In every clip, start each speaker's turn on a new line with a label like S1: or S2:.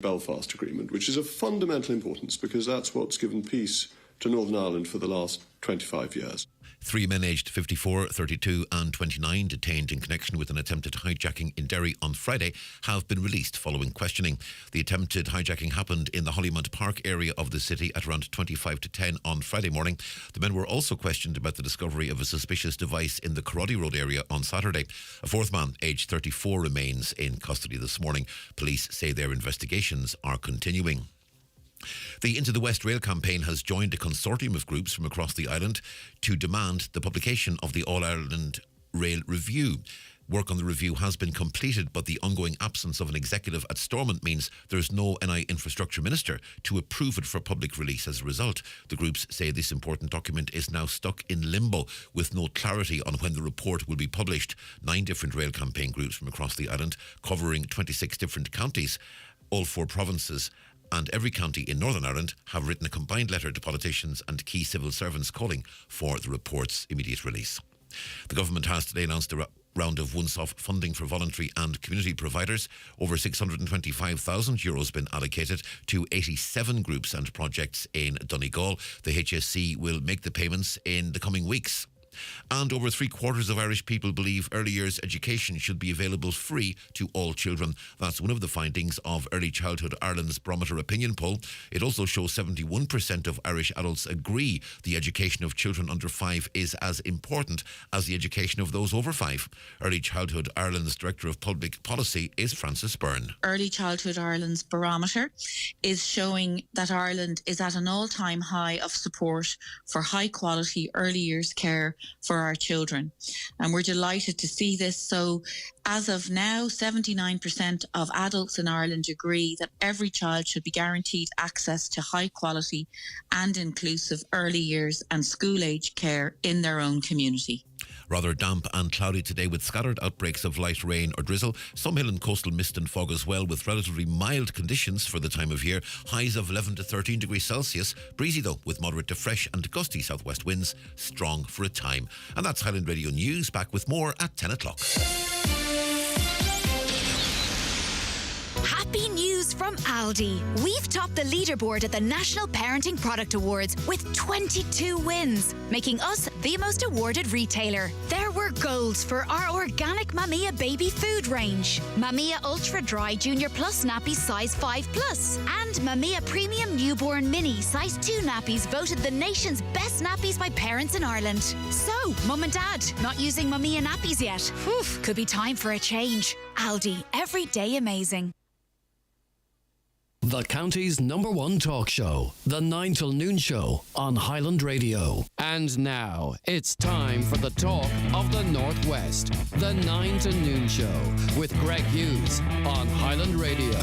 S1: Belfast Agreement, which is of fundamental importance because that's what's given peace to Northern Ireland for the last 25 years.
S2: 3 men aged 54, 32 and 29 detained in connection with an attempted hijacking in Derry on Friday have been released following questioning. The attempted hijacking happened in the Hollymount Park area of the city at around 25 to 10 on Friday morning. The men were also questioned about the discovery of a suspicious device in the Corroddy Road area on Saturday. A fourth man, aged 34, remains in custody this morning. Police say their investigations are continuing. The Into the West Rail campaign has joined a consortium of groups from across the island to demand the publication of the All-Ireland Rail Review. Work on the review has been completed, but the ongoing absence of an executive at Stormont means there's no NI infrastructure minister to approve it for public release as a result. The groups say this important document is now stuck in limbo with no clarity on when the report will be published. 9 different rail campaign groups from across the island, covering 26 different counties, all 4 provinces, and every county in Northern Ireland have written a combined letter to politicians and key civil servants calling for the report's immediate release. The government has today announced a round of once-off funding for voluntary and community providers. Over €625,000 been allocated to 87 groups and projects in Donegal. The HSC will make the payments in the coming weeks. And over 3/4 of Irish people believe early years education should be available free to all children. That's one of the findings of Early Childhood Ireland's Barometer opinion poll. It also shows 71% of Irish adults agree the education of children under 5 is as important as the education of those over 5. Early Childhood Ireland's Director of Public Policy is Frances Byrne.
S3: Early Childhood Ireland's Barometer is showing that Ireland is at an all-time high of support for high-quality early years care for our children. And we're delighted to see this. So as of now, 79% of adults in Ireland agree that every child should be guaranteed access to high quality and inclusive early years and school age care in their own community.
S2: Rather damp and cloudy today with scattered outbreaks of light rain or drizzle. Some hill and coastal mist and fog as well, with relatively mild conditions for the time of year. Highs of 11 to 13 degrees Celsius. Breezy though, with moderate to fresh and gusty southwest winds, strong for a time. And that's Highland Radio News. Back with more at 10 o'clock.
S4: Happy news from Aldi. We've topped the leaderboard at the National Parenting Product Awards with 22 wins, making us the most awarded retailer. There were golds for our organic Mamia baby food range, Mamia Ultra Dry Junior Plus nappies size 5 plus, and Mamia Premium Newborn Mini size 2 nappies voted the nation's best nappies by parents in Ireland. So, Mum and Dad, not using Mamia nappies yet? Whew, could be time for a change. Aldi, every day amazing.
S5: The county's #1 talk show, the 9 till noon show on Highland Radio. And now it's time for the talk of the Northwest, the 9 to noon show with Greg Hughes on Highland Radio.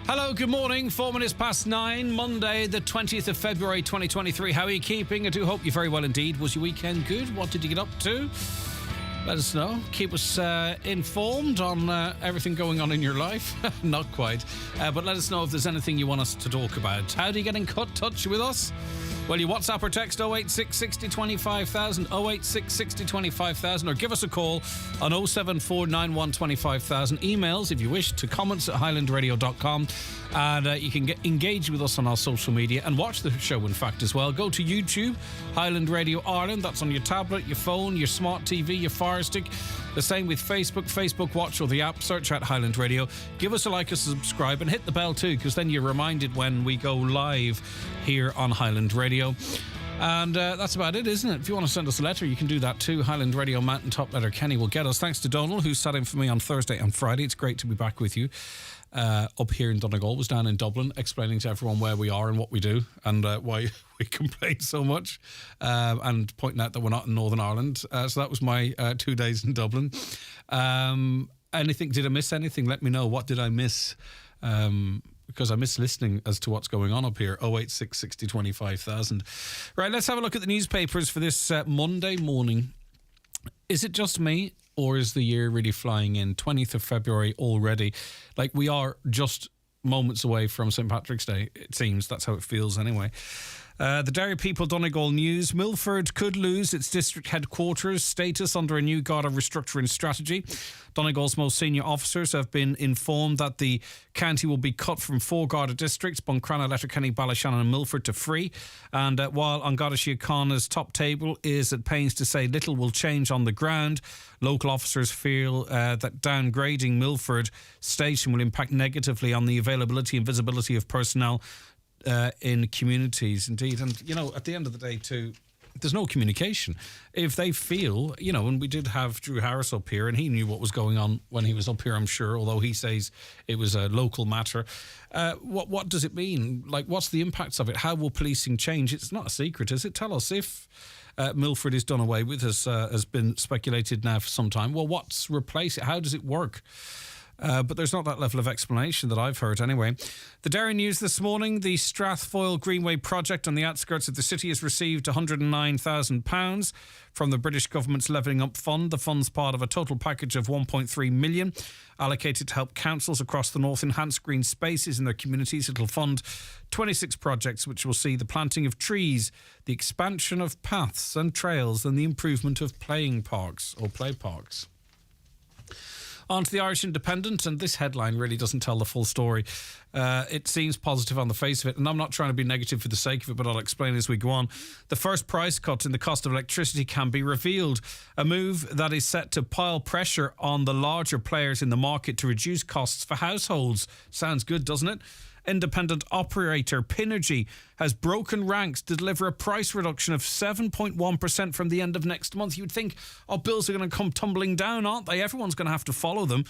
S6: Hello, good morning. 4 minutes past 9, Monday, the 20th of February, 2023. How are you keeping? I do hope you're very well indeed. Was your weekend good? What did you get up to? Let us know. Keep us informed on everything going on in your life. Not quite. But let us know if there's anything you want us to talk about. How do you get in touch with us? Well, you WhatsApp or text 086 60 25,000, 086 60 25,000, or give us a call on 074 91 25,000. Emails, if you wish, to comments@highlandradio.com. And you can get engaged with us on our social media and watch the show, in fact, as well. Go to YouTube, Highland Radio Ireland. That's on your tablet, your phone, your smart TV, your Fire Stick. The same with Facebook, Facebook Watch, or the app. Search at Highland Radio. Give us a like, a subscribe, and hit the bell too, because then you're reminded when we go live here on Highland Radio. And that's about it, isn't it? If you want to send us a letter, you can do that too. Highland Radio, Mountaintop Letter Kenny will get us. Thanks to Donald, who sat in for me on Thursday and Friday. It's great to be back with you. Up here in Donegal, was down in Dublin, explaining to everyone where we are and what we do and why we complain so much, and pointing out that we're not in Northern Ireland. So that was my 2 days in Dublin. Did I miss anything? Let me know. What did I miss? Because I miss listening as to what's going on up here. 086 60 25,000. Right, let's have a look at the newspapers for this Monday morning. Is it just me, or is the year really flying in? 20th of February already. Like, we are just moments away from St. Patrick's Day, it seems. That's how it feels anyway. The Derry People Donegal News. Milford could lose its district headquarters status under a new Garda restructuring strategy. Donegal's most senior officers have been informed that the county will be cut from 4 Garda districts, Buncrana, Letterkenny, Ballyshannon and Milford, to 3. And while An Garda Síochána's top table is at pains to say little will change on the ground, local officers feel that downgrading Milford station will impact negatively on the availability and visibility of personnel in communities. Indeed. And, you know, at the end of the day too, there's no communication. If they feel, you know, and we did have Drew Harris up here and he knew what was going on when he was up here, I'm sure, although he says it was a local matter. What does it mean? Like, what's the impacts of it? How will policing change? It's not a secret, is it? Tell us if Milford is done away with, as has been speculated now for some time. Well, what's replaced it? How does it work? But there's not that level of explanation that I've heard anyway. The Derry News this morning, the Strathfoyle Greenway project on the outskirts of the city has received £109,000 from the British government's Levelling Up Fund. The fund's part of a total package of £1.3 million allocated to help councils across the north enhance green spaces in their communities. It'll fund 26 projects which will see the planting of trees, the expansion of paths and trails and the improvement of playing parks or play parks. On to the Irish Independent, and this headline really doesn't tell the full story. It seems positive on the face of it, and I'm not trying to be negative for the sake of it, but I'll explain as we go on. The first price cut in the cost of electricity can be revealed, a move that is set to pile pressure on the larger players in the market to reduce costs for households. Sounds good, doesn't it? Independent operator Pinergy has broken ranks to deliver a price reduction of 7.1% from the end of next month. You'd think, bills are going to come tumbling down, aren't they? Everyone's going to have to follow them.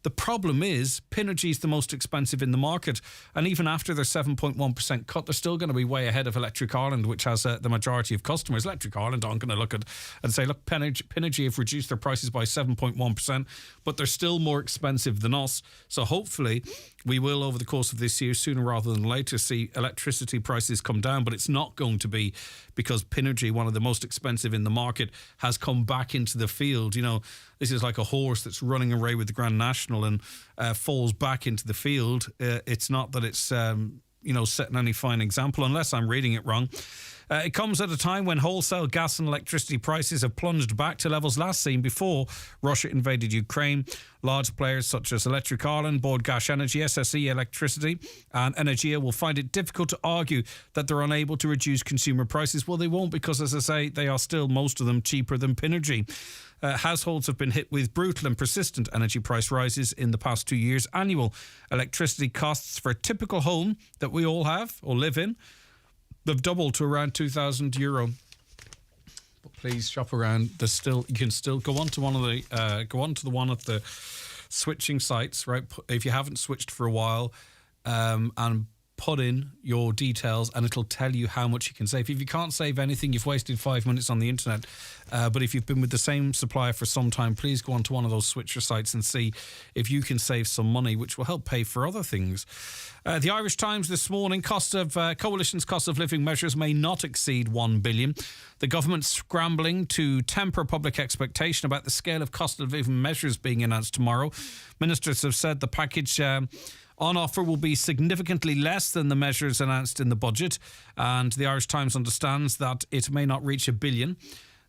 S6: The problem is Pinergy is the most expensive in the market, and even after their 7.1% cut, they're still going to be way ahead of Electric Ireland, which has the majority of customers. Electric Ireland aren't going to look at and say, look, Pinergy have reduced their prices by 7.1%, but they're still more expensive than us. So hopefully we will, over the course of this year, sooner rather than later, see electricity prices come down, but it's not going to be because Pinergy, one of the most expensive in the market, has come back into the field. You know, this is like a horse that's running away with the Grand National and falls back into the field. It's not that it's, setting any fine example, unless I'm reading it wrong. It comes at a time when wholesale gas and electricity prices have plunged back to levels last seen before Russia invaded Ukraine. Large players such as Electric Ireland, Bord Gas Energy, SSE Electricity and Energia will find it difficult to argue that they're unable to reduce consumer prices. Well, they won't, because, as I say, they are still, most of them, cheaper than Pinergy. Households have been hit with brutal and persistent energy price rises in the past 2 years. Annual electricity costs for a typical home that we all have or live in, they've doubled to around €2,000. But please shop around. You can still go on to one of the switching sites, right? If you haven't switched for a while, and put in your details, and it'll tell you how much you can save. If you can't save anything, you've wasted 5 minutes on the internet. But if you've been with the same supplier for some time, please go on to one of those switcher sites and see if you can save some money, which will help pay for other things. The Irish Times this morning, Coalition's cost of living measures may not exceed $1 billion. The government's scrambling to temper public expectation about the scale of cost of living measures being announced tomorrow. Ministers have said the package on offer will be significantly less than the measures announced in the budget, and the Irish Times understands that it may not reach $1 billion.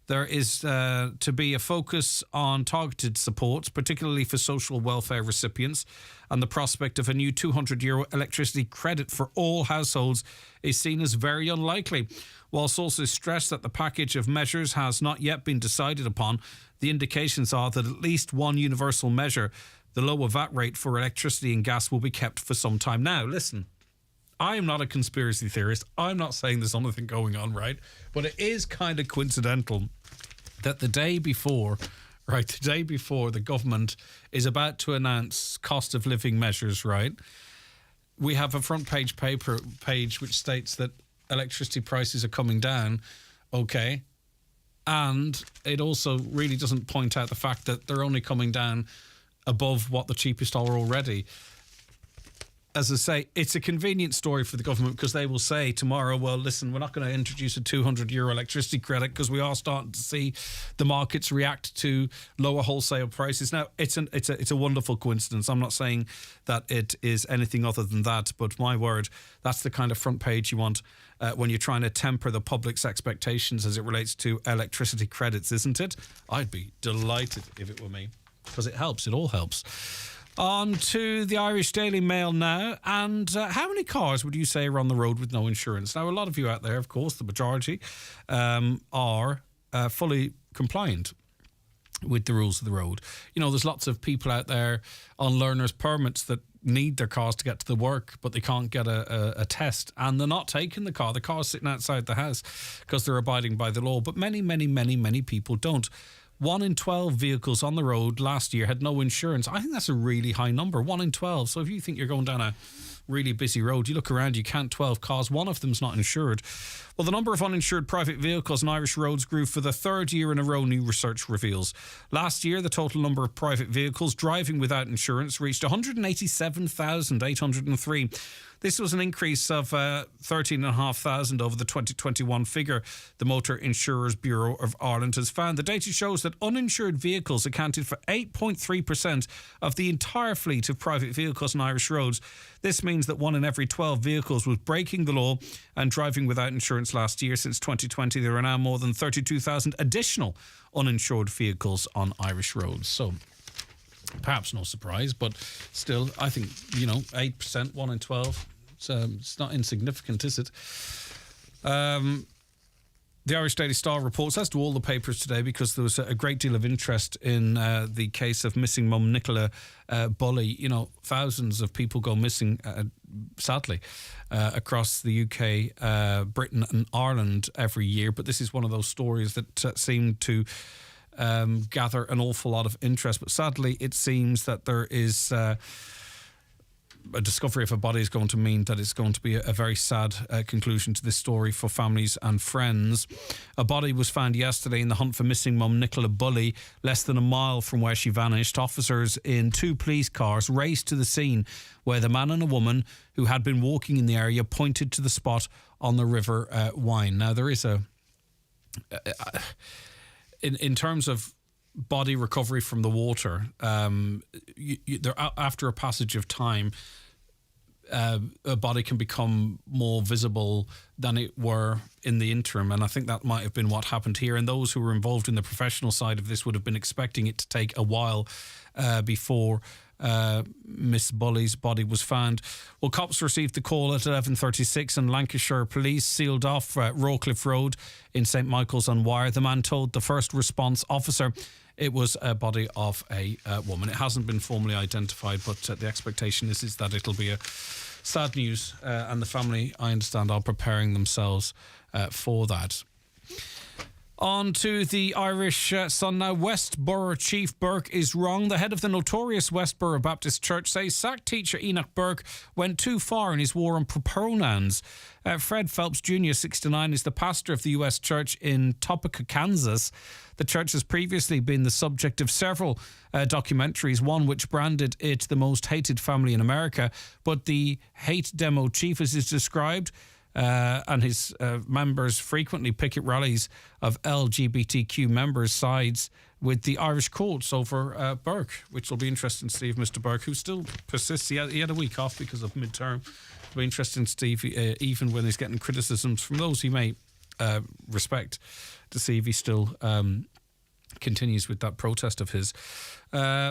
S6: There is to be a focus on targeted supports, particularly for social welfare recipients, and the prospect of a new €200 electricity credit for all households is seen as very unlikely. While sources stress that the package of measures has not yet been decided upon, the indications are that at least one universal measure, the lower VAT rate for electricity and gas, will be kept for some time. Now, listen, I am not a conspiracy theorist. I'm not saying there's anything going on, right? But it is kind of coincidental that the day before the government is about to announce cost of living measures, right, we have a front page page which states that electricity prices are coming down, okay, and it also really doesn't point out the fact that they're only coming down above what the cheapest are already. as I say, it's a convenient story for the government because they will say tomorrow, well, listen, we're not going to introduce a €200 electricity credit because we are starting to see the markets react to lower wholesale prices. Now, it's a wonderful coincidence. I'm not saying that it is anything other than that, but my word, that's the kind of front page you want when you're trying to temper the public's expectations as it relates to electricity credits, isn't it? I'd be delighted if it were me because it helps. It all helps. On to the Irish Daily Mail now. And how many cars would you say are on the road with no insurance? Now, a lot of you out there, of course, the majority, are fully compliant with the rules of the road. You know, there's lots of people out there on learners' permits that need their cars to get to the work, but they can't get a test, and they're not taking the car. The car's sitting outside the house because they're abiding by the law. But many people don't. 1 in 12 vehicles on the road last year had no insurance. I think that's a really high number, 1 in 12. So if you think you're going down a really busy road, you look around, you count 12 cars, one of them's not insured. Well, the number of uninsured private vehicles on Irish roads grew for the third year in a row, new research reveals. Last year, the total number of private vehicles driving without insurance reached 187,803. This was an increase of 13,500 over the 2021 figure the Motor Insurers Bureau of Ireland has found. The data shows that uninsured vehicles accounted for 8.3% of the entire fleet of private vehicles on Irish roads. This means that 1 in every 12 vehicles was breaking the law and driving without insurance last year. Since 2020, there are now more than 32,000 additional uninsured vehicles on Irish roads. So perhaps no surprise, but still, I think, 8%, 1 in 12, it's not insignificant, is it? The Irish Daily Star reports, as do all the papers today, because there was a great deal of interest in the case of missing mum Nicola Bully. Thousands of people go missing, sadly, across the UK, Britain and Ireland every year. But this is one of those stories that seem to gather an awful lot of interest. But sadly, it seems that there is a discovery of a body is going to mean that it's going to be a very sad conclusion to this story for families and friends. A body was found yesterday in the hunt for missing mum Nicola Bully, less than a mile from where she vanished. Officers in 2 police cars raced to the scene where the man and a woman who had been walking in the area pointed to the spot on the River Wine. Now, there is in terms of body recovery from the water, after a passage of time, a body can become more visible than it were in the interim, and I think that might have been what happened here. And those who were involved in the professional side of this would have been expecting it to take a while before Miss Bully's body was found. Well, cops received the call at 11:36 and Lancashire Police sealed off Rawcliffe Road in St Michael's on Wire. The man told the first response officer it was a body of a woman. It hasn't been formally identified, but the expectation is that it'll be a sad news, and the family, I understand, are preparing themselves for that. On to the Irish Sun now. Westborough Chief Burke is wrong. The head of the notorious Westborough Baptist Church says sacked teacher Enoch Burke went too far in his war on pronouns. Fred Phelps Jr., 69, is the pastor of the U.S. Church in Topeka, Kansas. The church has previously been the subject of several documentaries, one which branded it the most hated family in America. But the hate demo chief, as is described, and his members frequently picket rallies of LGBTQ members' sides with the Irish courts over Burke, which will be interesting to see if Mr. Burke, who still persists, he had a week off because of midterm. It'll be interesting to see if even when he's getting criticisms from those he may respect, to see if he still continues with that protest of his.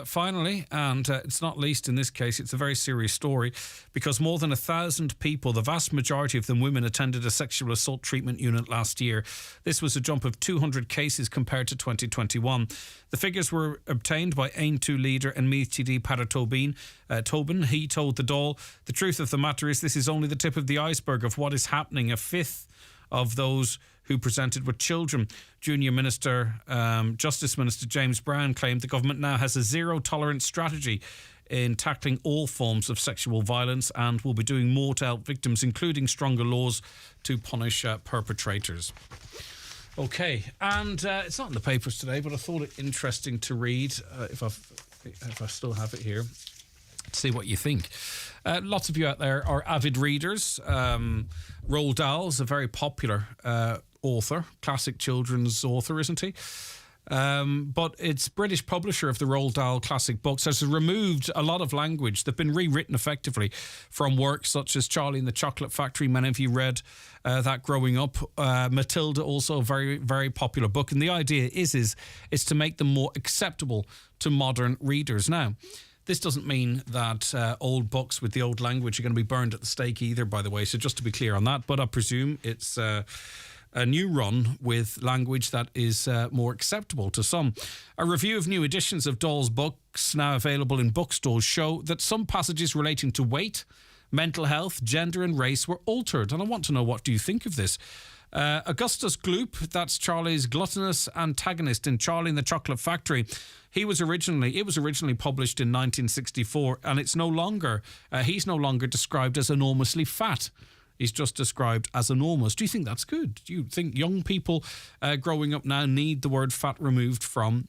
S6: Finally, and it's not least in this case, it's a very serious story because more than 1,000 people, the vast majority of them women, attended a sexual assault treatment unit last year. This was a jump of 200 cases compared to 2021. The figures were obtained by Ain 2 leader and Meath TD Peadar Tobin. He told the Dáil, the truth of the matter is this is only the tip of the iceberg of what is happening. A fifth of those who presented with children. Junior Minister, Justice Minister James Brown claimed the government now has a zero-tolerance strategy in tackling all forms of sexual violence and will be doing more to help victims, including stronger laws to punish perpetrators. Okay, and it's not in the papers today, but I thought it interesting to read, if I still have it here. See what you think. Lots of you out there are avid readers. Roald Dahl is a very popular author, classic children's author, isn't he? But it's British publisher of the Roald Dahl classic books has removed a lot of language. They've been rewritten effectively from works such as Charlie and the Chocolate Factory. Many of you read that growing up. Matilda, also a very, very popular book. And the idea is to make them more acceptable to modern readers. Now, this doesn't mean that old books with the old language are going to be burned at the stake either, by the way. So just to be clear on that, but I presume it's a new run with language that is more acceptable to some. A review of new editions of Dahl's books, now available in bookstores, show that some passages relating to weight, mental health, gender and race were altered. And I want to know, what do you think of this? Augustus Gloop, that's Charlie's gluttonous antagonist in Charlie and the Chocolate Factory. It was originally published in 1964, and he's no longer described as enormously fat. He's just described as enormous. Do you think that's good? Do you think young people growing up now need the word fat removed from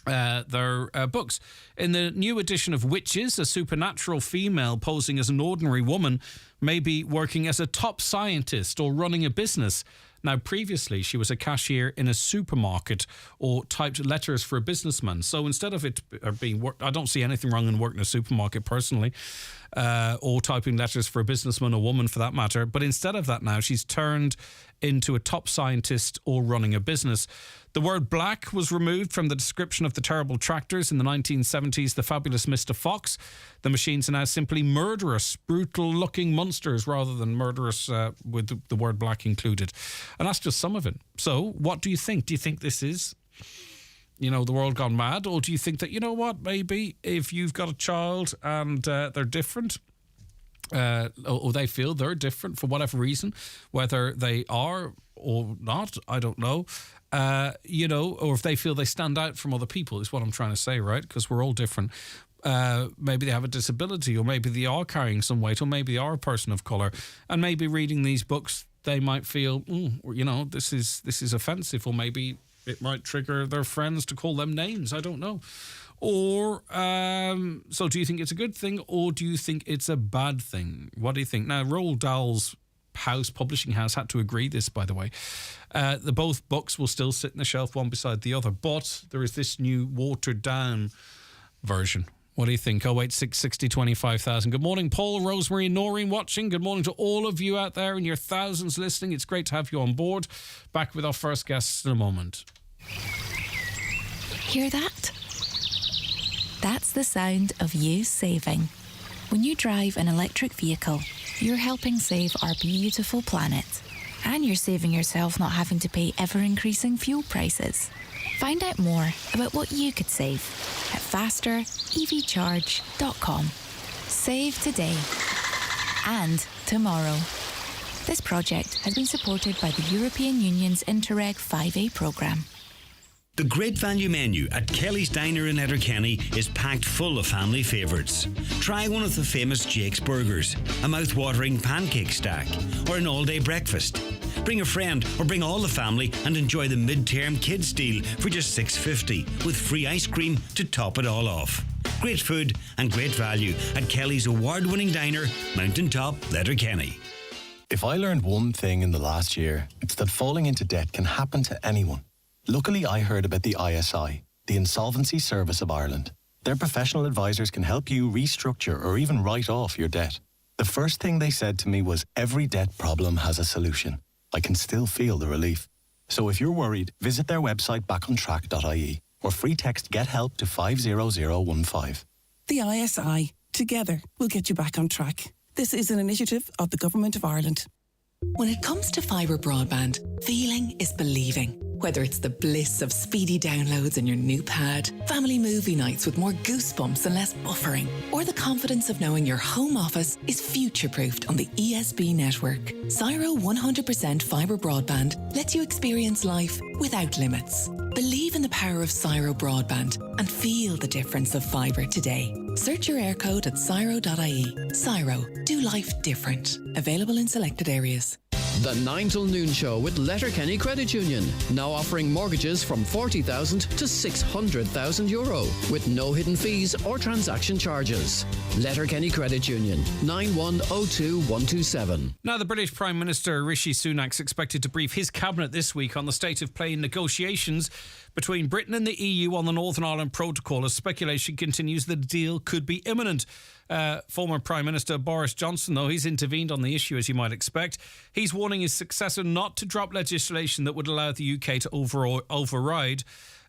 S6: their books? In the new edition of Witches, a supernatural female posing as an ordinary woman may be working as a top scientist or running a business. Now, previously, she was a cashier in a supermarket or typed letters for a businessman. So instead of it being work, I don't see anything wrong in working in a supermarket personally, or typing letters for a businessman or woman for that matter. But instead of that now, she's turned into a top scientist or running a business. The word black was removed from the description of the terrible tractors in the 1970s, the fabulous Mr. Fox. The machines are now simply murderous, brutal-looking monsters rather than murderous with the word black included. And that's just some of it. So what do you think? Do you think this is, the world gone mad? Or do you think that, maybe if you've got a child and they're different, or they feel they're different for whatever reason, whether they are or not, I don't know, or if they feel they stand out from other people is what I'm trying to say, right? Because we're all different. Maybe they have a disability, or maybe they are carrying some weight, or maybe they are a person of colour, and maybe reading these books they might feel, this is offensive, or maybe it might trigger their friends to call them names. I don't know. Or, so do you think it's a good thing, or do you think it's a bad thing? What do you think? Now, Roald Dahl's publishing house had to agree this, by the way. Both books will still sit in the shelf one beside the other, but there is this new watered down version. What do you think? 086 60 25,000. Good morning, Paul, Rosemary, Noreen watching. Good morning to all of you out there and your thousands listening. It's great to have you on board. Back with our first guests in a moment.
S7: Hear that? That's the sound of you saving. When you drive an electric vehicle, you're helping save our beautiful planet. And you're saving yourself not having to pay ever-increasing fuel prices. Find out more about what you could save at fasterevcharge.com. Save today and tomorrow. This project has been supported by the European Union's Interreg 5A programme.
S8: The great value menu at Kelly's Diner in Letterkenny is packed full of family favourites. Try one of the famous Jake's Burgers, a mouth-watering pancake stack, or an all-day breakfast. Bring a friend or bring all the family and enjoy the mid-term kids deal for just $6.50 with free ice cream to top it all off. Great food and great value at Kelly's award-winning diner, Mountain Top, Letterkenny.
S9: If I learned one thing in the last year, it's that falling into debt can happen to anyone. Luckily, I heard about the ISI, the Insolvency Service of Ireland. Their professional advisors can help you restructure or even write off your debt. The first thing they said to me was, every debt problem has a solution. I can still feel the relief. So if you're worried, visit their website backontrack.ie or free text Get Help to 50015.
S10: The ISI. Together, we'll get you back on track. This is an initiative of the Government of Ireland.
S11: When it comes to fibre broadband, feeling is believing. Whether it's the bliss of speedy downloads in your new pad, family movie nights with more goosebumps and less buffering, or the confidence of knowing your home office is future-proofed on the ESB network, Cyro 100% fibre broadband lets you experience life without limits. Believe in the power of Cyro broadband and feel the difference of fibre today. Search your air code at cyro.ie. Cyro, do life different. Available in selected areas.
S5: The 9 till noon show with Letterkenny Credit Union, now offering mortgages from 40,000 to 600,000 euro with no hidden fees or transaction charges. Letterkenny Credit Union, 9102127.
S6: Now, the British Prime Minister Rishi Sunak's expected to brief his cabinet this week on the state of play in negotiations between Britain and the EU on the Northern Ireland Protocol, as speculation continues that a deal could be imminent. Former Prime Minister Boris Johnson, though, he's intervened on the issue, as you might expect. He's warning his successor not to drop legislation that would allow the UK to override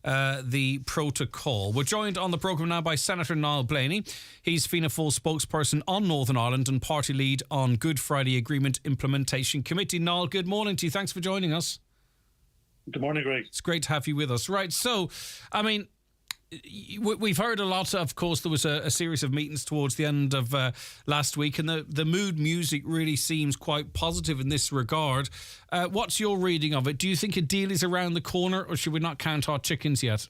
S6: the protocol. We're joined on the programme now by Senator Niall Blaney. He's Fianna Fáil spokesperson on Northern Ireland and party lead on Good Friday Agreement Implementation Committee. Niall, good morning to you. Thanks for joining us.
S12: Good morning, Greg.
S6: It's great to have you with us. Right, so, I mean, we've heard a lot. Of course, there was a series of meetings towards the end of last week, and the mood music really seems quite positive in this regard. What's your reading of it? Do you think a deal is around the corner, or should we not count our chickens yet?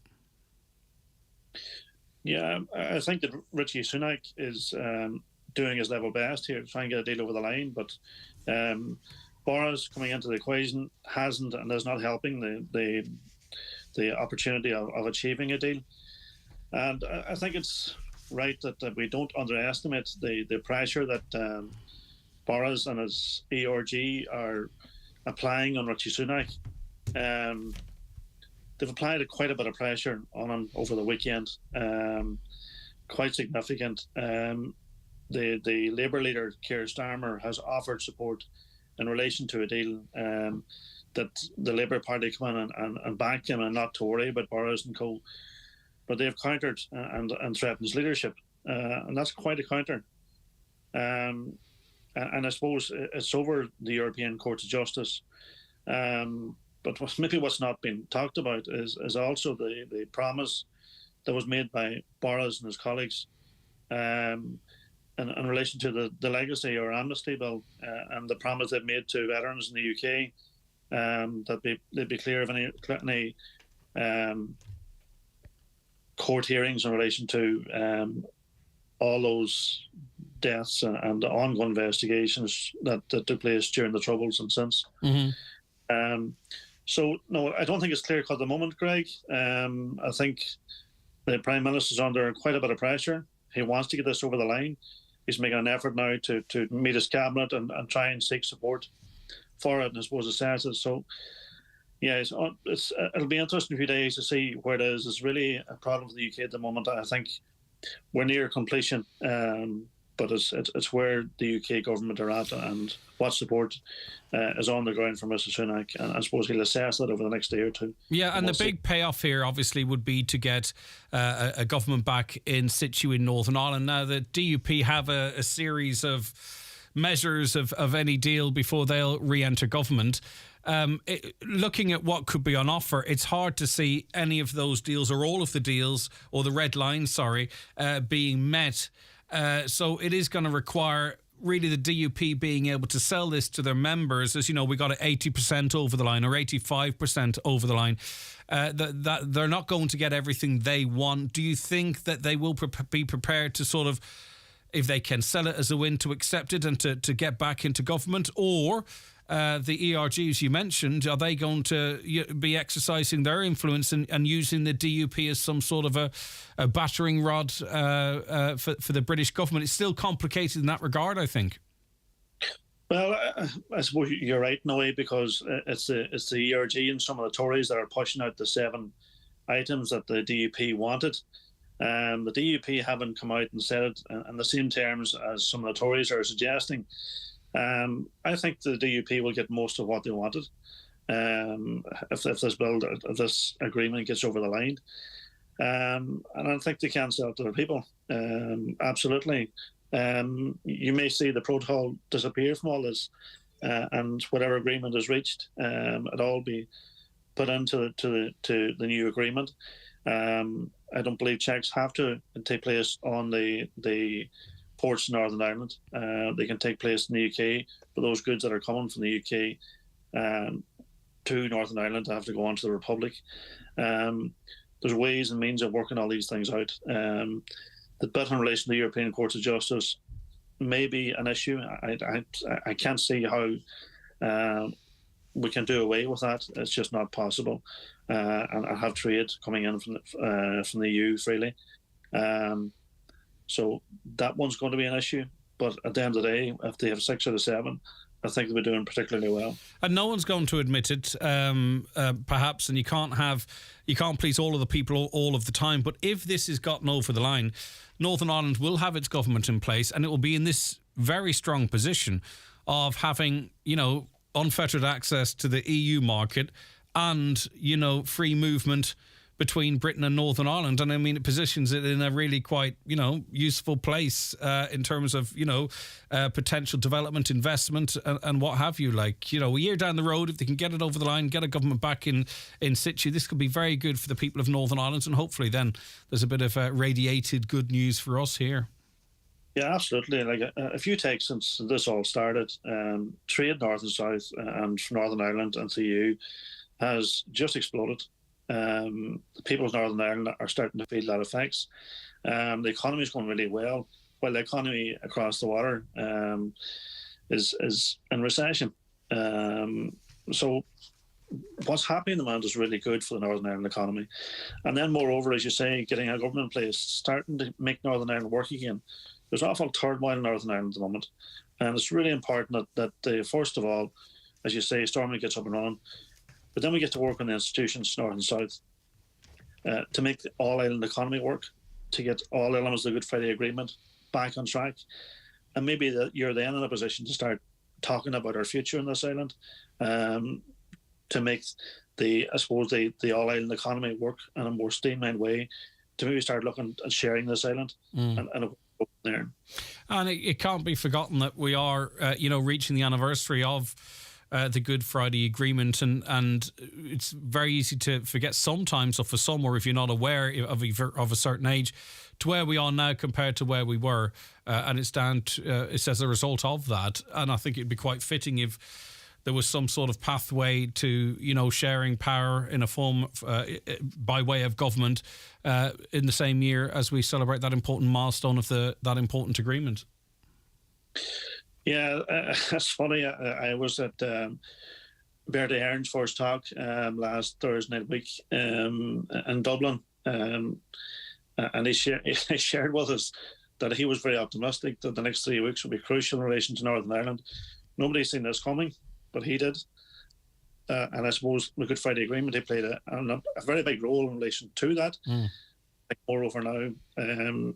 S12: Yeah, I think that Rishi Sunak is doing his level best here to try and get a deal over the line, but Boris coming into the equation hasn't and is not helping the opportunity of achieving a deal. And I think it's right that we don't underestimate the pressure that Boris and his ERG are applying on Rishi Sunak. They've applied quite a bit of pressure on him over the weekend, quite significant. The Labour leader, Keir Starmer, has offered support in relation to a deal that the Labour Party come in and back him and not to worry about Boris and co. But they've countered and threatened his leadership. And that's quite a counter. And I suppose it's over the European Court of Justice. But maybe what's not been talked about is also the promise that was made by Boris and his colleagues in relation to the legacy or amnesty bill and the promise they've made to veterans in the UK that they'd be clear of any court hearings in relation to all those deaths and the ongoing investigations that took place during the Troubles and since. Mm-hmm. So, no, I don't think it's clear cut at the moment, Greg. I think the Prime Minister's under quite a bit of pressure. He wants to get this over the line. He's making an effort now to meet his cabinet and try and seek support for it, and I suppose assess it. So, yeah, it'll be interesting in a few days to see where it is. It's really a problem for the UK at the moment. I think we're near completion, but it's where the UK government are at and what support is on the ground from Mr Sunak, and I suppose he'll assess that over the next day or two.
S6: Yeah, and the big payoff here obviously would be to get a government back in situ in Northern Ireland. Now, the DUP have a series of measures of any deal before they'll re-enter government. Looking at what could be on offer, it's hard to see any of those deals or all of the deals or the red lines, being met. So it is going to require really the DUP being able to sell this to their members. As you know, we got it 80% over the line or 85% over the line. That they're not going to get everything they want. Do you think that they will be prepared to sort of, if they can sell it as a win, to accept it and to get back into government? Or the ERGs you mentioned, are they going to be exercising their influence and using the DUP as some sort of a battering rod for the British government? It's still complicated in that regard, I think.
S12: Well, I suppose you're right, Noe, because it's the ERG and some of the Tories that are pushing out the 7 items that the DUP wanted. The DUP haven't come out and said it in the same terms as some of the Tories are suggesting. I think the DUP will get most of what they wanted if this agreement gets over the line. And I think they can sell it to their people. Absolutely. You may see the protocol disappear from all this, and whatever agreement is reached, it all be put into the new agreement. I don't believe checks have to take place on the ports in Northern Ireland. They can take place in the UK, but those goods that are coming from the UK to Northern Ireland have to go on to the Republic. There's ways and means of working all these things out. The bit in relation to the European Court of Justice may be an issue. I can't see how we can do away with that. It's just not possible, and have trade coming in from the EU freely. So that one's going to be an issue. But at the end of the day, if they have 6 out of 7, I think they'll be doing particularly well.
S6: And no one's going to admit it, perhaps, and you can't please all of the people all of the time. But if this is gotten over the line, Northern Ireland will have its government in place, and it will be in this very strong position of having, unfettered access to the EU market and, free movement between Britain and Northern Ireland. And I mean, it positions it in a really quite, useful place in terms of, potential development, investment and what have you. Like, a year down the road, if they can get it over the line, get a government back in situ, this could be very good for the people of Northern Ireland. And hopefully then there's a bit of radiated good news for us here.
S12: Yeah, absolutely. Like, if you take since this all started, trade north and south and from Northern Ireland into the EU has just exploded. The people of Northern Ireland are starting to feel that effects. The economy is going really well, while the economy across the water is in recession. So what's happening in the moment is really good for the Northern Ireland economy. And then moreover, as you say, getting a government in place, starting to make Northern Ireland work again. There's awful turmoil in Northern Ireland at the moment. And it's really important that first of all, as you say, Stormont gets up and running. But then we get to work on the institutions, north and south, to make the all-island economy work, to get all elements of the Good Friday Agreement back on track. And maybe you're then in a position to start talking about our future in this island, to make the all-island economy work in a more streamlined way, to maybe start looking at sharing this island and there.
S6: And it can't be forgotten that we are, reaching the anniversary of the Good Friday Agreement, and it's very easy to forget sometimes, or for some, or if you're not aware of a certain age, to where we are now compared to where we were, and it's as a result of that. And I think it'd be quite fitting if there was some sort of pathway to sharing power in a form by way of government in the same year as we celebrate that important milestone of that important agreement.
S12: Yeah, it's funny. I was at Bertie Ahern's first talk last Thursday night week in Dublin, and he shared with us that he was very optimistic that the next 3 weeks will be crucial in relation to Northern Ireland. Nobody's seen this coming, but he did. And I suppose the Good Friday Agreement, he played a very big role in relation to that. Moreover now,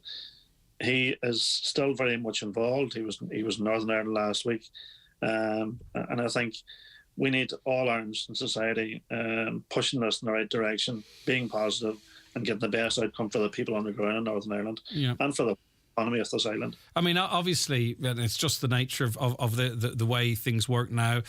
S12: he is still very much involved. He was in Northern Ireland last week, and I think we need all arms in society pushing this in the right direction, being positive, and getting the best outcome for the people on the ground in Northern Ireland and for the economy of this island. I mean, obviously, it's just the nature of the way things work now.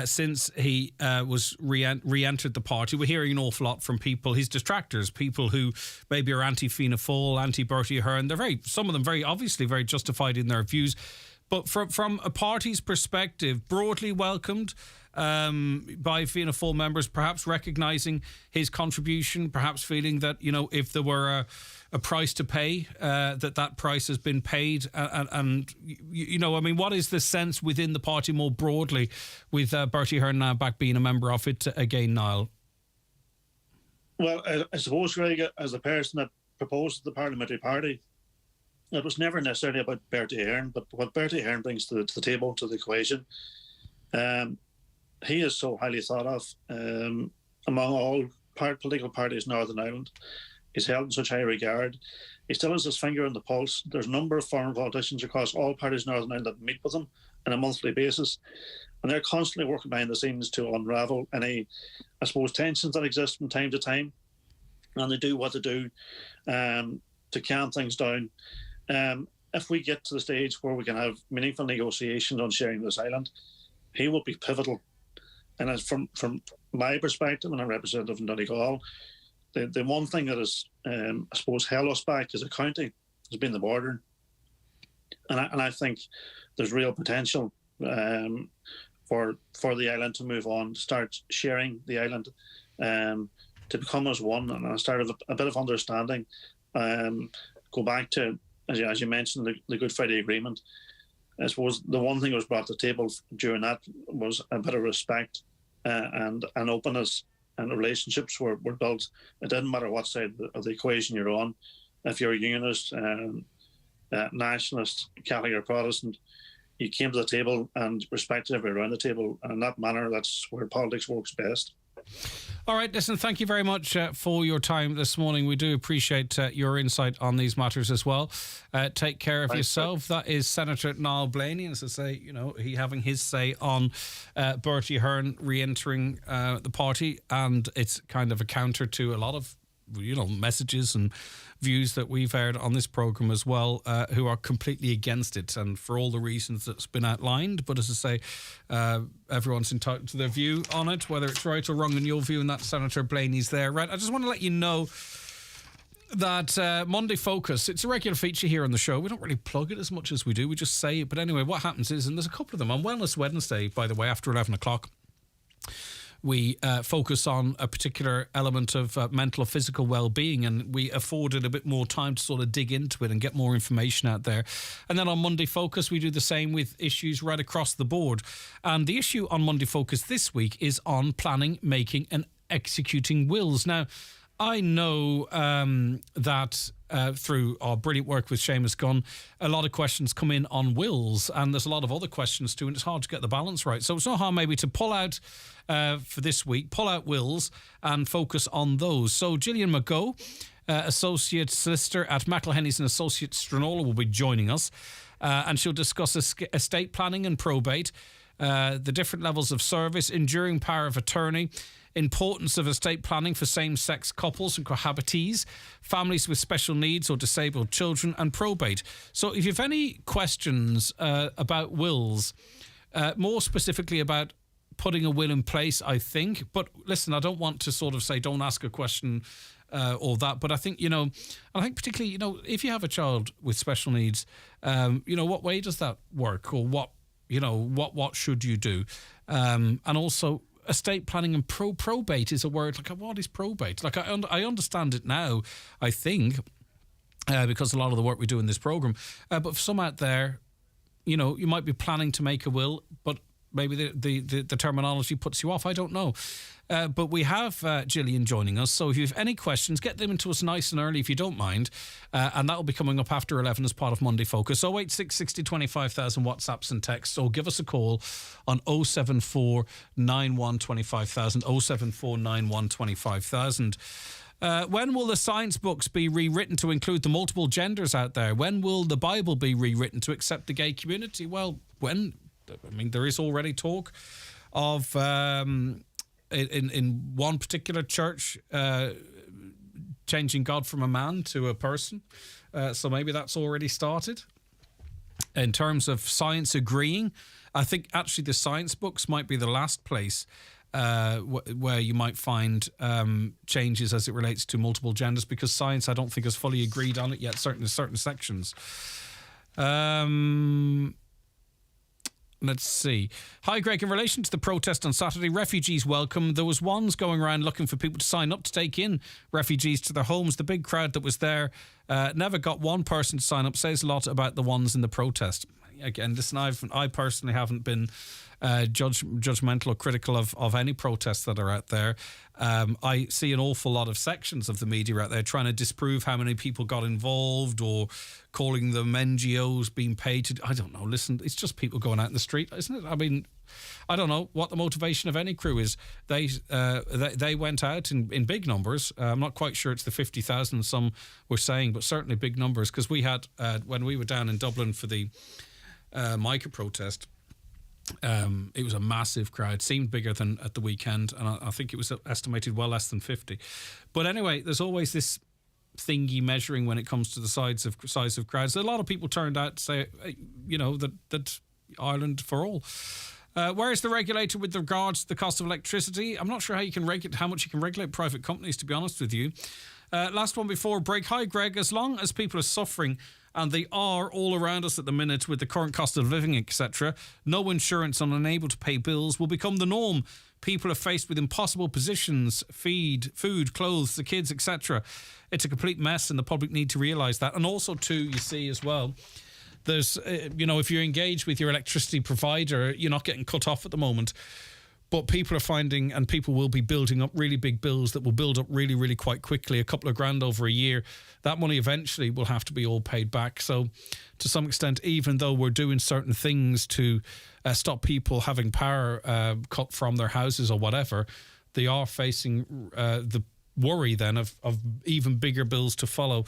S12: Since he was re-entered the party, we're hearing an awful lot from people, his detractors, people who maybe are anti-Fianna Fáil, anti-Bertie Ahern. Some of them very obviously very justified in their views. But from a party's perspective, broadly welcomed by Fianna Fáil members, perhaps recognising his contribution, perhaps feeling that, if there were a price to pay, that price has been paid. And what is the sense within the party more broadly with Bertie Ahern now back being a member of it again, Niall? Well, I suppose, Greg, as the person that proposed the parliamentary party, it was never necessarily about Bertie Ahern, but what Bertie Ahern brings to the table, to the equation. He is so highly thought of among all political parties in Northern Ireland. He's held in such high regard. He still has his finger on the pulse. There's a number of foreign politicians across all parties in Northern Ireland that meet with him on a monthly basis, and they're constantly working behind the scenes to unravel any, I suppose, tensions that exist from time to time, and they do what they do to calm things down. If we get to the stage where we can have meaningful negotiations on sharing this island, he will be pivotal. And as from my perspective, and I'm representative in Donegal, the one thing that has, I suppose, held us back as a county has been the border. And I think there's real potential for the island to move on, to start sharing the island, to become as one, and start a bit of understanding. Go back to, as you mentioned, the Good Friday Agreement. I suppose the one thing that was brought to the table during that was a bit of respect and openness, and the relationships were built. It didn't matter what side of the equation you're on. If you're a unionist, nationalist, Catholic or Protestant, you came to the table and respected everyone around the table. And in that manner, that's where politics works best.
S6: All right, listen, thank you very much for your time this morning. We do appreciate your insight on these matters as well. Take care of yourself. That is Senator Niall Blaney, and as I say, he having his say on Bertie Ahern re-entering the party, and it's kind of a counter to a lot of messages and views that we've heard on this programme as well, who are completely against it, and for all the reasons that's been outlined. But as I say, everyone's entitled to their view on it, whether it's right or wrong in your view, and that Senator Blaney's there. Right, I just want to let you know that Monday Focus, it's a regular feature here on the show. We don't really plug it as much as we do, we just say it. But anyway, what happens is, and there's a couple of them, on Wellness Wednesday, by the way, after 11 o'clock, we focus on a particular element of mental or physical well-being, and we afforded a bit more time to sort of dig into it and get more information out there. And then on Monday Focus, we do the same with issues right across the board. And the issue on Monday Focus this week is on planning, making and executing wills. Now, I know that through our brilliant work with Seamus Gunn, a lot of questions come in on wills, and there's a lot of other questions too, and it's hard to get the balance right. So it's no harm maybe to pull out for this week, pull out wills and focus on those. So Gillian McGough, Associate Solicitor at McElhenney's and Associates Stranola, will be joining us, and she'll discuss estate planning and probate, the different levels of service, enduring power of attorney, importance of estate planning for same-sex couples and cohabitees, families with special needs or disabled children, and probate. So if you have any questions about wills, more specifically about putting a will in place, I think, but listen, I don't want to sort of say don't ask a question or that, but I think, I think particularly, if you have a child with special needs, what way does that work, or what should you do? And also, estate planning and probate is a word. Like, what is probate? Like, I understand it now, I think, because a lot of the work we do in this programme. But for some out there, you might be planning to make a will, but maybe the terminology puts you off. I don't know. But we have Gillian joining us. So if you have any questions, get them into us nice and early if you don't mind. And that will be coming up after 11 as part of Monday Focus. 086 60 25,000 WhatsApps and texts. Or give us a call on 074 91 25,000. 074 91 25,000. When will the science books be rewritten to include the multiple genders out there? When will the Bible be rewritten to accept the gay community? Well, there is already talk of in one particular church changing God from a man to a person. So maybe that's already started. In terms of science agreeing, I think actually the science books might be the last place where you might find changes as it relates to multiple genders, because science, I don't think, has fully agreed on it yet, certain sections. Let's see. Hi, Greg. In relation to the protest on Saturday, refugees welcome. There was ones going around looking for people to sign up to take in refugees to their homes. The big crowd that was there never got one person to sign up. Says a lot about the ones in the protest. Again, listen, I personally haven't been judgmental or critical of any protests that are out there. I see an awful lot of sections of the media out there trying to disprove how many people got involved, or calling them NGOs being paid to... I don't know. Listen, it's just people going out in the street, isn't it? I mean, I don't know what the motivation of any crew is. They went out in big numbers. I'm not quite sure it's the 50,000 some were saying, but certainly big numbers, because we had, when we were down in Dublin for the Micah protest, it was a massive crowd. Seemed bigger than at the weekend, and I think it was estimated well less than 50. But anyway, there's always this thingy measuring when it comes to the size of crowds. A lot of people turned out to say, that Ireland for all. Where is the regulator with regards to the cost of electricity? I'm not sure how much you can regulate private companies, to be honest with you. Last one before break. Hi, Greg. As long as people are suffering, and they are all around us at the minute with the current cost of living, etc., no insurance and unable to pay bills will become the norm. People are faced with impossible positions, feed, food, clothes, the kids, etc. It's a complete mess, and the public need to realise that. And also, too, you see as well, There's, if you're engaged with your electricity provider, you're not getting cut off at the moment. But people are finding, and people will be building up really big bills that will build up really, really quite quickly, a couple of grand over a year. That money eventually will have to be all paid back. So to some extent, even though we're doing certain things to stop people having power cut from their houses or whatever, they are facing the worry then of even bigger bills to follow.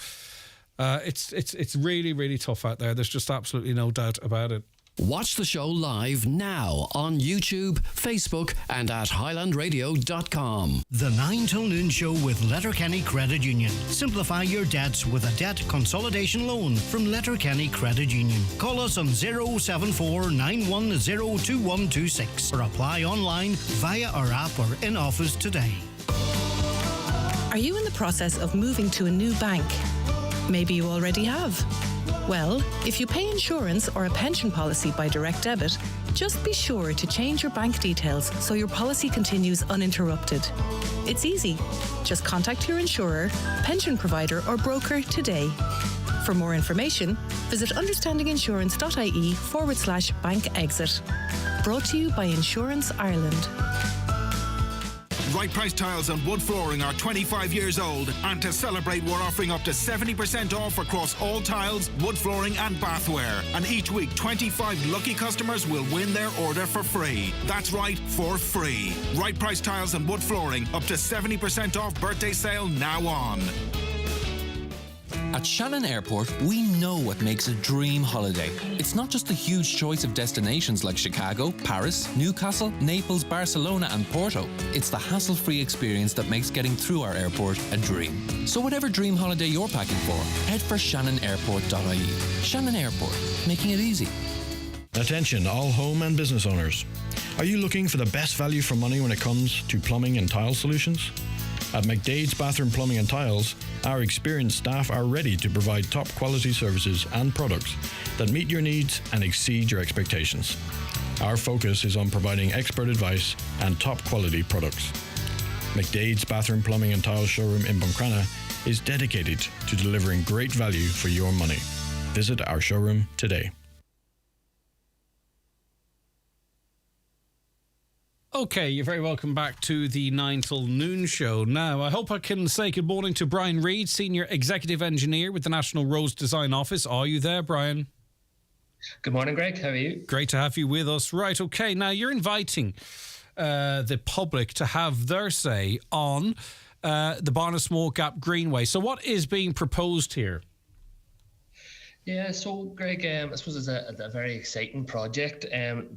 S6: It's really, really tough out there. There's just absolutely no doubt about it.
S5: Watch the show live now on YouTube, Facebook and at highlandradio.com.
S13: The 9 till noon show with Letterkenny Credit Union. Simplify your debts with a debt consolidation loan from Letterkenny Credit Union. Call us on 074 910 2126 or apply online via our app or in office today.
S10: Are you in the process of moving to a new bank? Maybe you already have. Well, if you pay insurance or a pension policy by direct debit, just be sure to change your bank details so your policy continues uninterrupted. It's easy. Just contact your insurer, pension provider or broker today. For more information, visit understandinginsurance.ie/bank exit. Brought to you by Insurance Ireland.
S14: Right Price Tiles and Wood Flooring are 25 years old, and to celebrate we're offering up to 70% off across all tiles, wood flooring and bathware. And each week 25 lucky customers will win their order for free. That's right, for free. Right Price Tiles and Wood Flooring, up to 70% off birthday sale now on.
S15: At Shannon Airport, we know what makes a dream holiday. It's not just the huge choice of destinations like Chicago, Paris, Newcastle, Naples, Barcelona and Porto. It's the hassle-free experience that makes getting through our airport a dream. So whatever dream holiday you're packing for, head for shannonairport.ie. Shannon Airport, making it easy.
S16: Attention all home and business owners. Are you looking for the best value for money when it comes to plumbing and tile solutions? At McDade's Bathroom Plumbing and Tiles, our experienced staff are ready to provide top quality services and products that meet your needs and exceed your expectations. Our focus is on providing expert advice and top quality products. McDade's Bathroom Plumbing and Tiles showroom in Buncrana is dedicated to delivering great value for your money. Visit our showroom today.
S6: Okay, you're very welcome back to the 9 till noon show. Now, I hope I can say good morning to Brian Reid, Senior Executive Engineer with the National Roads Design Office. Are you there, Brian?
S17: Good morning, Greg. How are you?
S6: Great to have you with us. Right, okay. Now, you're inviting the public to have their say on the Barnasmore Gap Greenway. So what is being proposed here?
S17: Yeah, so Greg, I suppose it's a very exciting project.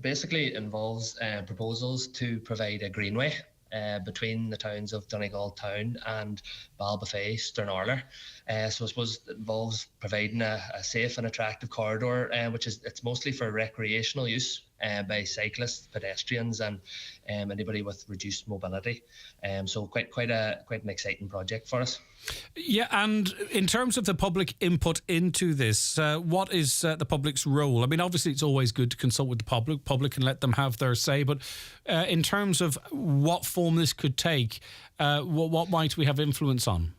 S17: Basically, it involves proposals to provide a greenway between the towns of Donegal Town and Ballbafay, Sternarler. So I suppose it involves providing a safe and attractive corridor, it's mostly for recreational use by cyclists, pedestrians, and anybody with reduced mobility. So quite an exciting project for us.
S6: Yeah, and in terms of the public input into this, what is the public's role? I mean, obviously it's always good to consult with the public and let them have their say, but in terms of what form this could take, what might we have influence on?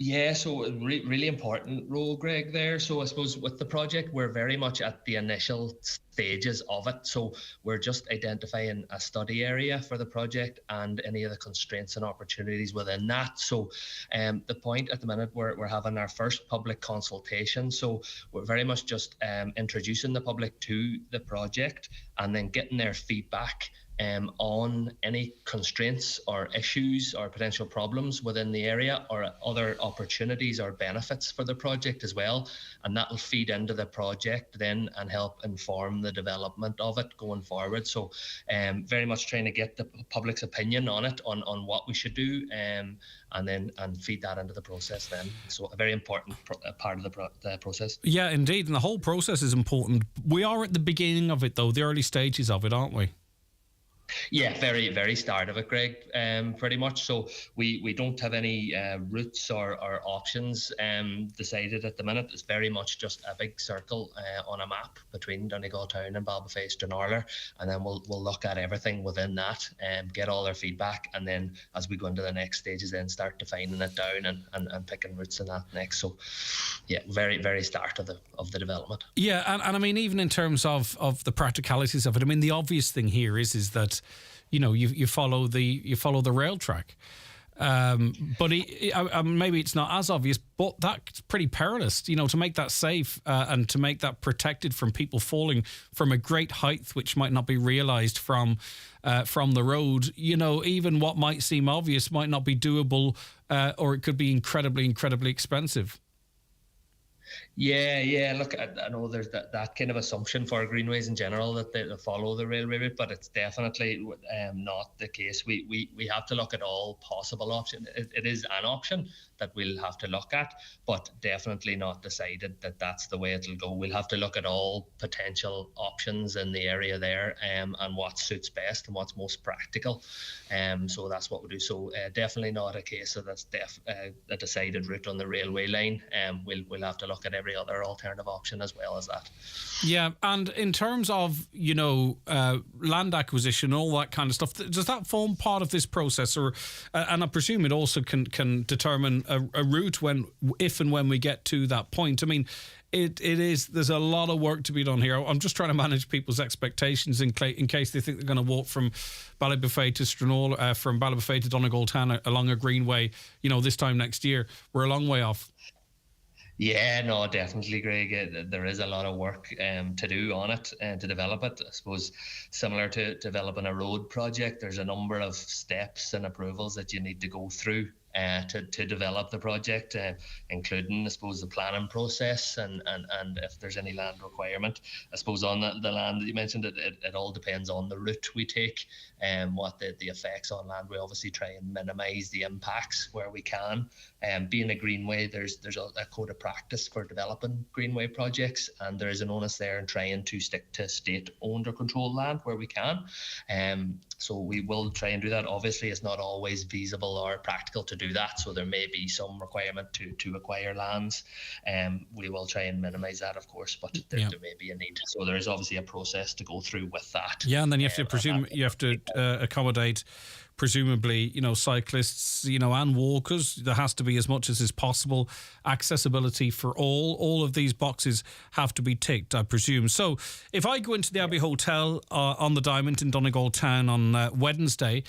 S17: Yeah, so really important role, Greg, there. So I suppose with the project, we're very much at the initial stages of it. So we're just identifying a study area for the project and any of the constraints and opportunities within that. So the point at the minute, we're having our first public consultation. So we're very much just introducing the public to the project and then getting their feedback on any constraints or issues or potential problems within the area or other opportunities or benefits for the project as well. And that will feed into the project then and help inform the development of it going forward. So very much trying to get the public's opinion on it, on what we should do, and feed that into the process then. So a very important part of the process.
S6: Yeah, indeed. And the whole process is important. We are at the beginning of it, though, the early stages of it, aren't we?
S17: Yeah, very, very start of it, Greg, pretty much. So we don't have any routes or options decided at the minute. It's very much just a big circle on a map between Donegal Town and Ballybofey Stranorlar, and then we'll look at everything within that and get all their feedback, and then as we go into the next stages, then start defining it down and picking routes in that next. So yeah, very, very start of the development.
S6: Yeah, and I mean, even in terms of the practicalities of it, I mean, the obvious thing here is that, you know, you follow the rail track, but maybe it's not as obvious, but that's pretty perilous, you know, to make that safe and to make that protected from people falling from a great height, which might not be realised from the road. You know, even what might seem obvious might not be doable, or it could be incredibly, incredibly expensive.
S17: Yeah. Look, I know there's that kind of assumption for greenways in general that they follow the railway route, but it's definitely not the case. We have to look at all possible options. It is an option that we'll have to look at, but definitely not decided that that's the way it'll go. We'll have to look at all potential options in the area there, and what suits best and what's most practical. So that's what we do. So definitely not a case of that's a decided route on the railway line. We'll have to look at every other alternative option as well as that.
S6: Yeah, and in terms of, you know, land acquisition, all that kind of stuff, does that form part of this process, or and I presume it also can determine a route if and when we get to that point? I mean, there's a lot of work to be done here. I'm just trying to manage people's expectations in case they think they're going to walk from Ballybofey to Stranorlar, from Ballybofey to Donegal Town along a greenway, you know, this time next year. We're a long way off.
S17: Yeah, no, definitely, Greg. There is a lot of work to do on it and to develop it. I suppose similar to developing a road project, there's a number of steps and approvals that you need to go through to develop the project, including, I suppose, the planning process and if there's any land requirement. I suppose on the land that you mentioned, it all depends on the route we take and what the effects on land. We obviously try and minimise the impacts where we can. Being a greenway, there's a code of practice for developing greenway projects, and there is an onus there in trying to stick to state-owned or controlled land where we can. So we will try and do that. Obviously, it's not always feasible or practical to do that, so there may be some requirement to acquire lands. We will try and minimise that, of course, but there may be a need. So there is obviously a process to go through with that.
S6: Yeah, and then you have to accommodate, presumably, you know, cyclists, you know, and walkers. There has to be, as much as is possible, accessibility for all. All of these boxes have to be ticked, I presume. So if I go into the Abbey Hotel on the Diamond in Donegal Town on Wednesday,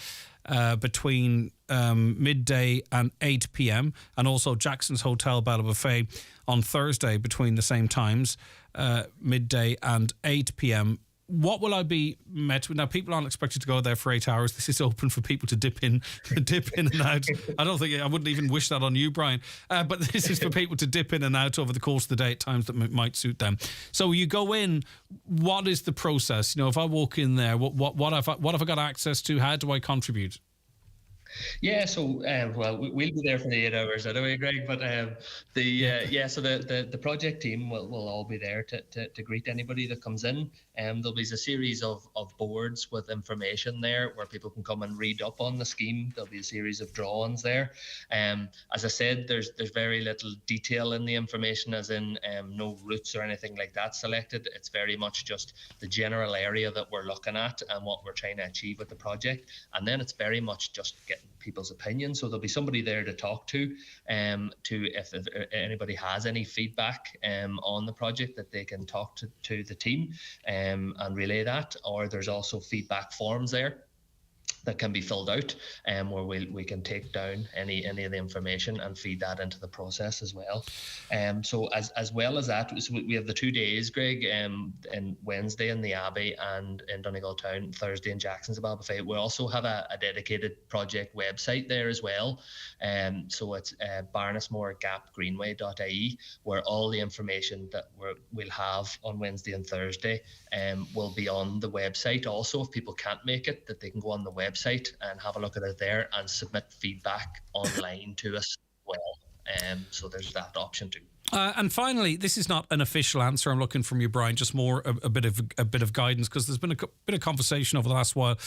S6: between midday and 8 p.m, and also Jackson's Hotel Ballybofey on Thursday between the same times, midday and 8 p.m, what will I be met with? Now, people aren't expected to go there for 8 hours. This is open for people to dip in and out. I wouldn't even wish that on you, Brian. But this is for people to dip in and out over the course of the day at times that might suit them. So you go in. What is the process? You know, if I walk in there, what have I got access to? How do I contribute?
S17: Yeah, so well, we'll be there for the 8 hours anyway, Greg. But so the project team will all be there to greet anybody that comes in. There'll be a series of boards with information there where people can come and read up on the scheme. There'll be a series of drawings there. As I said, there's very little detail in the information, as in no routes or anything like that selected. It's very much just the general area that we're looking at and what we're trying to achieve with the project. And then it's very much just getting people's opinion. So there'll be somebody there to talk to if anybody has any feedback on the project, that they can talk to the team and relay that. Or there's also feedback forms there that can be filled out, where we can take down any of the information and feed that into the process as well. So as well as that, so we have the 2 days, Greg, and Wednesday in the Abbey and in Donegal Town, Thursday in Jackson's Ballybofey. We also have a dedicated project website there as well. So it's barnesmoregapgreenway.ie, where all the information that we'll have on Wednesday and Thursday will be on the website. Also, if people can't make it, that they can go on the website and have a look at it there and submit feedback online to us as well. So there's that option too.
S6: And finally, this is not an official answer I'm looking from you, Brian, just more a bit of guidance, because there's been a bit of conversation over the last while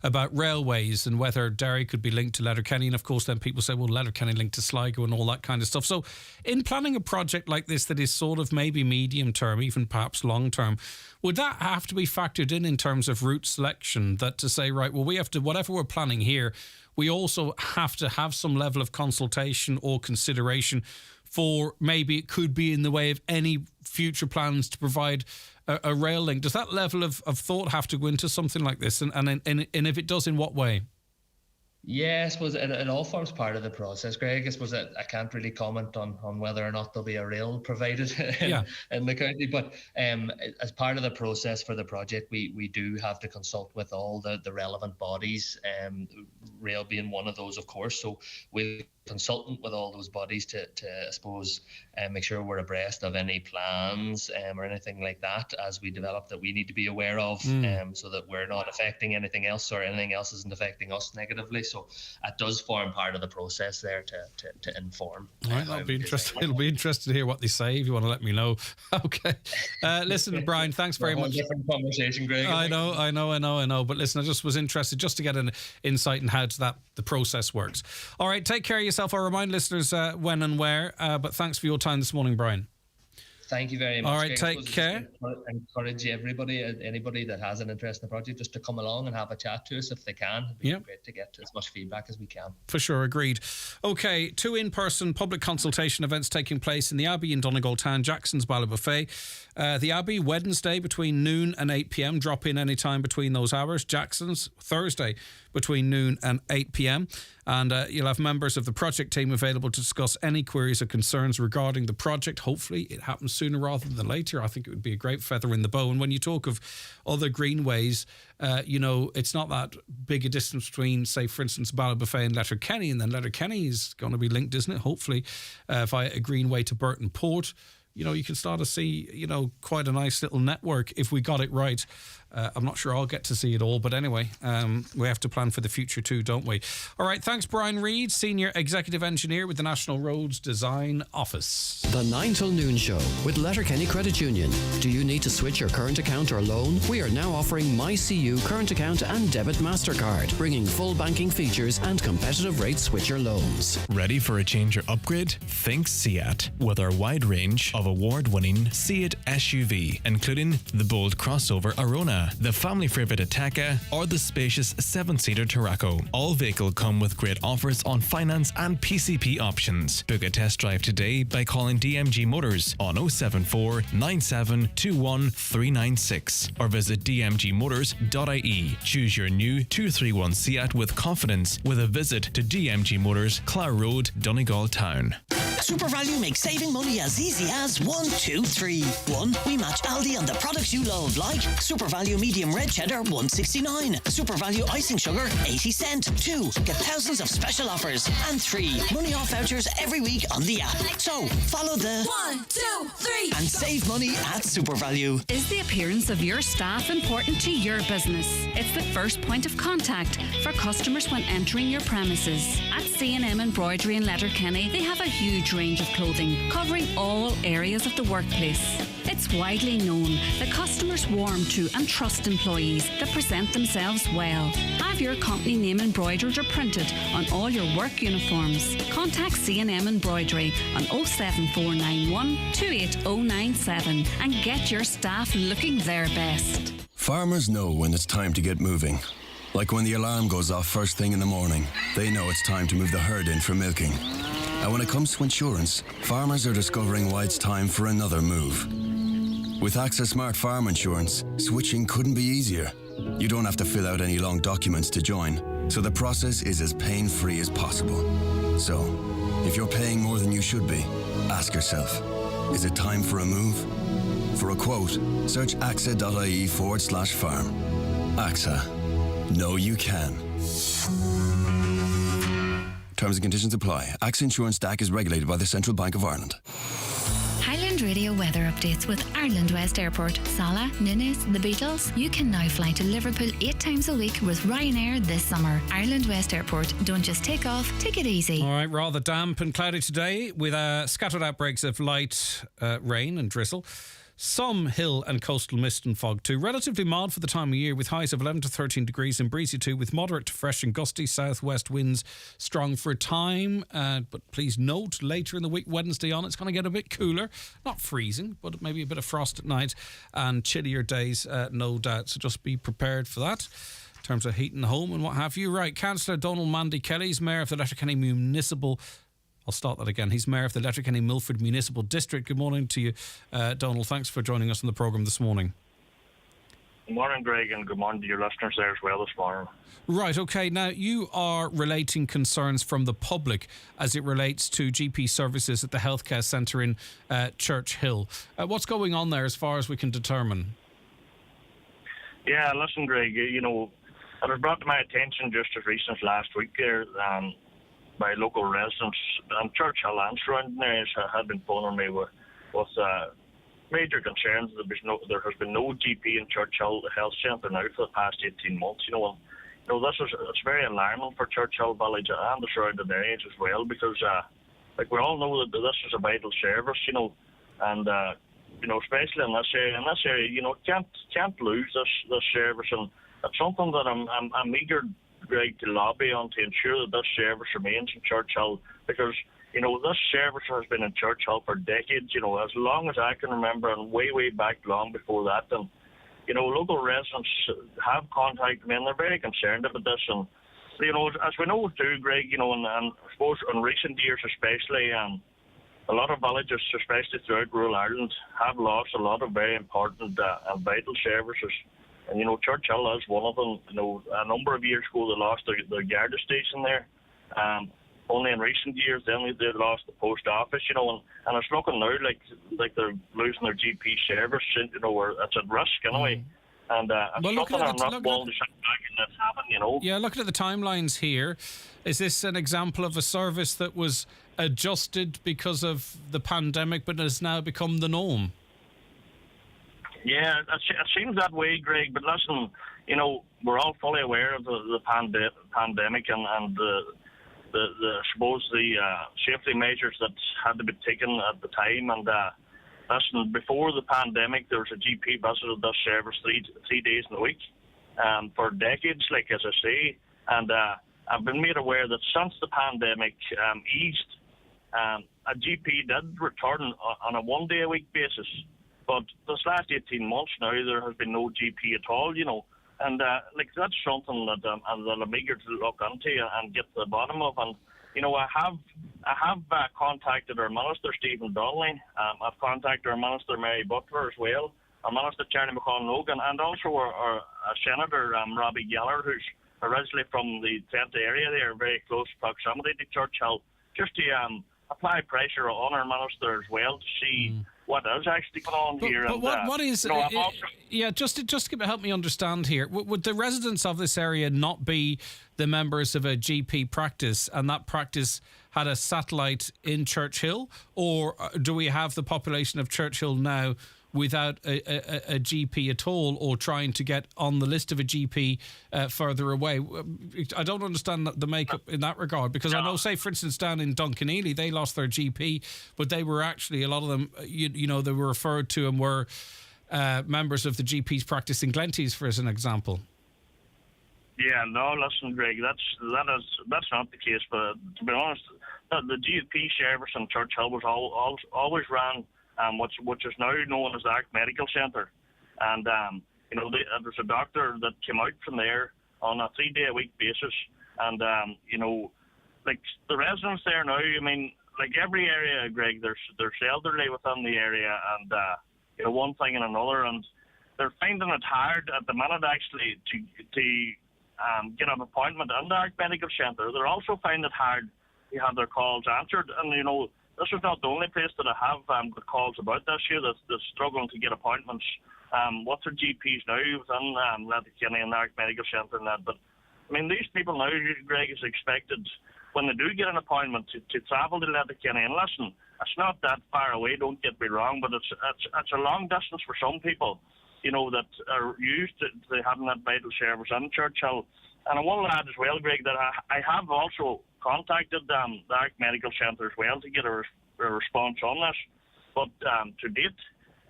S6: about railways and whether Derry could be linked to Letterkenny. And of course, then people say, well, Letterkenny linked to Sligo and all that kind of stuff. So in planning a project like this that is sort of maybe medium term, even perhaps long term, would that have to be factored in terms of route selection? That to say, right, well, we have to, whatever we're planning here, we also have to have some level of consultation or consideration for maybe it could be in the way of any future plans to provide a rail link. Does that level of thought have to go into something like this? And if it does, in what way?
S17: Yeah, I suppose it all forms part of the process, Greg. I suppose I can't really comment on whether or not there'll be a rail provided in the county. But as part of the process for the project, we do have to consult with all the relevant bodies, rail being one of those, of course. So we'll consultant with all those bodies to I suppose, make sure we're abreast of any plans or anything like that as we develop that we need to be aware of, so that we're not affecting anything else or anything else isn't affecting us negatively. So that does form part of the process there to inform.
S6: All right, that'll be interesting. It'll be interesting to hear what they say. If you want to let me know. Okay. Listen, Brian, thanks very much.
S17: Different conversation, Greg.
S6: I know. But listen, I just was interested just to get an insight in how the process works. All right, take care of yourself. I'll remind listeners when and where. But thanks for your time this morning, Brian.
S17: Thank you very much.
S6: All right, take care.
S17: Encourage anybody that has an interest in the project just to come along and have a chat to us if they can. It'd be great to get as much feedback as we can.
S6: For sure, agreed. Okay, 2 in-person public consultation events taking place in the Abbey in Donegal Town, Jackson's Ballybofey. The Abbey, Wednesday between noon and 8 p.m. Drop in any time between those hours. Jackson's, Thursday between noon and 8 p.m. And you'll have members of the project team available to discuss any queries or concerns regarding the project. Hopefully it happens sooner rather than later. I think it would be a great feather in the bow. And when you talk of other greenways, it's not that big a distance between, say, for instance, Ballybofey and Letterkenny. And then Letterkenny is going to be linked, isn't it? Hopefully via a greenway to Burton Port. You can start to see, quite a nice little network if we got it right. I'm not sure I'll get to see it all, but anyway, we have to plan for the future too, don't we? All right, thanks, Brian Reid, Senior Executive Engineer with the National Roads Design Office.
S5: The 9 till noon show with Letterkenny Credit Union. Do you need to switch your current account or loan? We are now offering MyCU current account and debit MasterCard, bringing full banking features and competitive rate switcher loans.
S18: Ready for a change or upgrade? Think Seat. With our wide range of award-winning Seat SUV, including the bold crossover Arona, the family favourite Ateca, or the spacious 7-seater Tarraco. All vehicles come with great offers on finance and PCP options. Book a test drive today by calling DMG Motors on 074 9721 396 or visit dmgmotors.ie. Choose your new 231 Seat with confidence with a visit to DMG Motors, Clare Road, Donegal Town.
S19: Super Value makes saving money as easy as 1, 2, 3. 1. We match Aldi on the products you love, like Super Value Medium Red Cheddar, $1.69. Super Value Icing Sugar, 80 cents. 2. Get thousands of special offers. And 3. Money off vouchers every week on the app. So, follow the
S20: 1, 2, 3
S19: and save money at Super Value.
S21: Is the appearance of your staff important to your business? It's the first point of contact for customers when entering your premises. At C&M Embroidery in Letterkenny, they have a huge range of clothing covering all areas of the workplace. It's widely known that customers warm to and trust employees that present themselves well. Have your company name embroidered or printed on all your work uniforms. Contact C&M Embroidery on 07491 28097 and get your staff looking their best.
S22: Farmers know when it's time to get moving. Like when the alarm goes off first thing in the morning, they know it's time to move the herd in for milking. And when it comes to insurance, farmers are discovering why it's time for another move. With AXA Smart Farm Insurance, switching couldn't be easier. You don't have to fill out any long documents to join, so the process is as pain-free as possible. So, if you're paying more than you should be, ask yourself, is it time for a move? For a quote, search axa.ie/farm. AXA. Know you can. Terms and conditions apply. AXA Insurance DAC is regulated by the Central Bank of Ireland.
S21: Highland
S1: Ireland Radio weather updates with Ireland West Airport. Salah, Ninnis, the Beatles. You can now fly to Liverpool 8 times a week with Ryanair this summer. Ireland West Airport. Don't just take off, take it easy.
S6: All right, rather damp and cloudy today with scattered outbreaks of light rain and drizzle. Some hill and coastal mist and fog too. Relatively mild for the time of year with highs of 11 to 13 degrees and breezy too, with moderate to fresh and gusty southwest winds strong for a time. But please note, later in the week, Wednesday on, it's going to get a bit cooler. Not freezing, but maybe a bit of frost at night and chillier days, no doubt. So just be prepared for that in terms of heating the home and what have you. Right, Councillor Donald Mandy Kelly is Mayor of the Letterkenny Municipal... I'll start that again. He's Mayor of the Letterkenny Milford Municipal District. Good morning to you, Donald. Thanks for joining us on the programme this morning.
S20: Good morning, Greg, and good morning to your listeners there as well this morning.
S6: Right, OK. Now, you are relating concerns from the public as it relates to GP services at the healthcare centre in Churchill. What's going on there as far as we can determine?
S20: Yeah, listen, Greg, it was brought to my attention just as recent as last week there, by local residents, and Churchill and surrounding areas had been phoning me with major concerns. There has been no GP in Churchill Health Centre now for the past 18 months. It's very alarming for Churchill Village and the surrounding areas as well, because we all know that this is a vital service, and especially in this area, can't lose this service, and it's something that I'm eager, Greg, to lobby on to ensure that this service remains in Churchill, because this service has been in Churchill for decades, as long as I can remember, and way back long before that. And local residents have contacted me and they're very concerned about this. And as we know too, Greg, and I suppose in recent years especially, a lot of villages, especially throughout rural Ireland, have lost a lot of very important and vital services. And, Churchill is one of them. A number of years ago, they lost their Garda station there. Only in recent years, then they lost the post office, and it's looking now like they're losing their GP service, where it's at risk anyway. And it's something I'm not willing to sit back and let happen,
S6: Yeah, looking at the timelines here, is this an example of a service that was adjusted because of the pandemic but has now become the norm?
S20: Yeah, it seems that way, Greg. But listen, we're all fully aware of the pandemic and I suppose the safety measures that had to be taken at the time. And listen, before the pandemic, there was a GP visited this service three days in the week for decades, like as I say. And I've been made aware that since the pandemic eased, a GP did return on a one-day-a-week basis. But this last 18 months now, there has been no GP at all, and that's something that I'm eager to look into and get to the bottom of. And I have contacted our Minister Stephen Donnelly. I've contacted our Minister Mary Butler as well, our Minister Charlie McConnell-Logan, and also our Senator Robbie Geller, who's originally from the Trent area there, very close proximity to Churchill, just to apply pressure on our Minister as well to see what is actually going on here.
S6: But what is... just to help me understand here, would the residents of this area not be the members of a GP practice, and that practice had a satellite in Churchill? Or do we have the population of Churchill now without a GP at all, or trying to get on the list of a GP further away? I don't understand the makeup in that regard, because I know, say, for instance, down in Duncanely, they lost their GP, but they were actually, a lot of them, they were referred to and were members of the GP's practice in Glenties, for as an example.
S20: Yeah, no, listen, Greg, that's not the case. But to be honest, the GP service in Churchill was always ran which is now known as the Arc Medical Centre. And, there's a doctor that came out from there on a 3-day-a-week basis. And, the residents there now, every area, Greg, there's elderly within the area and, one thing and another. And they're finding it hard at the minute, actually, to get an appointment in the Arc Medical Centre. They're also finding it hard to have their calls answered. And, this is not the only place that I have got calls about this year that's struggling to get appointments. What's their GPs now within Letterkenny and the Arc Medical Centre and that. But, these people now, Greg, is expected, when they do get an appointment, to travel to Letterkenny. And listen, it's not that far away, don't get me wrong, but it's a long distance for some people, you know, that are used to having that vital service in Churchill. And I want to add as well, Greg, that I have also contacted the ARC Medical Centre as well to get a response on this. But to date,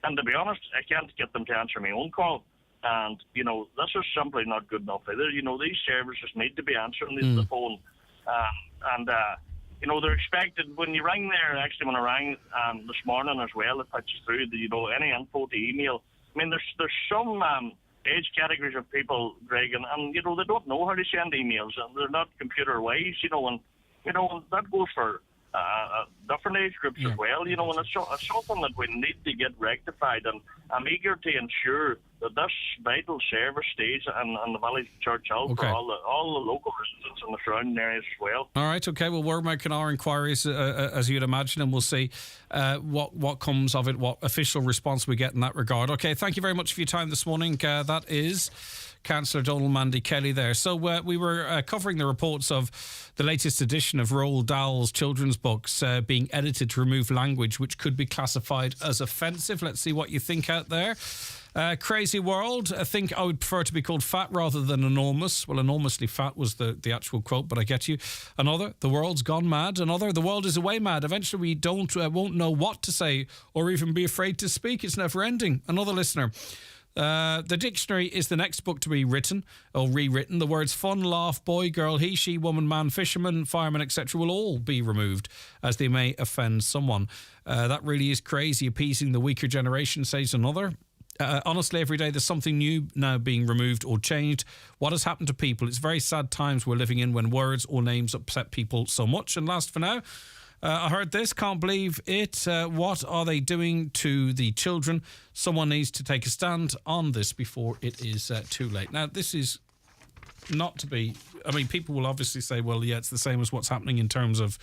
S20: and to be honest, I can't get them to answer my own call. And, you know, this is simply not good enough either. You know, these services need to be answering the phone. You know, they're expected, when you ring there, actually when I rang this morning as well, it puts you through, you know, any info to email. I mean, there's some age categories of people, Greg, and you know, they don't know how to send emails, and they're not computer wise, you know, and you know, that goes for different age groups as well, you know, and it's something that we need to get rectified, and I'm eager to ensure that this vital service stays in the Valley Churchill for all the local residents in the surrounding areas as well.
S6: All right, okay, well, we're making our inquiries as you'd imagine, and we'll see what comes of it, what official response we get in that regard. Okay, thank you very much for your time this morning. That is Councillor Donald Mandy Kelly there. So we were covering the reports of the latest edition of Roald Dahl's children's books being edited to remove language which could be classified as offensive. Let's see what you think out there. Crazy World. I think I would prefer to be called fat rather than enormous. Well, enormously fat was the actual quote, but I get you. Another, the world's gone mad. Another, the world is away mad. Eventually we won't know what to say or even be afraid to speak. It's never ending. Another listener. The dictionary is the next book to be written or rewritten. The words fun, laugh, boy, girl, he, she, woman, man, fisherman, fireman, etc. will all be removed as they may offend someone. That really is crazy. Appeasing the weaker generation, says another. Honestly, every day there's something new now being removed or changed. What has happened to people? It's very sad times we're living in when words or names upset people so much. And last for now, I heard this, can't believe it. What are they doing to the children? Someone needs to take a stand on this before it is too late. Now, this is not to be... I mean, people will obviously say, well, yeah, it's the same as what's happening in terms of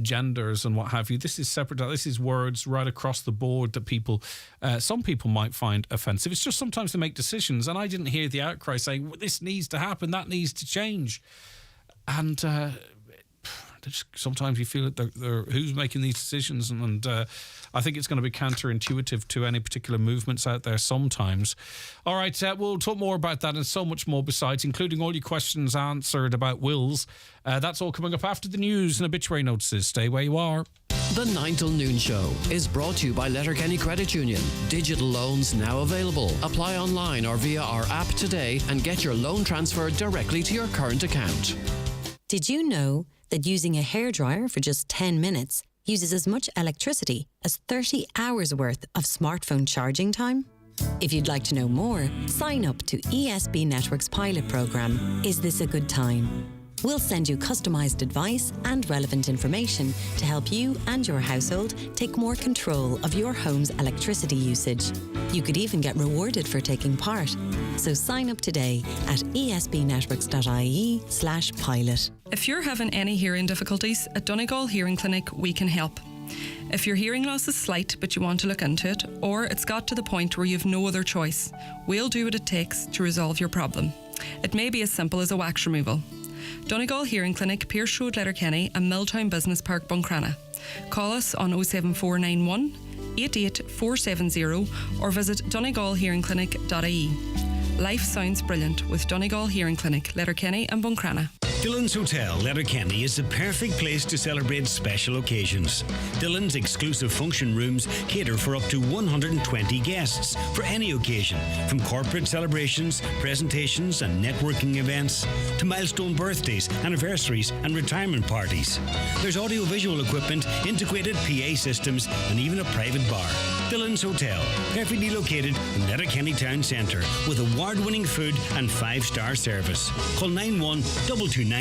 S6: genders and what have you. This is separate. This is words right across the board that people, some people might find offensive. It's just sometimes they make decisions, and I didn't hear the outcry saying, well, this needs to happen, that needs to change. And... sometimes you feel that they're who's making these decisions, and I think it's going to be counterintuitive to any particular movements out there sometimes. All right, we'll talk more about that and so much more besides, including all your questions answered about wills. That's all coming up after the news and obituary notices. Stay where you are.
S5: The 9 till noon show is brought to you by Letterkenny Credit Union. Digital loans now available. Apply online or via our app today and get your loan transferred directly to your current account.
S2: Did you know that using a hairdryer for just 10 minutes uses as much electricity as 30 hours worth of smartphone charging time? If you'd like to know more, sign up to ESB Network's pilot programme, Is This a Good Time? We'll send you customised advice and relevant information to help you and your household take more control of your home's electricity usage. You could even get rewarded for taking part. So sign up today at esbnetworks.ie/pilot.
S3: If you're having any hearing difficulties, at Donegal Hearing Clinic, we can help. If your hearing loss is slight but you want to look into it, or it's got to the point where you've no other choice, we'll do what it takes to resolve your problem. It may be as simple as a wax removal. Donegal Hearing Clinic, Pierce Road, Letterkenny and Milltown Business Park, Buncrana. Call us on 07491 88470 or visit donegalhearingclinic.ie. Life sounds brilliant with Donegal Hearing Clinic, Letterkenny and Buncrana.
S8: Dillon's Hotel, Letterkenny is the perfect place to celebrate special occasions. Dillon's exclusive function rooms cater for up to 120 guests for any occasion, from corporate celebrations, presentations and networking events to milestone birthdays, anniversaries and retirement parties. There's audio-visual equipment, integrated PA systems and even a private bar. Dillon's Hotel, perfectly located in Letterkenny Town Centre with award-winning food and 5-star service. Call 91-22977.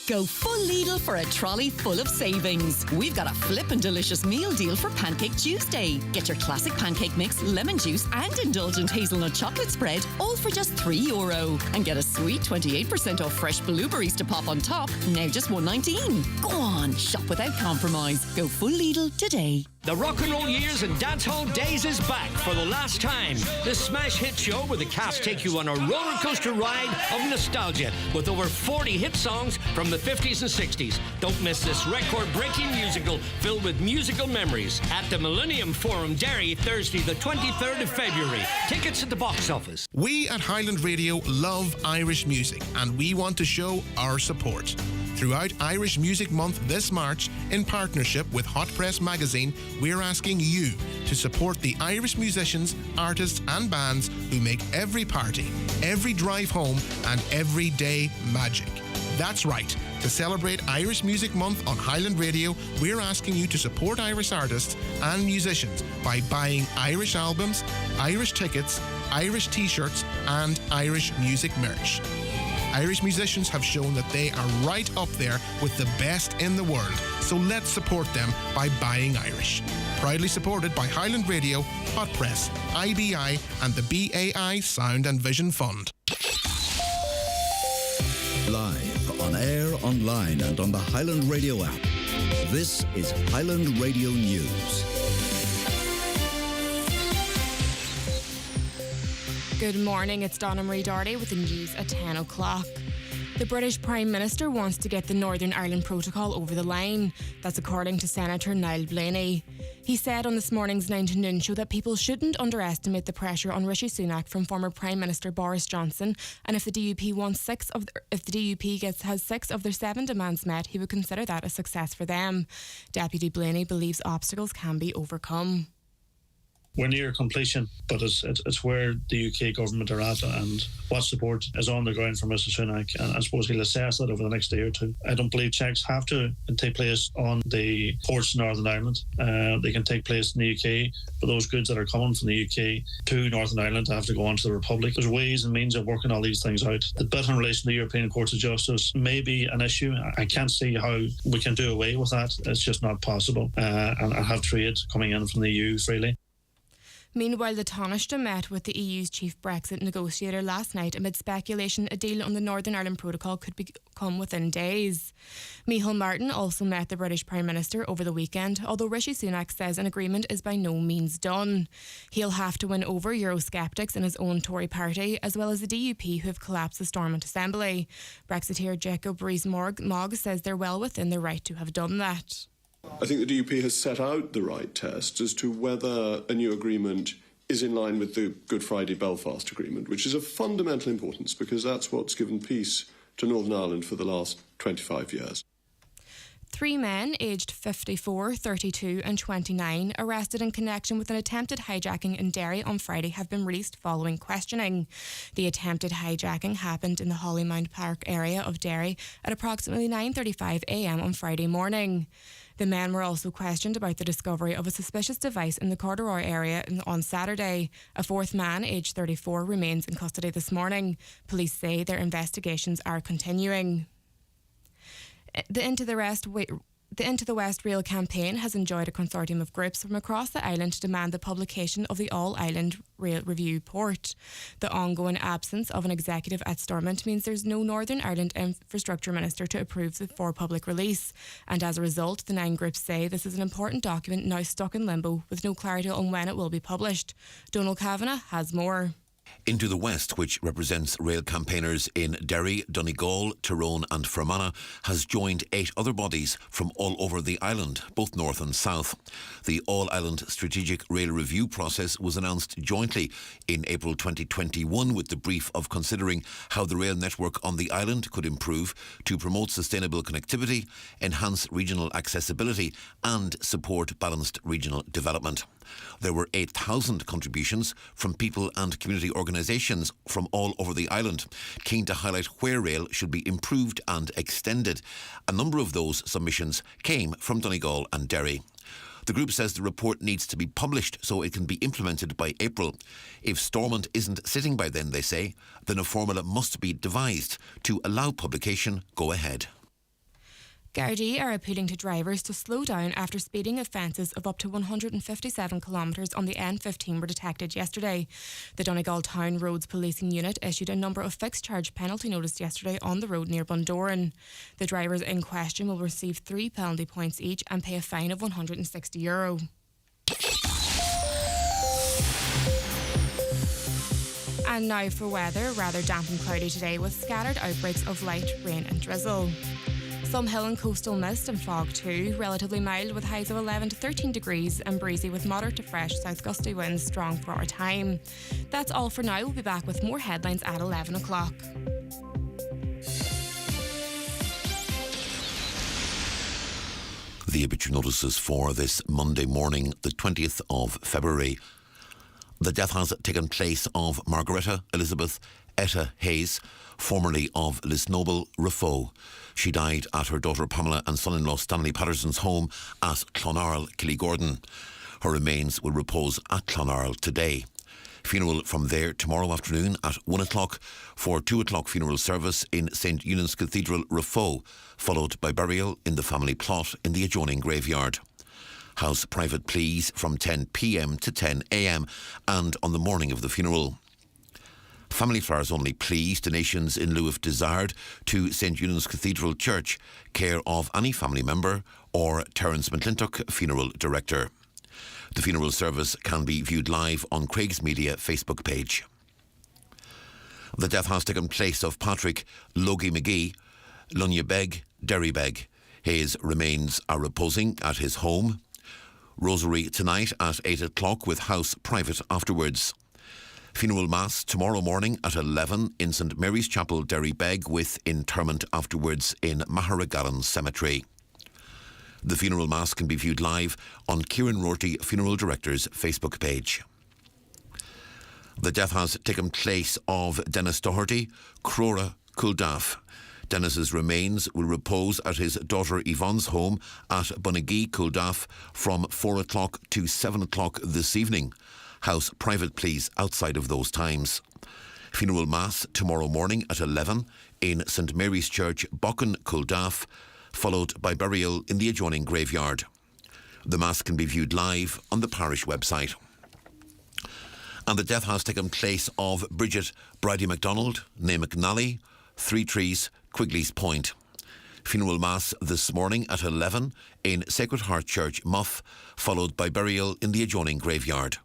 S11: Go full Lidl for a trolley full of savings. We've got a flippin' delicious meal deal for Pancake Tuesday. Get your classic pancake mix, lemon juice and indulgent hazelnut chocolate spread, all for just €3. And get a sweet 28% off fresh blueberries to pop on top, now just $1.19. Go on, shop without compromise. Go full Lidl today.
S4: The rock and roll years and dancehall days is back for the last time. The Smash Hit Show, where the cast take you on a roller coaster ride of nostalgia with over 40 hit songs from the 50s and 60s. Don't miss this record-breaking musical filled with musical memories at the Millennium Forum, Derry, Thursday the 23rd of February. Tickets at the box office.
S7: We at Highland Radio love Irish music, and we want to show our support. Throughout Irish Music Month this March, in partnership with Hot Press Magazine, we're asking you to support the Irish musicians, artists and bands who make every party, every drive home and every day magic. That's right. To celebrate Irish Music Month on Highland Radio, we're asking you to support Irish artists and musicians by buying Irish albums, Irish tickets, Irish t-shirts and Irish music merch. Irish musicians have shown that they are right up there with the best in the world, so let's support them by buying Irish. Proudly supported by Highland Radio, Hot Press, IBI and the BAI Sound and Vision Fund.
S23: Live, on air, online and on the Highland Radio app. This is Highland Radio News.
S24: Good morning, it's Donna Marie Doherty with the news at 10 o'clock. The British Prime Minister wants to get the Northern Ireland Protocol over the line. That's according to Senator Niall Blaney. He said on this morning's 9 to Noon show that people shouldn't underestimate the pressure on Rishi Sunak from former Prime Minister Boris Johnson, and if the DUP has 6 of their 7 demands met, he would consider that a success for them. Deputy Blaney believes obstacles can be overcome.
S12: We're near completion, but it's where the UK government are at and what support is on the ground from Mr Sunak, and I suppose he'll assess that over the next day or two. I don't believe checks have to take place on the ports in Northern Ireland. They can take place in the UK for those goods that are coming from the UK to Northern Ireland to have to go on to the Republic. There's ways and means of working all these things out. The bit in relation to the European Courts of Justice may be an issue. I can't see how we can do away with that. It's just not possible, and have trade coming in from the EU freely.
S24: Meanwhile, the Taoiseach met with the EU's chief Brexit negotiator last night amid speculation a deal on the Northern Ireland Protocol could come within days. Micheál Martin also met the British Prime Minister over the weekend, although Rishi Sunak says an agreement is by no means done. He'll have to win over Eurosceptics in his own Tory party, as well as the DUP who have collapsed the Stormont Assembly. Brexiteer Jacob Rees-Mogg says they're well within their right to have done that.
S25: I think the DUP has set out the right test as to whether a new agreement is in line with the Good Friday Belfast Agreement, which is of fundamental importance because that's what's given peace to Northern Ireland for the last 25 years.
S24: 3 men aged 54, 32 and 29 arrested in connection with an attempted hijacking in Derry on Friday have been released following questioning. The attempted hijacking happened in the Hollymount Park area of Derry at approximately 9:35 a.m. on Friday morning. The men were also questioned about the discovery of a suspicious device in the Corduroy area on Saturday. A 4th man, aged 34, remains in custody this morning. Police say their investigations are continuing. The Into the West Rail campaign has enjoyed a consortium of groups from across the island to demand the publication of the All-Island Rail Review Report. The ongoing absence of an executive at Stormont means there's no Northern Ireland Infrastructure Minister to approve for public release. And as a result, the 9 groups say this is an important document now stuck in limbo with no clarity on when it will be published. Donald Kavanagh has more.
S26: Into the West, which represents rail campaigners in Derry, Donegal, Tyrone and Fermanagh, has joined 8 other bodies from all over the island, both north and south. The All-Island Strategic Rail Review process was announced jointly in April 2021 with the brief of considering how the rail network on the island could improve to promote sustainable connectivity, enhance regional accessibility and support balanced regional development. There were 8,000 contributions from people and community organisations from all over the island, keen to highlight where rail should be improved and extended. A number of those submissions came from Donegal and Derry. The group says the report needs to be published so it can be implemented by April. If Stormont isn't sitting by then, they say, then a formula must be devised to allow publication go ahead.
S24: Gardaí are appealing to drivers to slow down after speeding offences of up to 157 kilometres on the N15 were detected yesterday. The Donegal Town Roads Policing Unit issued a number of fixed charge penalty notices yesterday on the road near Bundoran. The drivers in question will receive 3 penalty points each and pay a fine of €160. And now for weather, rather damp and cloudy today with scattered outbreaks of light rain and drizzle. Some hill and coastal mist and fog too, relatively mild with highs of 11 to 13 degrees and breezy with moderate to fresh south gusty winds strong for our time. That's all for now. We'll be back with more headlines at 11 o'clock.
S26: The obituary notices for this Monday morning, the 20th of February. The death has taken place of Margaretta Elizabeth Etta Hayes, formerly of Lisnoble, Rafo. She died at her daughter Pamela and son-in-law Stanley Patterson's home at Clonarl, Killygordon. Her remains will repose at Clonarl today. Funeral from there tomorrow afternoon at 1 o'clock for 2 o'clock funeral service in St. Eunan's Cathedral, Rafo, followed by burial in the family plot in the adjoining graveyard. House private pleas from 10 p.m. to 10 a.m. and on the morning of the funeral. Family flowers only pleas, donations in lieu if desired, to St. Eunan's Cathedral Church, care of any family member or Terence McClintock, funeral director. The funeral service can be viewed live on Craig's Media Facebook page. The death has taken place of Patrick Logie McGee, Lunya Beg, Derry Beg. His remains are reposing at his home. Rosary tonight at 8 o'clock with house private afterwards. Funeral Mass tomorrow morning at 11 in St Mary's Chapel, Derry Beg, with interment afterwards in Maharagalan Cemetery. The funeral Mass can be viewed live on Kieran Rorty, Funeral Director's Facebook page. The death has taken place of Dennis Doherty, Crora Kuldaf. Dennis's remains will repose at his daughter Yvonne's home at Bunagee, Kuldaf, from 4 o'clock to 7 o'clock this evening. House private please outside of those times. Funeral Mass tomorrow morning at 11 in St Mary's Church, Buchan, Kuldaf, followed by burial in the adjoining graveyard. The Mass can be viewed live on the parish website. And the death has taken place of Bridget Bridie MacDonald, née McNally, 3 Trees, Quigley's Point. Funeral Mass this morning at 11 in Sacred Heart Church, Muff, followed by burial in the adjoining graveyard.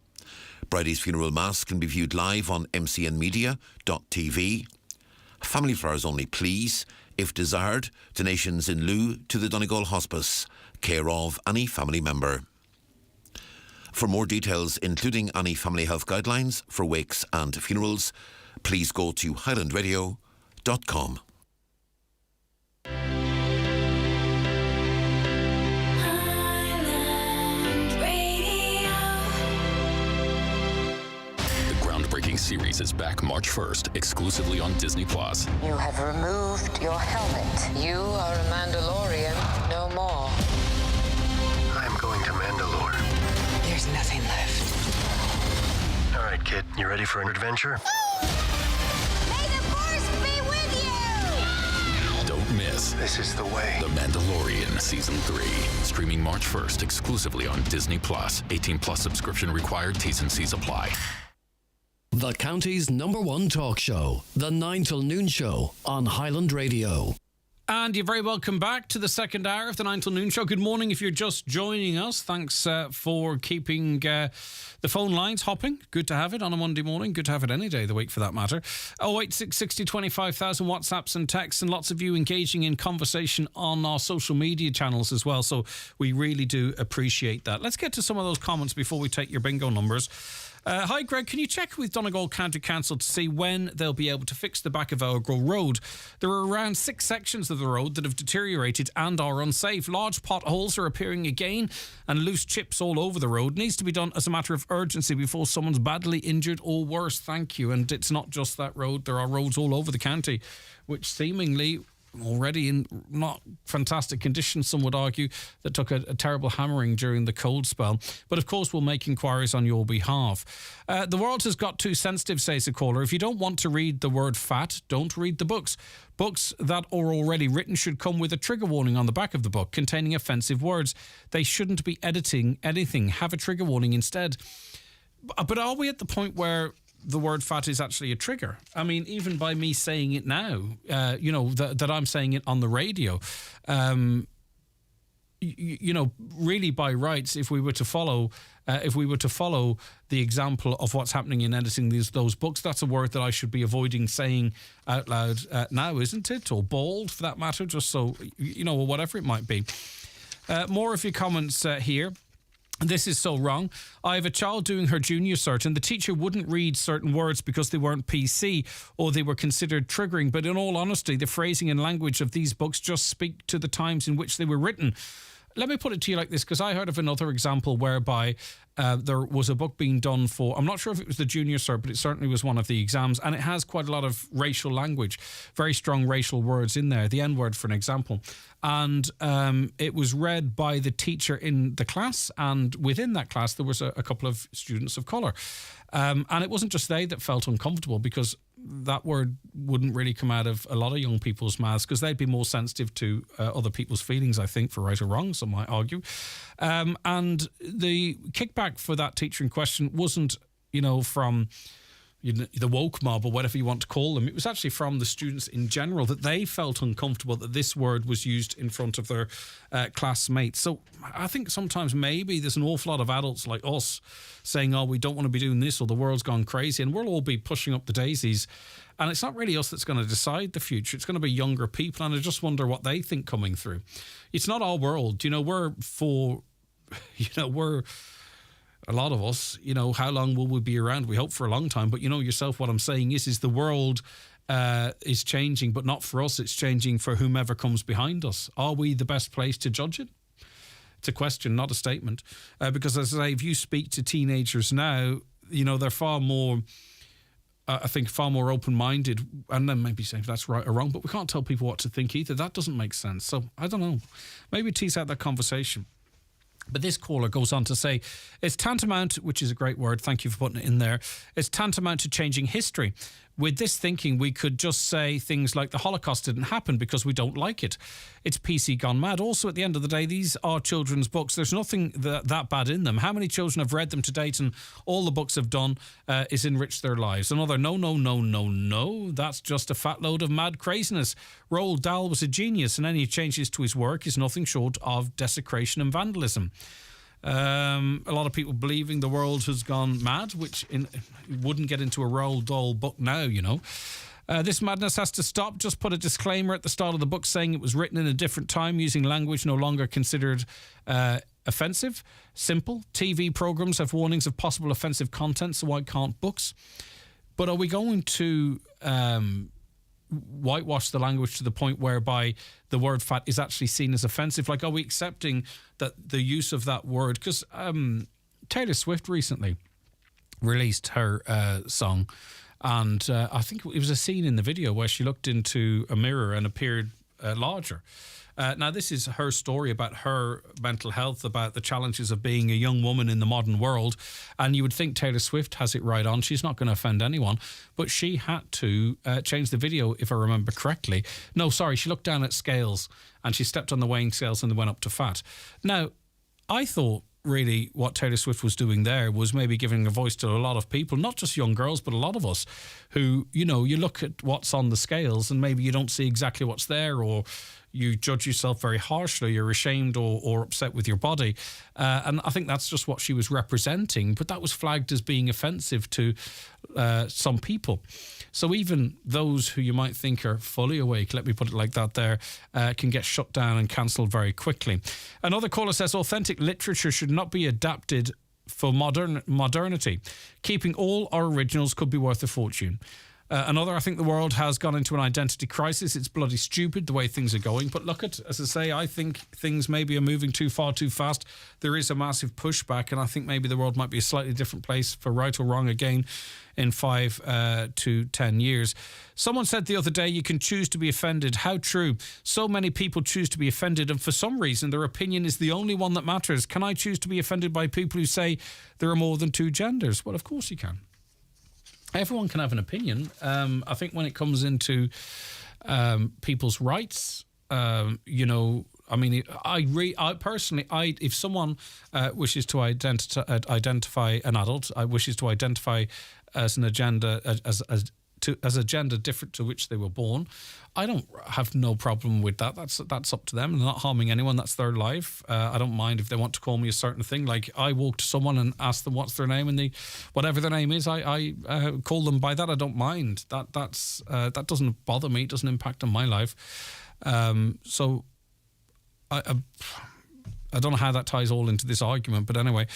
S26: Bridie's funeral Mass can be viewed live on mcnmedia.tv. Family flowers only please, if desired, donations in lieu to the Donegal Hospice, care of any family member. For more details, including any family health guidelines for wakes and funerals, please go to highlandradio.com.
S9: Series is back March 1st, exclusively on Disney+.
S10: You have removed your helmet. You are a Mandalorian no more.
S13: I'm going to Mandalore.
S10: There's nothing left.
S13: All right, kid, you ready for an adventure?
S10: May the Force be with you!
S9: Don't miss
S13: This is the way.
S9: The Mandalorian Season 3. Streaming March 1st, exclusively on Disney+. 18+ subscription required. T's and C's apply.
S5: The county's #1 talk show, The 9 till Noon Show on Highland Radio.
S6: And you're very welcome back to the second hour of the 9 till Noon Show. Good morning if you're just joining us. Thanks for keeping the phone lines hopping. Good to have it on a Monday morning. Good to have it any day of the week for that matter. 086 60 25,000 WhatsApps and texts, and lots of you engaging in conversation on our social media channels as well. So we really do appreciate that. Let's get to some of those comments before we take your bingo numbers. Hi Greg, can you check with Donegal County Council to see when they'll be able to fix the back of Outgrow Road? There are around 6 sections of the road that have deteriorated and are unsafe. Large potholes are appearing again and loose chips all over the road. It needs to be done as a matter of urgency before someone's badly injured or worse. Thank you. And it's not just that road. There are roads all over the county which seemingly already in not fantastic condition, some would argue, that took a terrible hammering during the cold spell. But of course we'll make inquiries on your behalf. The world has got too sensitive, says a caller. If you don't want to read the word fat, don't read the books. Books that are already written should come with a trigger warning on the back of the book containing offensive words. They shouldn't be editing anything. Have a trigger warning instead. But are we at the point where the word fat is actually a trigger? I mean, even by me saying it now, that I'm saying it on the radio, really by rights, if we were to follow the example of what's happening in editing those books, that's a word that I should be avoiding saying out loud now, isn't it? Or bald, for that matter, just so, or whatever it might be. More of your comments here. This is so wrong. I have a child doing her junior cert and the teacher wouldn't read certain words because they weren't PC or they were considered triggering. But in all honesty, the phrasing and language of these books just speak to the times in which they were written. Let me put it to you like this, because I heard of another example whereby there was a book being done for, I'm not sure if it was the junior cert, but it certainly was one of the exams, and it has quite a lot of racial language, very strong racial words in there, the N-word for an example. And it was read by the teacher in the class, and within that class there was a couple of students of colour. And it wasn't just they that felt uncomfortable, because that word wouldn't really come out of a lot of young people's mouths, because they'd be more sensitive to other people's feelings, I think, for right or wrong, some might argue. And the kickback for that teacher in question wasn't, from the woke mob or whatever you want to call them. It was actually from the students in general, that they felt uncomfortable that this word was used in front of their classmates. So I think sometimes maybe there's an awful lot of adults like us saying, oh, we don't want to be doing this, or the world's gone crazy, and we'll all be pushing up the daisies. And it's not really us that's going to decide the future. It's going to be younger people, and I just wonder what they think coming through. It's not our world. We're a lot of us, how long will we be around? We hope for a long time. But yourself, what I'm saying is the world is changing, but not for us. It's changing for whomever comes behind us. Are we the best place to judge it? It's a question, not a statement. Because as I say, if you speak to teenagers now, they're far more, far more open-minded, and then maybe saying that's right or wrong, but we can't tell people what to think either. That doesn't make sense. So I don't know. Maybe tease out that conversation. But this caller goes on to say, it's tantamount, which is a great word, thank you for putting it in there, it's tantamount to changing history. With this thinking, we could just say things like the Holocaust didn't happen because we don't like it. It's PC gone mad. Also, at the end of the day, these are children's books. There's nothing that bad in them. How many children have read them to date, and all the books have done is enrich their lives? Another no. That's just a fat load of mad craziness. Roald Dahl was a genius, and any changes to his work is nothing short of desecration and vandalism. A lot of people believing the world has gone mad, which wouldn't get into a Roald Dahl book now, This madness has to stop. Just put a disclaimer at the start of the book saying it was written in a different time, using language no longer considered offensive. Simple. TV programs have warnings of possible offensive content, so why can't books? But are we going to whitewash the language to the point whereby the word fat is actually seen as offensive? Like, are we accepting that the use of that word? Because Taylor Swift recently released her song, and I think it was a scene in the video where she looked into a mirror and appeared larger. Now, this is her story about her mental health, about the challenges of being a young woman in the modern world. And you would think Taylor Swift has it right on. She's not going to offend anyone. But she had to change the video, if I remember correctly. No, sorry, she looked down at scales and she stepped on the weighing scales and they went up to fat. Now, I thought really what Taylor Swift was doing there was maybe giving a voice to a lot of people, not just young girls, but a lot of us who, you look at what's on the scales and maybe you don't see exactly what's there, or you judge yourself very harshly, you're ashamed or upset with your body. And I think that's just what she was representing, but that was flagged as being offensive to some people. So even those who you might think are fully awake, let me put it like that there, can get shut down and cancelled very quickly. Another caller says authentic literature should not be adapted for modernity. Keeping all our originals could be worth a fortune. Another, I think the world has gone into an identity crisis. It's bloody stupid the way things are going. But look at, as I say, I think things maybe are moving too far too fast. There is a massive pushback, and I think maybe the world might be a slightly different place for right or wrong again in 5 to 10 years. Someone said the other day, you can choose to be offended. How true. So many people choose to be offended, and for some reason their opinion is the only one that matters. Can I choose to be offended by people who say there are more than two genders? Well, of course you can. Everyone can have an opinion. I think when it comes into people's rights, I mean, I personally, if someone wishes to identify an adult, wishes to identify as an agenda, as as a gender different to which they were born. I don't have no problem with that. That's up to them. They're not harming anyone. That's their life. I don't mind if they want to call me a certain thing. Like, I walk to someone and ask them what's their name, and whatever their name is, I call them by that. I don't mind. That doesn't bother me. It doesn't impact on my life. So I don't know how that ties all into this argument, but anyway.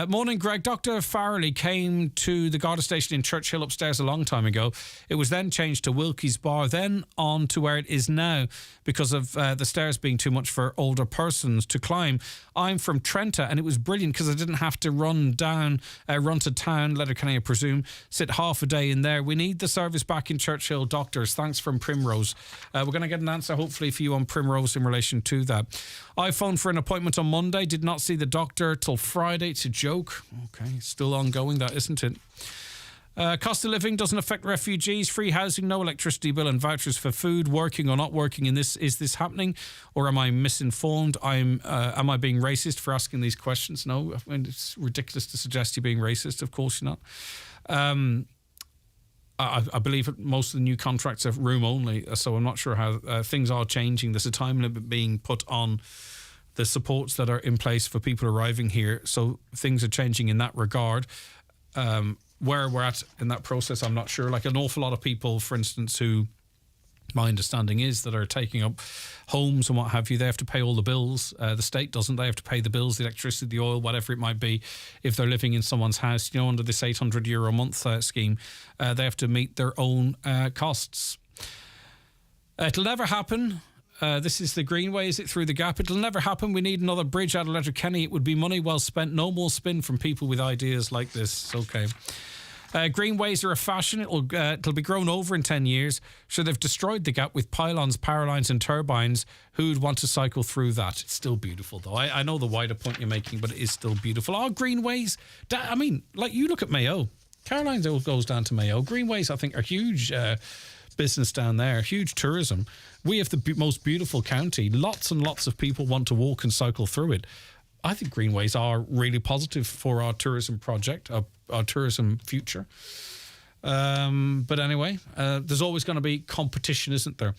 S6: Morning, Greg. Dr. Farrelly came to the Garda station in Churchill upstairs a long time ago. It was then changed to Wilkie's Bar, then on to where it is now because of the stairs being too much for older persons to climb. I'm from Trenta, and it was brilliant because I didn't have to run to town, Letterkenny, I presume, sit half a day in there. We need the service back in Churchill, doctors. Thanks from Primrose. We're going to get an answer, hopefully, for you on Primrose in relation to that. I phoned for an appointment on Monday, did not see the doctor till Friday. It's a joke. Okay, still ongoing, that, isn't it? Cost of living doesn't affect refugees. Free housing, no electricity bill and vouchers for food. Working or not working in this. Is this happening, or am I misinformed? Am I being racist for asking these questions? No, I mean, it's ridiculous to suggest you're being racist. Of course you're not. I believe most of the new contracts are room only, so I'm not sure how things are changing. There's a time limit being put on the supports that are in place for people arriving here, so things are changing in that regard. Where we're at in that process, I'm not sure. Like, an awful lot of people, for instance, who my understanding is that are taking up homes and what have you, they have to pay all the bills. The state doesn't. They have to pay the bills, the electricity, the oil, whatever it might be. If they're living in someone's house, under this €800 a month scheme, they have to meet their own costs. It'll never happen. This is the Greenway, is it, through the gap? It'll never happen. We need another bridge out of Letterkenny. It would be money well spent. No more spin from people with ideas like this. Okay. Greenways are a fashion. It'll be grown over in 10 years. So they've destroyed the gap with pylons, power lines and turbines. Who'd want to cycle through that? It's still beautiful, though. I know the wider point you're making, but it is still beautiful. Oh, Greenways. I mean, like, you look at Mayo. Caroline's goes down to Mayo. Greenways, I think, are huge business down there, huge tourism. We have the most beautiful county. Lots and lots of people want to walk and cycle through it. I think Greenways are really positive for our tourism project, our tourism future. But anyway, there's always going to be competition, isn't there,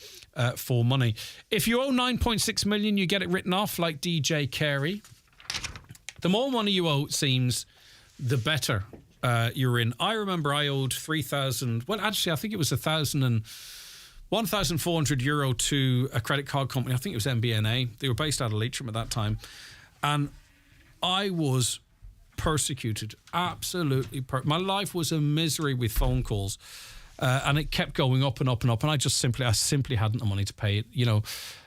S6: for money. If you owe 9.6 million, you get it written off like DJ Carey. The more money you owe, it seems, the better you're in. I remember I owed 3,000. Well, actually, I think it was 1,400 euro to a credit card company. I think it was MBNA. They were based out of Leitrim at that time. And I was persecuted, absolutely. My life was a misery with phone calls. And it kept going up and up and up. And I simply hadn't the money to pay it.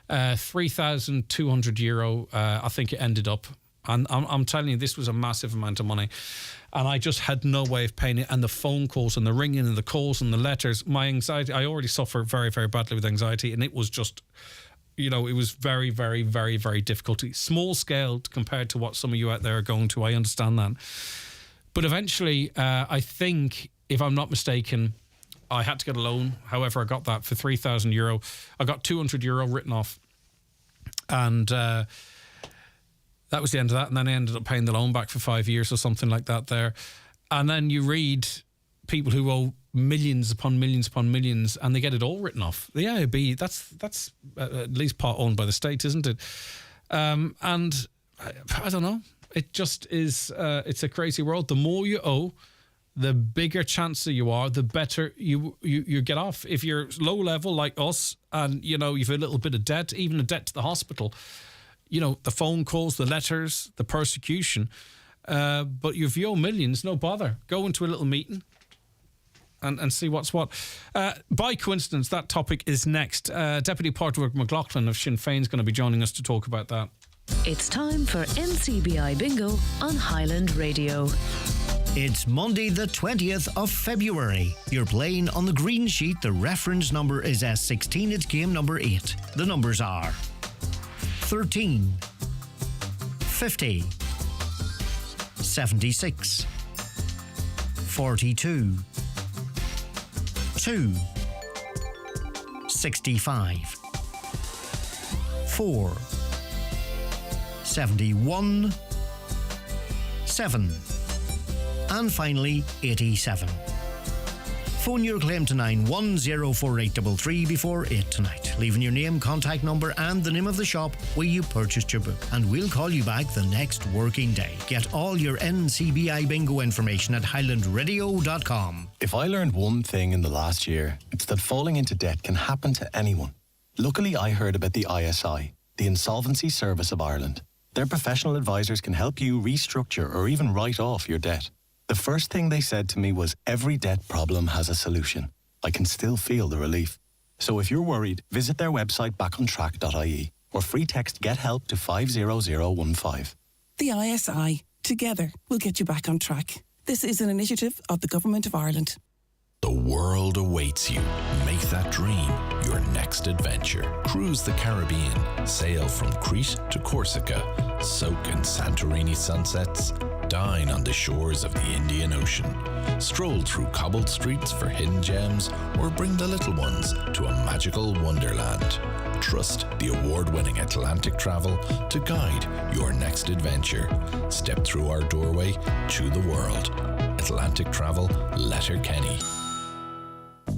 S6: 3,200 euro, I think it ended up. And I'm telling you, this was a massive amount of money. And I just had no way of paying it. And the phone calls and the ringing and the calls and the letters, my anxiety, I already suffer very, very badly with anxiety. And it was just, it was very, very, very, very difficult. Small scale compared to what some of you out there are going to. I understand that. But eventually, I think, if I'm not mistaken, I had to get a loan. However, I got that for 3,000 euro. I got 200 euro written off. And that was the end of that. And then I ended up paying the loan back for 5 years or something like that there. And then you read people who owe millions upon millions upon millions and they get it all written off. The AIB, that's at least part owned by the state, isn't it? And I don't know. It just is, it's a crazy world. The more you owe, the bigger chance you are, the better you get off. If you're low level like us and, you've a little bit of debt, even a debt to the hospital, the phone calls, the letters, the persecution. But if you owe millions, no bother. Go into a little meeting and see what's what. By coincidence, that topic is next. Deputy Pádraig McLaughlin of Sinn Féin is going to be joining us to talk about that.
S14: It's time for NCBI Bingo on Highland Radio.
S15: It's Monday the 20th of February. You're playing on the green sheet. The reference number is S16. It's game number 8. The numbers are 13, 50, 76, 42, 2, 65, 4, 71, 7, and finally 87. Phone your claim to 9104833 before 8 tonight, leaving your name, contact number and the name of the shop where you purchased your book, and we'll call you back the next working day. Get all your NCBI bingo information at highlandradio.com.
S16: If I learned one thing in the last year, it's that falling into debt can happen to anyone. Luckily, I heard about the ISI, the Insolvency Service of Ireland. Their professional advisors can help you restructure or even write off your debt. The first thing they said to me was, every debt problem has a solution. I can still feel the relief. So if you're worried, visit their website backontrack.ie or free text Get Help to 50015.
S17: The ISI. Together, we'll get you back on track. This is an initiative of the Government of Ireland.
S18: The world awaits you. Make that dream your next adventure. Cruise the Caribbean. Sail from Crete to Corsica. Soak in Santorini sunsets. Dine on the shores of the Indian Ocean. Stroll through cobbled streets for hidden gems, or bring the little ones to a magical wonderland. Trust the award-winning Atlantic Travel to guide your next adventure. Step through our doorway to the world. Atlantic Travel, Letterkenny.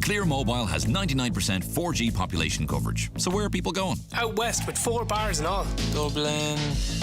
S19: Clear Mobile has 99% 4G population coverage. So where are people going?
S21: Out west with 4 bars and all.
S22: Dublin,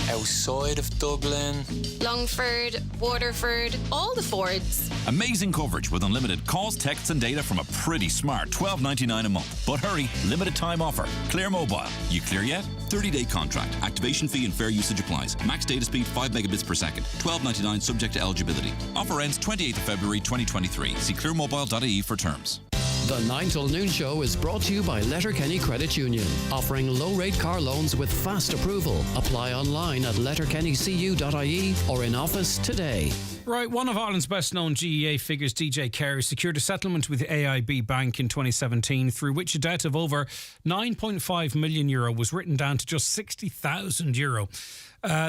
S22: outside of Dublin.
S27: Longford, Waterford, all the Fords.
S19: Amazing coverage with unlimited calls, texts and data from a pretty smart $12.99 a month. But hurry, limited time offer. Clear Mobile. You clear yet? 30-day contract. Activation fee and fair usage applies. Max data speed 5 megabits per second. $12.99 subject to eligibility. Offer ends 28th of February 2023. See clearmobile.ie for terms.
S5: The 9 till noon show is brought to you by Letterkenny Credit Union, offering low-rate car loans with fast approval. Apply online at letterkennycu.ie or in office today.
S6: Right, one of Ireland's best-known GEA figures, DJ Carey, secured a settlement with AIB Bank in 2017 through which a debt of over €9.5 million was written down to just €60,000.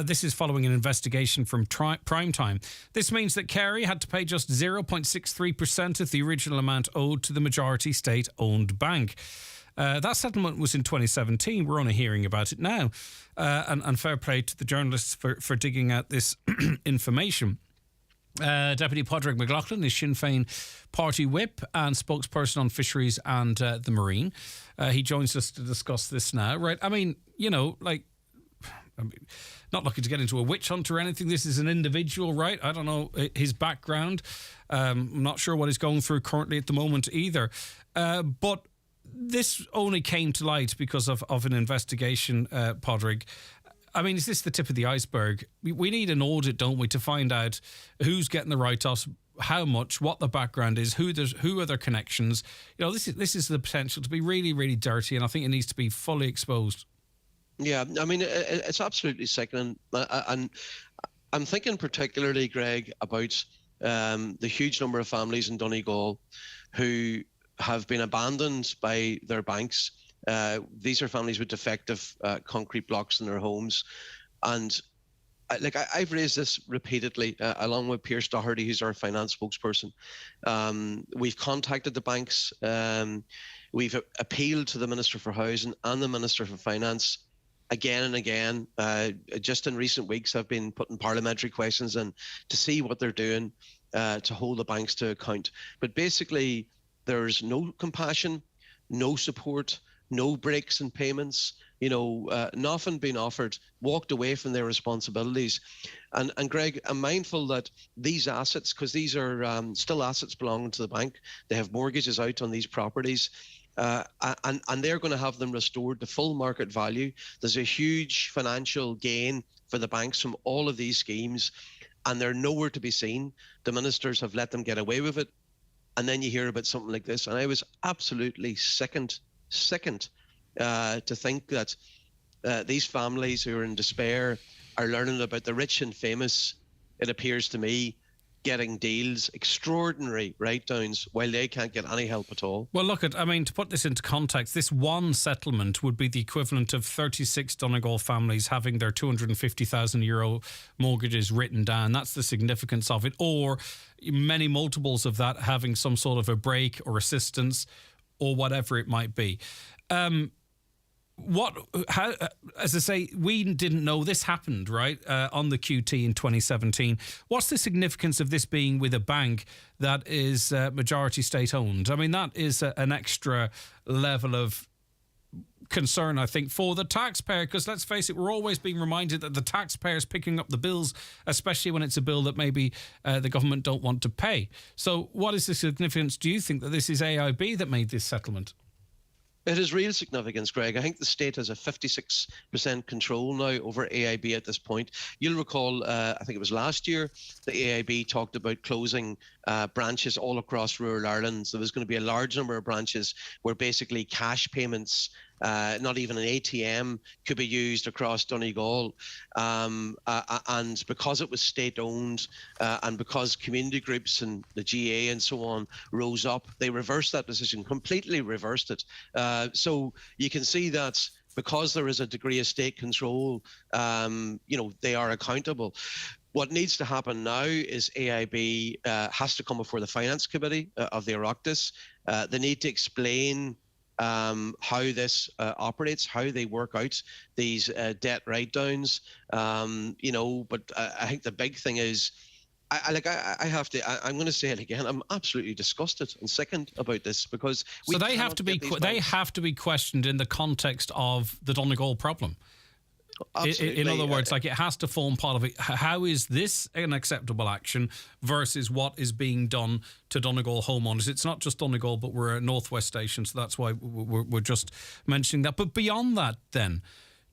S6: This is following an investigation from Primetime. This means that Carey had to pay just 0.63% of the original amount owed to the majority state-owned bank. That settlement was in 2017. We're only hearing about it now. And fair play to the journalists for digging out this information. Deputy Padraig McLaughlin is Sinn Féin party whip and spokesperson on fisheries and the marine. He joins us to discuss this now. Right, I mean, not looking to get into a witch hunt or anything. This is an individual, right? I don't know his background. I'm not sure what he's going through currently at the moment either. But this only came to light because of an investigation, Padraig. I mean, is this the tip of the iceberg? We need an audit, don't we, to find out who's getting the write-offs, how much, what the background is, who are their connections. This is the potential to be really, really dirty, and I think it needs to be fully exposed.
S28: Yeah, I mean, it's absolutely sickening. And I'm thinking particularly, Greg, about the huge number of families in Donegal who have been abandoned by their banks. These are families with defective concrete blocks in their homes. And I've raised this repeatedly, along with Pierce Doherty, who's our finance spokesperson. We've contacted the banks. We've appealed to the Minister for Housing and the Minister for Finance again and again. Just in recent weeks, I've been putting parliamentary questions in to see what they're doing to hold the banks to account. But basically, there's no compassion, no support, no breaks in payments, nothing being offered, walked away from their responsibilities. And Greg, I'm mindful that these assets, because these are still assets belonging to the bank, they have mortgages out on these properties, and they're going to have them restored to full market value. There's a huge financial gain for the banks from all of these schemes, and they're nowhere to be seen. The ministers have let them get away with it. And then you hear about something like this. And I was absolutely sickened to think that these families who are in despair are learning about the rich and famous, it appears to me, getting deals, extraordinary write-downs, while they can't get any help at all.
S6: Well, look, to put this into context, this one settlement would be the equivalent of 36 Donegal families having their €250,000 mortgages written down. That's the significance of it. Or many multiples of that having some sort of a break or assistance or whatever it might be. as I say, we didn't know this happened, right, on the QT in 2017. What's the significance of this being with a bank that is majority state-owned? I mean, that is an extra level of concern, I think, for the taxpayer, because let's face it, we're always being reminded that the taxpayer's picking up the bills, especially when it's a bill that maybe the government don't want to pay. So what is the significance, do you think, that this is AIB that made this settlement?
S28: It has real significance, Greg. I think the state has a 56% control now over AIB at this point. You'll recall, I think it was last year, the AIB talked about closing branches all across rural Ireland. So there's going to be a large number of branches where basically cash payments, not even an ATM, could be used across Donegal. And because it was state-owned and because community groups and the GA and so on rose up, they reversed that decision, completely reversed it. So you can see that because there is a degree of state control, they are accountable. What needs to happen now is AIB has to come before the Finance Committee of the Oireachtas. They need to explain how this operates, how they work out these debt write-downs, but I think the big thing is, I'm going to say it again, I'm absolutely disgusted and sickened about this, because
S6: they have to be questioned in the context of the Donegal problem.
S28: Absolutely.
S6: In other words, it has to form part of it. How is this an acceptable action versus what is being done to Donegal homeowners? It's not just Donegal, but we're a Northwest station, so that's why we're just mentioning that. But beyond that, then,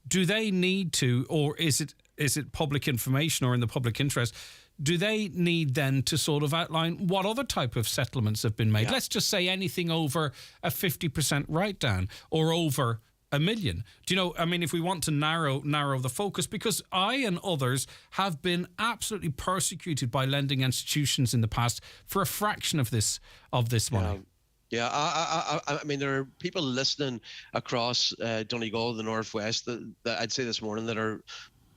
S6: do they need to, or is it public information or in the public interest? Do they need then to sort of outline what other type of settlements have been made? Yeah. Let's just say anything over a 50% write-down or over $1 million. Do you know, I mean, if we want to narrow the focus, because I and others have been absolutely persecuted by lending institutions in the past for a fraction of this money.
S28: Yeah, I mean, there are people listening across Donegal, the Northwest, that I'd say this morning, that are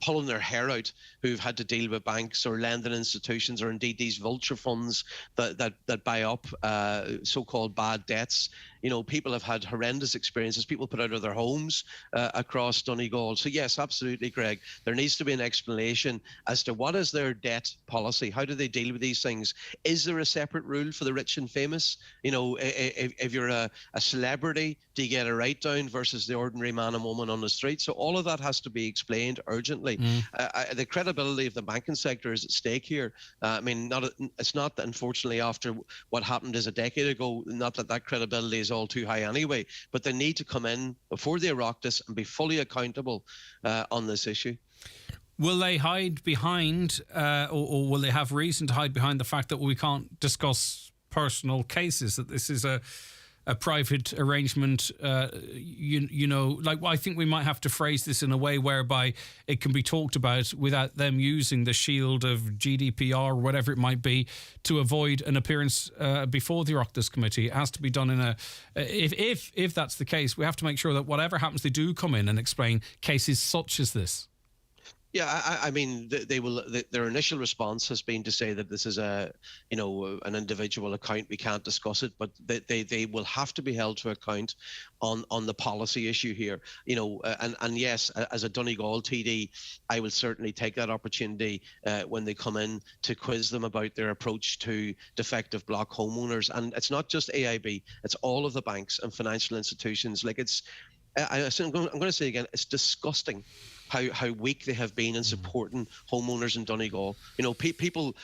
S28: pulling their hair out, who've had to deal with banks or lending institutions, or indeed these vulture funds that buy up so-called bad debts. People have had horrendous experiences. People put out of their homes across Donegal. So yes, absolutely, Greg. There needs to be an explanation as to what is their debt policy. How do they deal with these things? Is there a separate rule for the rich and famous? If you're a celebrity, do you get a write-down versus the ordinary man and woman on the street? So all of that has to be explained urgently. The credibility of the banking sector is at stake here. It's not that, unfortunately, after what happened a decade ago, not that credibility is all too high anyway, but they need to come in before the Oireachtas and be fully accountable on this issue.
S6: Will they hide behind, or will they have reason to hide behind the fact that we can't discuss personal cases, that this is a private arrangement? I think we might have to phrase this in a way whereby it can be talked about without them using the shield of GDPR or whatever it might be to avoid an appearance before the Oireachtas Committee. It has to be done in if that's the case, we have to make sure that whatever happens, they do come in and explain cases such as this.
S28: Yeah, I mean, they will. Their initial response has been to say that this is an individual account. We can't discuss it, but they will have to be held to account on the policy issue here. And yes, as a Donegal TD, I will certainly take that opportunity when they come in to quiz them about their approach to defective block homeowners. And it's not just AIB; it's all of the banks and financial institutions. I'm going to say again, it's disgusting how weak they have been in supporting homeowners in Donegal. People,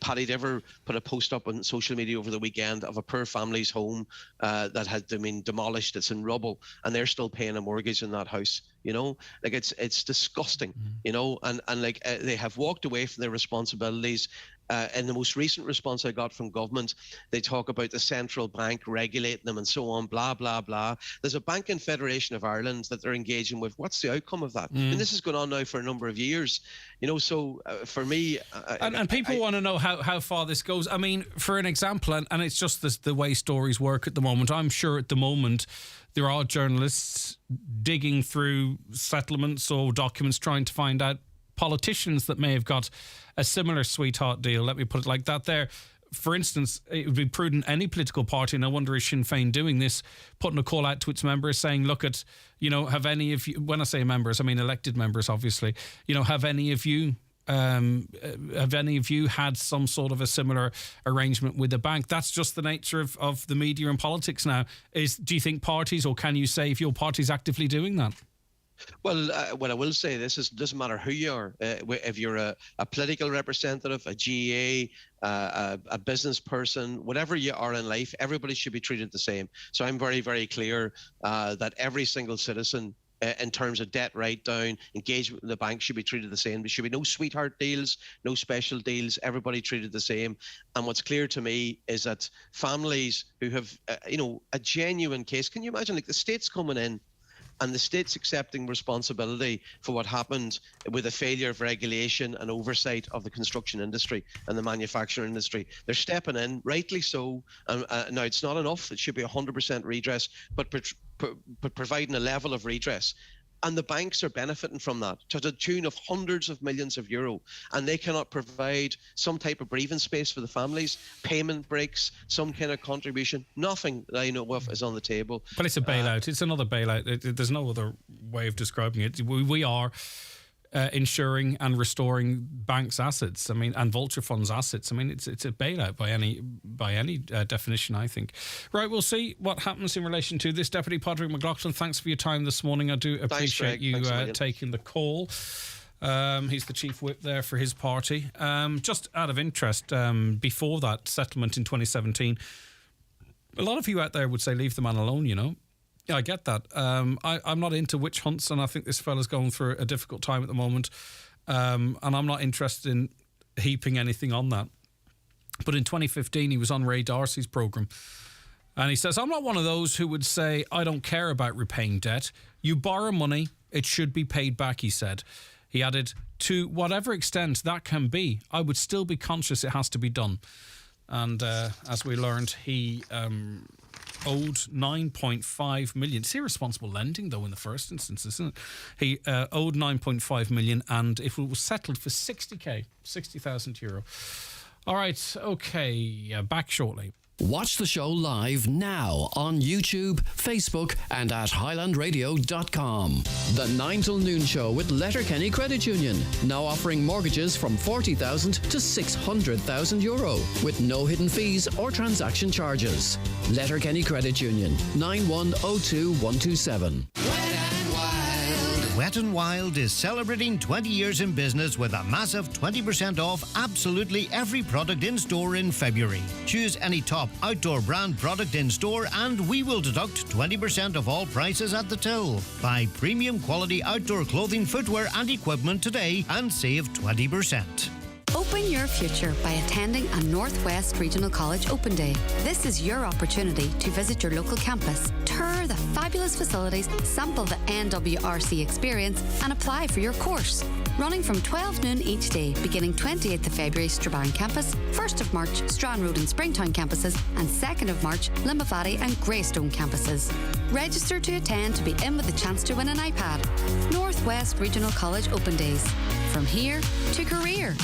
S28: Paddy Dever put a post up on social media over the weekend of a poor family's home that had been demolished. It's in rubble, and they're still paying a mortgage in that house. It's disgusting. They have walked away from their responsibilities. In the most recent response I got from government, they talk about the central bank regulating them and so on, blah, blah, blah. There's a Banking Federation of Ireland that they're engaging with. What's the outcome of that? And this has gone on now for a number of years. So for me...
S6: And people want to know how far this goes. I mean, for an example, and it's just the way stories work at the moment, I'm sure at the moment there are journalists digging through settlements or documents trying to find out politicians that may have got a similar sweetheart deal, let me put it like that there. for instance, it would be prudent any political party, and I wonder is Sinn Féin doing this, putting a call out to its members saying, look at, have any of you, when I say members, I mean elected members, obviously, have any of you had some sort of a similar arrangement with the bank? That's just the nature of the media and politics now. Do you think parties, or can you say if your party's actively doing that?
S28: Well, what I will say, doesn't matter who you are. If you're a political representative, a GA, a business person, whatever you are in life, everybody should be treated the same. So I'm very, very clear that every single citizen, in terms of debt write-down, engagement with the bank, should be treated the same. There should be no sweetheart deals, no special deals, everybody treated the same. And what's clear to me is that families who have, a genuine case, can you imagine, like the state's coming in and the state's accepting responsibility for what happened with a failure of regulation and oversight of the construction industry and the manufacturing industry. They're stepping in, rightly so. Now, it's not enough. It should be 100% redress, but providing a level of redress. And the banks are benefiting from that to the tune of hundreds of millions of euro. And they cannot provide some type of breathing space for the families, payment breaks, some kind of contribution. Nothing that I know of is on the table.
S6: But it's a bailout. It's another bailout. There's no other way of describing it. We are insuring and restoring banks' assets. I mean, and vulture funds' assets. I mean, it's a bailout by any definition, I think. Right, we'll see what happens in relation to this. Deputy Padraig McLaughlin, thanks for your time this morning. I do appreciate you taking the call. He's the chief whip there for his party. Just out of interest, before that settlement in 2017, a lot of you out there would say, leave the man alone, Yeah, I get that. I'm not into witch hunts, and I think this fella's going through a difficult time at the moment. And I'm not interested in heaping anything on that. But in 2015, he was on Ray Darcy's programme. And he says, I'm not one of those who would say, I don't care about repaying debt. You borrow money, it should be paid back, he said. He added, to whatever extent that can be, I would still be conscious it has to be done. And as we learned, he owed 9.5 million. It's irresponsible lending, though, in the first instance, isn't it? He owed 9.5 million, and it was settled for 60,000 euro. All right, okay, back shortly.
S5: Watch the show live now on YouTube, Facebook and at highlandradio.com. The 9 till noon show with Letterkenny Credit Union, now offering mortgages from 40,000 to 600,000 euro with no hidden fees or transaction charges. Letterkenny Credit Union, 9102127.
S15: Wet n Wild is celebrating 20 years in business with a massive 20% off absolutely every product in store in February. Choose any top outdoor brand product in store and we will deduct 20% of all prices at the till. Buy premium quality outdoor clothing, footwear and equipment today and save 20%.
S1: Open your future by attending a Northwest Regional College Open Day. This is your opportunity to visit your local campus, tour the fabulous facilities, sample the NWRC experience and apply for your course. Running from 12 noon each day, beginning 28th of February, Strabane campus, 1st of March, Strand Road and Springtown campuses, and 2nd of March, Limavady and Greystone campuses. Register to attend to be in with a chance to win an iPad. Northwest Regional College Open Days. From here to career.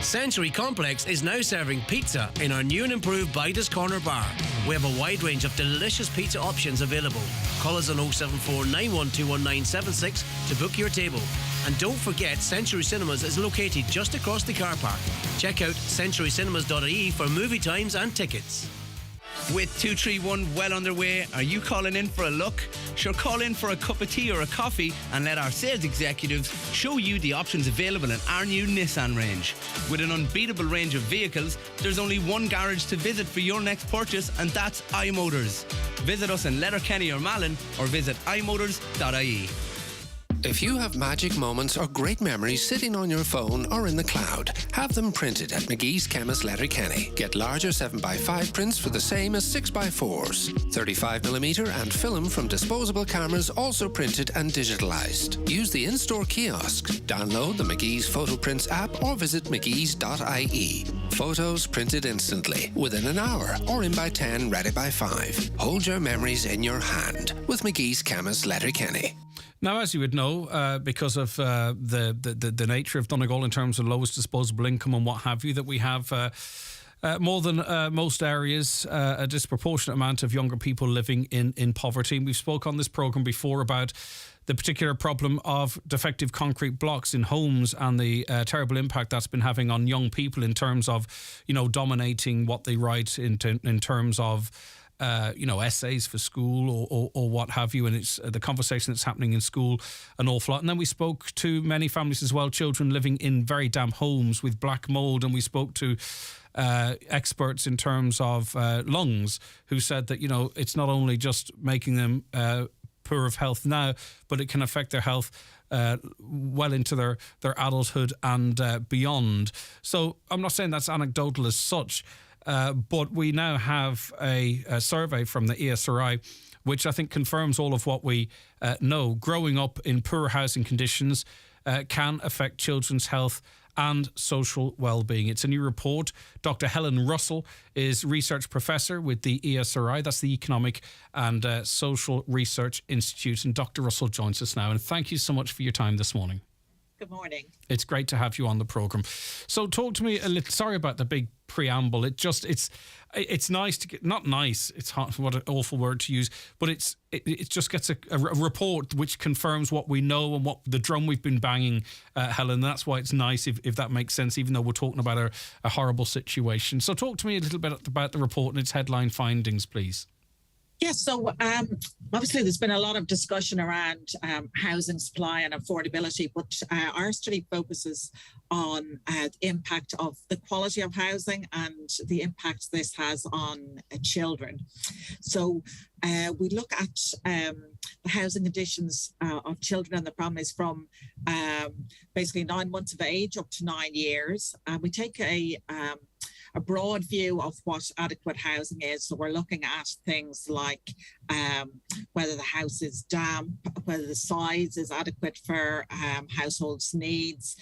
S21: Century Complex is now serving pizza in our new and improved Bites Corner bar. We have a wide range of delicious pizza options available. Call us on 074 9121976 to book your table. And don't forget, Century Cinemas is located just across the car park. Check out centurycinemas.ie for movie times and tickets.
S2: With 231 well underway, are you calling in for a look? Sure, call in for a cup of tea or a coffee and let our sales executives show you the options available in our new Nissan range. With an unbeatable range of vehicles, there's only one garage to visit for your next purchase, and that's iMotors. Visit us in Letterkenny or Malin, or visit imotors.ie.
S3: If you have magic moments or great memories sitting on your phone or in the cloud, have them printed at McGee's Chemist Letterkenny. Get larger 7x5 prints for the same as 6x4s. 35mm and film from disposable cameras also printed and digitalised. Use the in-store kiosk. Download the McGee's Photo Prints app or visit mcgees.ie. Photos printed instantly, within an hour, or in by 10, ready by 5. Hold your memories in your hand with McGee's Chemist Letterkenny.
S6: Now, as you would know, because of the nature of Donegal in terms of lowest disposable income and what have you, that we have more than most areas, a disproportionate amount of younger people living in poverty. We've spoke on this programme before about the particular problem of defective concrete blocks in homes and the terrible impact that's been having on young people in terms of, dominating what they write in terms of essays for school or what have you, and it's the conversation that's happening in school an awful lot. And then we spoke to many families as well, children living in very damp homes with black mould, and we spoke to experts in terms of lungs who said that, it's not only just making them poor of health now, but it can affect their health well into their adulthood and beyond. So I'm not saying that's anecdotal as such, but we now have a survey from the ESRI which I think confirms all of what we know. Growing up in poor housing conditions can affect children's health and social well-being. It's a new report. Dr. Helen Russell is research professor with the ESRI, that's the Economic and Social Research Institute, and Dr. Russell joins us now. And thank you so much for your time this morning.
S4: Good morning.
S6: It's great to have you on the programme. So talk to me a little, sorry about the big preamble. It's nice to get, not nice, it's hard, what an awful word to use, but it just gets a report which confirms what we know and what the drum we've been banging, Helen. That's why it's nice, if that makes sense, even though we're talking about a horrible situation. So talk to me a little bit about the report and its headline findings, please.
S4: Yes, so obviously there's been a lot of discussion around housing supply and affordability, but our study focuses on the impact of the quality of housing and the impact this has on children. So we look at the housing conditions of children and their families from basically 9 months of age up to 9 years. We take a broad view of what adequate housing is. So we're looking at things like whether the house is damp, whether the size is adequate for households' needs,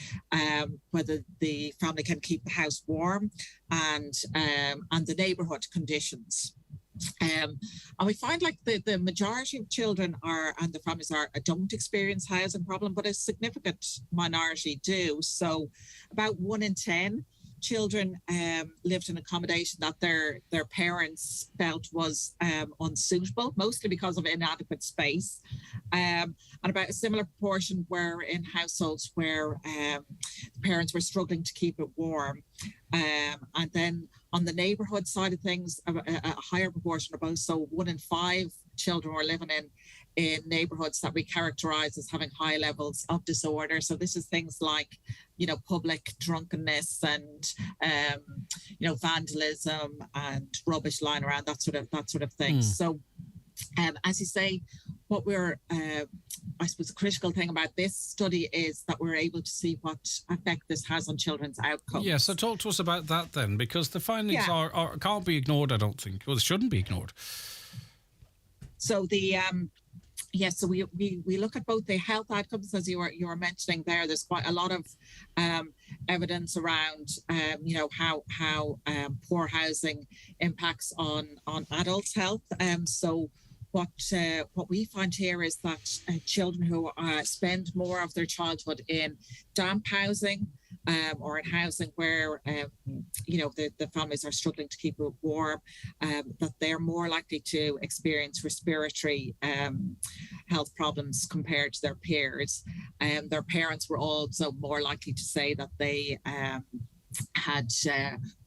S4: whether the family can keep the house warm, and the neighbourhood conditions. And we find like the majority of children and the families don't experience housing problem, but a significant minority do. So about 1 in 10 children lived in accommodation that their parents felt was unsuitable, mostly because of inadequate space. And about a similar proportion were in households where the parents were struggling to keep it warm. And then on the neighbourhood side of things, a higher proportion of both, so 1 in 5 children were living in neighbourhoods that we characterise as having high levels of disorder. So this is things like, public drunkenness and, vandalism and rubbish lying around, that sort of thing. So, as you say, what we're, I suppose, the critical thing about this study is that we're able to see what effect this has on children's outcomes.
S6: Yeah, so talk to us about that then, because the findings can't be ignored, I don't think. Well, they shouldn't be ignored.
S4: So so we look at both the health outcomes, as you were mentioning there. There's quite a lot of evidence around how poor housing impacts on adults' health. So what we find here is that children who spend more of their childhood in damp housing or in housing where the families are struggling to keep it warm, that they're more likely to experience respiratory health problems compared to their peers. Their parents were also more likely to say that they had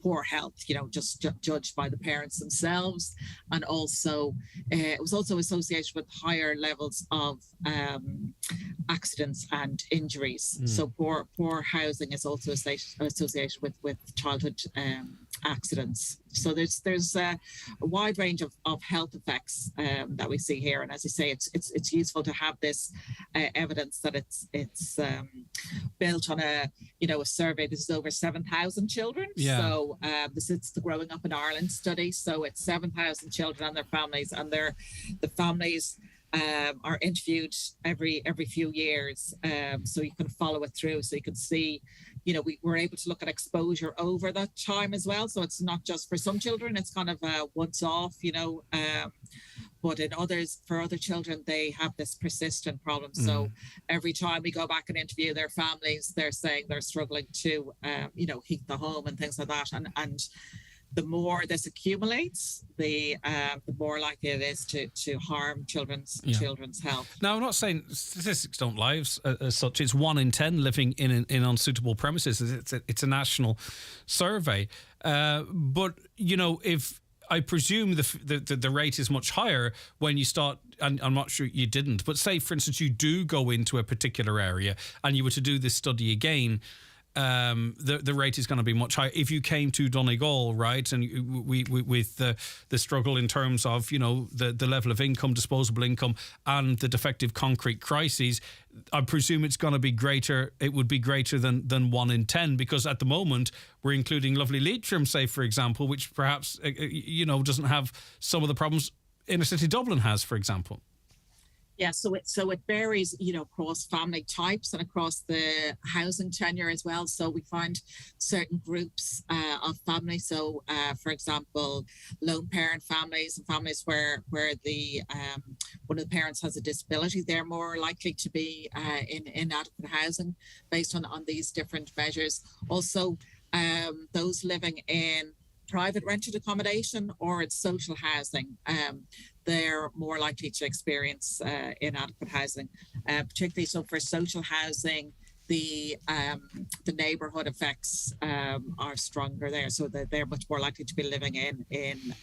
S4: poor health, just judged by the parents themselves. And also, it was also associated with higher levels of accidents and injuries. So poor housing is also associated with childhood accidents. So there's a wide range of health effects that we see here. And as you say, it's useful to have this evidence that it's built on a survey. This is over 7,000 children. Yeah. So this is the Growing Up in Ireland study. So it's 7,000 children and their families, and the families are interviewed every few years. So you can follow it through. So you can see, we're able to look at exposure over that time as well. So it's not just for some children, it's kind of once off, but for other children, they have this persistent problem. So every time we go back and interview their families, they're saying they're struggling to, heat the home and things like that. And the more this accumulates, the more likely it is to harm children's health.
S6: Now, I'm not saying statistics don't lie as such. It's 1 in 10 living in unsuitable premises. It's a national survey. But, you know, if I presume the rate is much higher when you start, and I'm not sure you didn't, but say, for instance, you do go into a particular area and you were to do this study again, the rate is going to be much higher. If you came to Donegal, right, and we with the struggle in terms of, you know, the level of income, disposable income, and the defective concrete crises, I presume it's going to be greater. It would be greater than 1 in 10, because at the moment we're including lovely Leitrim, say, for example, which perhaps you know, doesn't have some of the problems inner city Dublin has, for example.
S4: Yeah, so it varies, you know, across family types and across the housing tenure as well. So we find certain groups of families. So, for example, lone parent families and families where the one of the parents has a disability, they're more likely to be in inadequate housing based on these different measures. Also, those living in private rented accommodation or it's social housing, they're more likely to experience inadequate housing, particularly so for social housing. The neighbourhood effects are stronger there, so that they're much more likely to be living in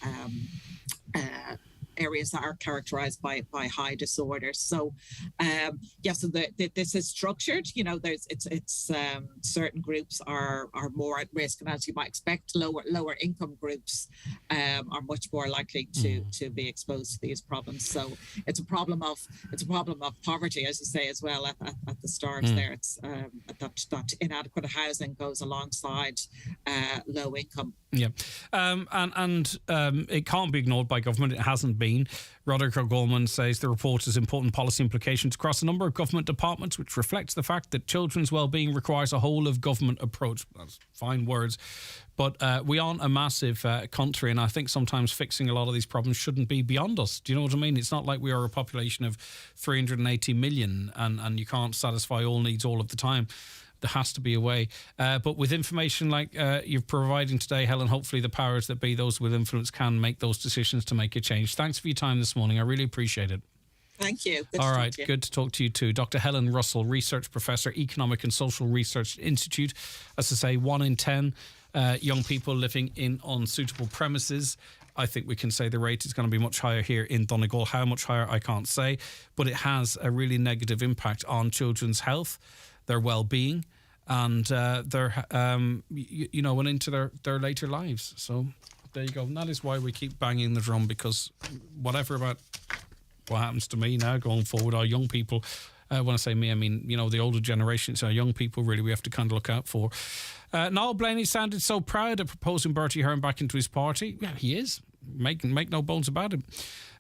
S4: areas that are characterised by high disorders. So, so this is structured. You know, it's certain groups are more at risk, and as you might expect, lower income groups are much more likely to be exposed to these problems. So it's a problem of poverty, as you say as well at the start. There, it's that inadequate housing goes alongside low income.
S6: Yeah, and it can't be ignored by government. It hasn't been. Roderick O'Gorman says the report has important policy implications across a number of government departments, which reflects the fact that children's well-being requires a whole-of-government approach. That's fine words. But we aren't a massive country, and I think sometimes fixing a lot of these problems shouldn't be beyond us. Do you know what I mean? It's not like we are a population of 380 million and you can't satisfy all needs all of the time. There has to be a way. But with information like you're providing today, Helen, hopefully the powers that be, those with influence, can make those decisions to make a change. Thanks for your time this morning. I really appreciate it.
S4: Thank you.
S6: All right, good to talk to you too. Dr. Helen Russell, Research Professor, Economic and Social Research Institute. As I say, 1 in 10 young people living in unsuitable premises. I think we can say the rate is going to be much higher here in Donegal. How much higher, I can't say. But it has a really negative impact on children's health, their well-being, and their you know, and into their later lives. So there you go. And that is why we keep banging the drum, because whatever about what happens to me now going forward, our young people, when I say me, I mean, you know, the older generations, our young people, really we have to kind of look out for. Niall Blaney sounded so proud of proposing Bertie Ahern back into his party. Yeah, he is. Make no bones about it.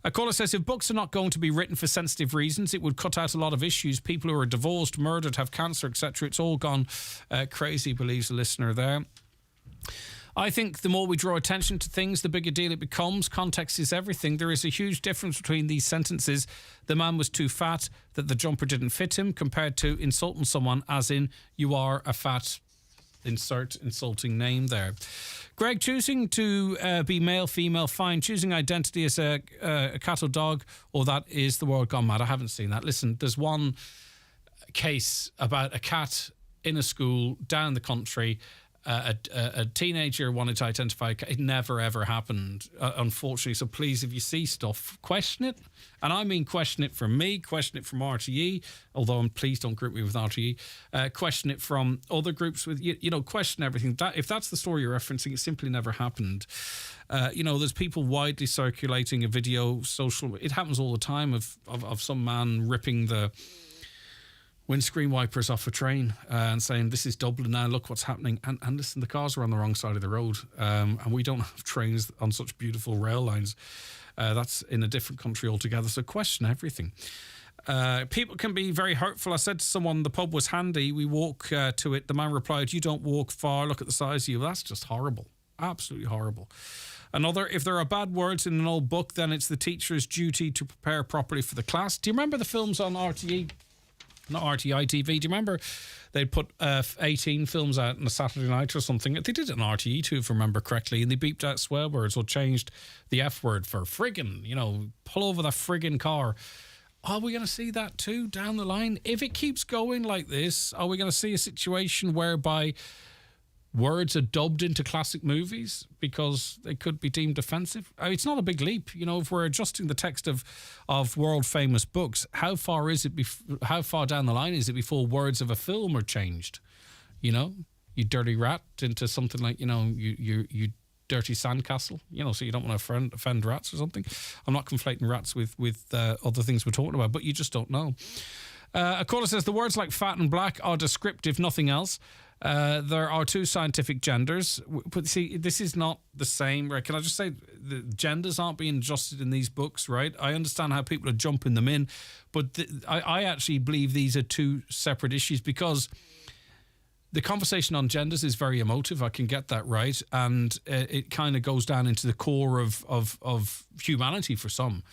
S6: A caller says, if books are not going to be written for sensitive reasons, it would cut out a lot of issues. People who are divorced, murdered, have cancer, etc. It's all gone crazy, believes the listener there. I think the more we draw attention to things, the bigger deal it becomes. Context is everything. There is a huge difference between these sentences. The man was too fat, that the jumper didn't fit him, compared to insulting someone as in, you are a fat, insert insulting name there. Greg, choosing to be male, female, fine. Choosing identity as a cat or dog, or that is the world gone mad. I haven't seen that. Listen, there's one case about a cat in a school down the country. A teenager wanted to identify. It never ever happened, unfortunately. So please, if you see stuff, question it, and I mean question it from me, question it from RTE. Although, please don't group me with RTE. Question it from other groups with you know. Question everything. If that's the story you're referencing, it simply never happened. You know, there's people widely circulating a video. It happens all the time of some man ripping the windscreen wipers off a train and saying, this is Dublin now, look what's happening. And listen, the cars are on the wrong side of the road, and we don't have trains on such beautiful rail lines. That's in a different country altogether, so question everything. People can be very hurtful. I said to someone, the pub was handy, we walk to it. The man replied, you don't walk far, look at the size of you. That's just horrible, absolutely horrible. Another, if there are bad words in an old book, then it's the teacher's duty to prepare properly for the class. Do you remember the films on RTE? not RTI TV. Do you remember they'd put 18 films out on a Saturday night or something? They did it on RTE too, if I remember correctly, and they beeped out swear words or changed the F word for friggin', you know, pull over that friggin' car. Are we going to see that too down the line? If it keeps going like this, are we going to see a situation whereby words are dubbed into classic movies because they could be deemed offensive? I mean, it's not a big leap, you know. If we're adjusting the text of world famous books, how far down the line is it before words of a film are changed? You know, you dirty rat into something like, you know, you dirty sandcastle, you know, so you don't want to offend rats or something. I'm not conflating rats with other things we're talking about, but you just don't know. A caller says the words like fat and black are descriptive, nothing else. There are two scientific genders, but see, this is not the same, right? Can I just say the genders aren't being adjusted in these books, right? I understand how people are jumping them in, but I actually believe these are two separate issues, because the conversation on genders is very emotive. I can get that, right? And it kind of goes down into the core of humanity for some.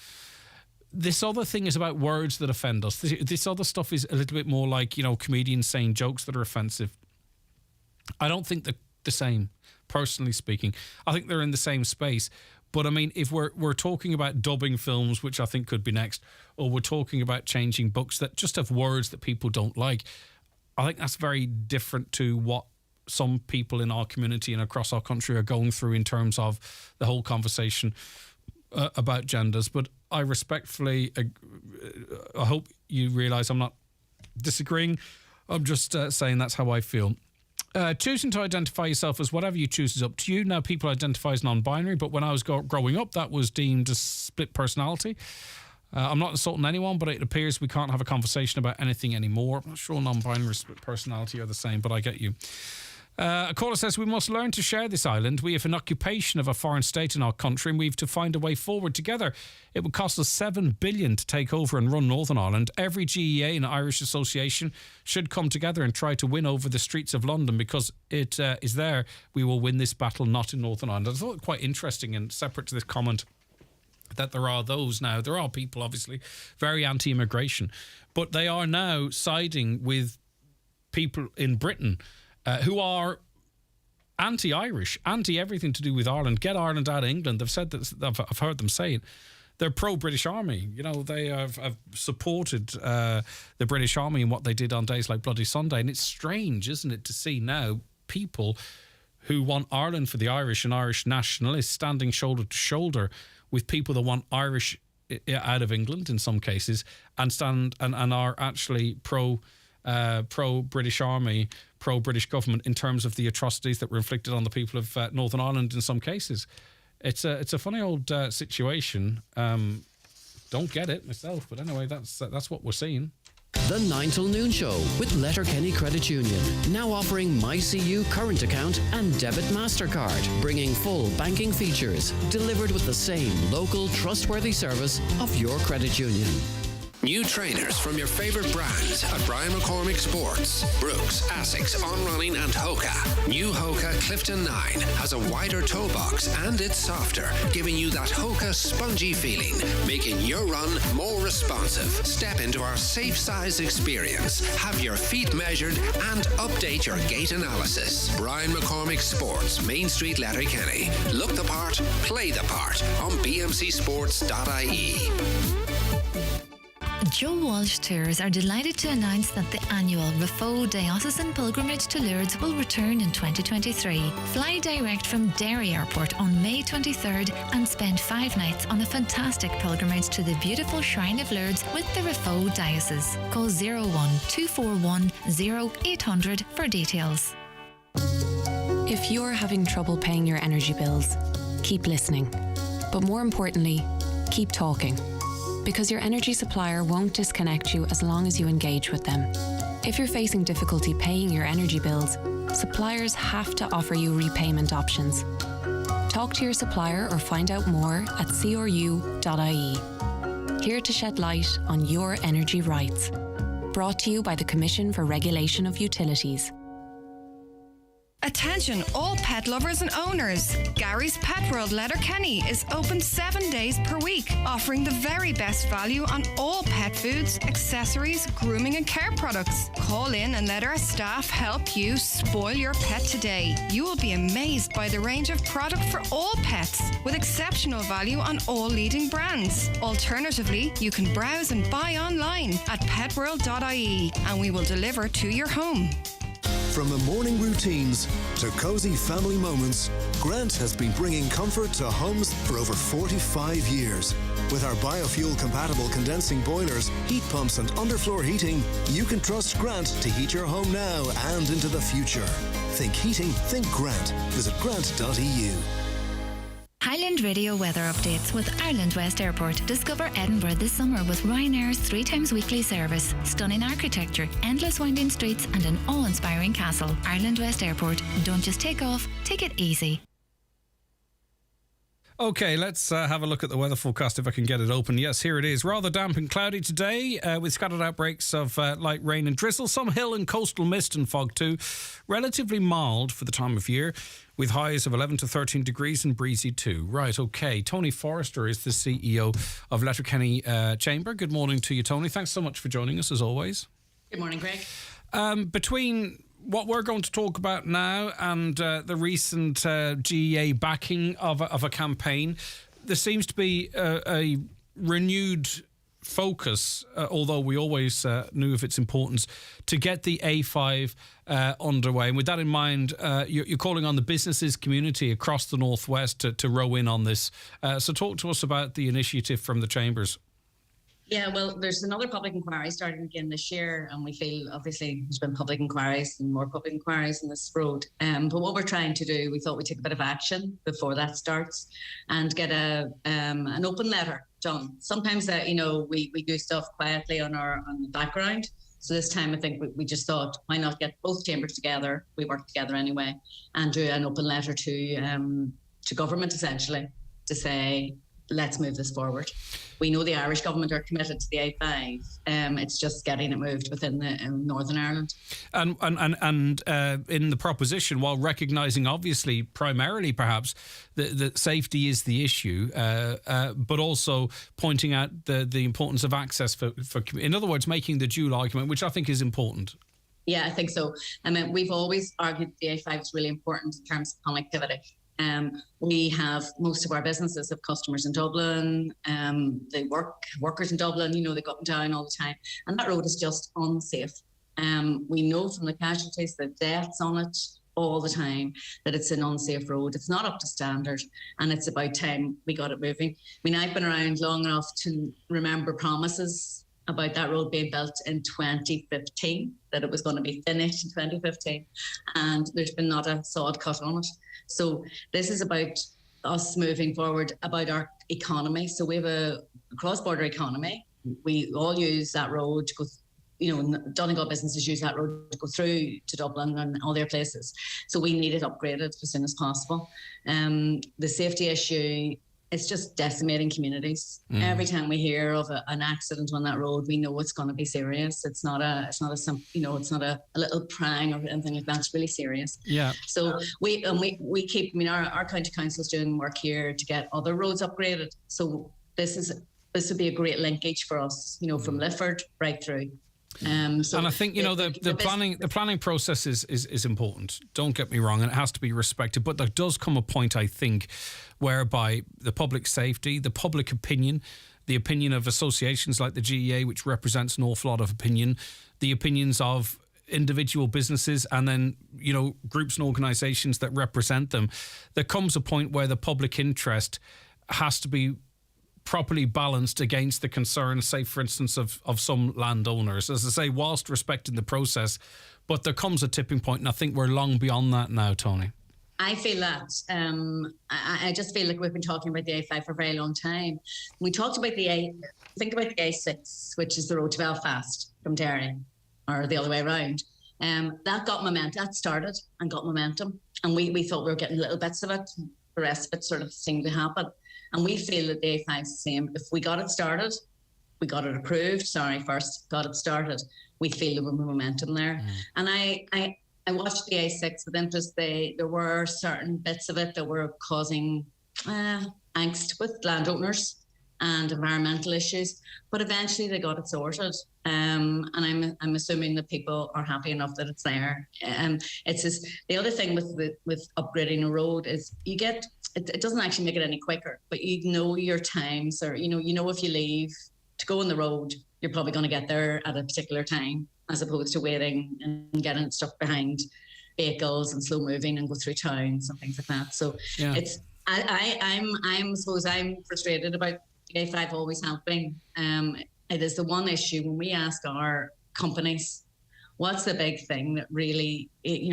S6: This other thing is about words that offend us. This other stuff is a little bit more like, you know, comedians saying jokes that are offensive. I don't think they're the same, personally speaking. I think they're in the same space. But I mean, if we're talking about dubbing films, which I think could be next, or we're talking about changing books that just have words that people don't like, I think that's very different to what some people in our community and across our country are going through in terms of the whole conversation about genders. But I respectfully, I hope you realise I'm not disagreeing. I'm just saying that's how I feel. Choosing to identify yourself as whatever you choose is up to you. Now, people identify as non-binary, but when I was growing up, that was deemed a split personality. I'm not insulting anyone, but it appears we can't have a conversation about anything anymore. I'm not sure non-binary split personality are the same, but I get you. A caller says, we must learn to share this island. We have an occupation of a foreign state in our country, and we have to find a way forward together. It would cost us $7 billion to take over and run Northern Ireland. Every GEA and Irish association should come together and try to win over the streets of London, because it is there we will win this battle, not in Northern Ireland. I thought it quite interesting, and separate to this comment, that there are those now. There are people, obviously, very anti-immigration, but they are now siding with people in Britain who are anti-Irish, anti-everything to do with Ireland. Get Ireland out of England. They've said that. I've heard them say it. They're pro-British Army. You know, they have supported the British Army in what they did on days like Bloody Sunday. And it's strange, isn't it, to see now people who want Ireland for the Irish and Irish nationalists standing shoulder to shoulder with people that want Irish out of England in some cases, and stand and are actually pro-British Army, pro-British government in terms of the atrocities that were inflicted on the people of Northern Ireland in some cases. It's a funny old situation. Don't get it myself, but anyway, that's what we're seeing.
S5: The 9 till noon show with Letterkenny Credit Union, now offering MyCU current account and debit MasterCard, bringing full banking features, delivered with the same local trustworthy service of your credit union.
S3: New trainers from your favourite brands at Brian McCormick Sports, Brooks, Asics, On Running and Hoka. New Hoka Clifton 9 has a wider toe box and it's softer, giving you that Hoka spongy feeling, making your run more responsive. Step into our safe size experience, have your feet measured and update your gait analysis. Brian McCormick Sports, Main Street, Letterkenny. Look the part, play the part on bmcsports.ie.
S7: Joe Walsh Tours are delighted to announce that the annual Rafo Diocesan Pilgrimage to Lourdes will return in 2023. Fly direct from Derry Airport on May 23rd and spend 5 nights on a fantastic pilgrimage to the beautiful Shrine of Lourdes with the Rafo Diocese. Call 01 241 0800 for details.
S8: If you're having trouble paying your energy bills, keep listening. But more importantly, keep talking. Because your energy supplier won't disconnect you as long as you engage with them. If you're facing difficulty paying your energy bills, suppliers have to offer you repayment options. Talk to your supplier or find out more at cru.ie. Here to shed light on your energy rights. Brought to you by the Commission for Regulation of Utilities.
S10: Attention all pet lovers and owners. Gary's Pet World Letterkenny is open 7 days per week, offering the very best value on all pet foods, accessories, grooming and care products. Call in and let our staff help you spoil your pet today. You will be amazed by the range of product for all pets, with exceptional value on all leading brands. Alternatively, you can browse and buy online at petworld.ie and we will deliver to your home.
S11: From the morning routines to cosy family moments, Grant has been bringing comfort to homes for over 45 years. With our biofuel-compatible condensing boilers, heat pumps and underfloor heating, you can trust Grant to heat your home now and into the future. Think heating, think Grant. Visit grant.eu.
S7: Highland Radio weather updates with Ireland West Airport. Discover Edinburgh this summer with Ryanair's 3 times weekly service. Stunning architecture, endless winding streets and an awe-inspiring castle. Ireland West Airport. Don't just take off, take it easy.
S6: Okay, let's have a look at the weather forecast if I can get it open. Yes, here it is. Rather damp and cloudy today with scattered outbreaks of light rain and drizzle. Some hill and coastal mist and fog too. Relatively mild for the time of year with highs of 11 to 13 degrees and breezy too. Right, okay. Tony Forrester is the CEO of Letterkenny Chamber. Good morning to you, Tony. Thanks so much for joining us as always.
S12: Good morning, Greg.
S6: Between what we're going to talk about now and the recent GEA backing of a campaign, there seems to be a renewed focus, although we always knew of its importance, to get the A5 underway. And with that in mind, you're calling on the businesses community across the Northwest to row in on this. So talk to us about the initiative from the Chambers.
S12: Yeah, well, there's another public inquiry starting again this year, and we feel obviously there's been public inquiries and more public inquiries on this road. But what we're trying to do, we thought we'd take a bit of action before that starts and get an open letter done. Sometimes that we do stuff quietly on the background. So this time I think we just thought, why not get both chambers together? We work together anyway, and do an open letter to government essentially to say, let's move this forward. We know the Irish government are committed to the A5. It's just getting it moved within Northern Ireland. And
S6: in the proposition, while recognising obviously primarily perhaps that safety is the issue, but also pointing out the importance of access for in other words, making the dual argument, which I think is important.
S12: Yeah, I think so. I mean, we've always argued the A5 is really important in terms of connectivity. We have most of our businesses have customers in Dublin. They workers in Dublin. They go up and down all the time, and that road is just unsafe. We know from the casualties, the deaths on it all the time, that it's an unsafe road. It's not up to standard, and it's about time we got it moving. I mean, I've been around long enough to remember promises about that road being built in 2015, that it was going to be finished in 2015, and there's been not a sod cut on it. So this is about us moving forward, about our economy. So we have a cross-border economy. We all use that road to go, Donegal businesses use that road to go through to Dublin and all their places. So we need it upgraded as soon as possible. The safety issue, it's just decimating communities. Every time we hear of an accident on that road, we know it's going to be serious. It's not a little prang or anything like that. It's really serious.
S6: Yeah.
S12: So we keep. I mean, our county council is doing work here to get other roads upgraded. So this would be a great linkage for us. From Lifford right through. And
S6: I think the planning process is important. Don't get me wrong, and it has to be respected. But there does come a point, I think, whereby the public safety, the public opinion, the opinion of associations like the GEA, which represents an awful lot of opinion, the opinions of individual businesses, and then groups and organisations that represent them. There comes a point where the public interest has to be properly balanced against the concerns, say, for instance, of some landowners. As I say, whilst respecting the process, but there comes a tipping point, and I think we're long beyond that now, Tony.
S12: I feel that. I just feel like we've been talking about the A5 for a very long time. We talked about think about the A6, which is the road to Belfast from Derry, or the other way around. That got momentum. That started and got momentum, and we thought we were getting little bits of it. The rest of it sort of seemed to happen. And we feel that the A5 is the same. If we got it started, we got it approved. Got it started. We feel there was momentum there. And I watched the A6 with interest. There were certain bits of it that were causing angst with landowners and environmental issues, but eventually they got it sorted. And I'm assuming that people are happy enough that it's there. It's just, the other thing with upgrading a road is you get it doesn't actually make it any quicker, but you know your times, or you know if you leave to go on the road, you're probably going to get there at a particular time, as opposed to waiting and getting stuck behind vehicles and slow moving and go through towns and things like that. So it's I suppose I'm frustrated about the A5, always have been. It is the one issue when we ask our companies, what's the big thing that really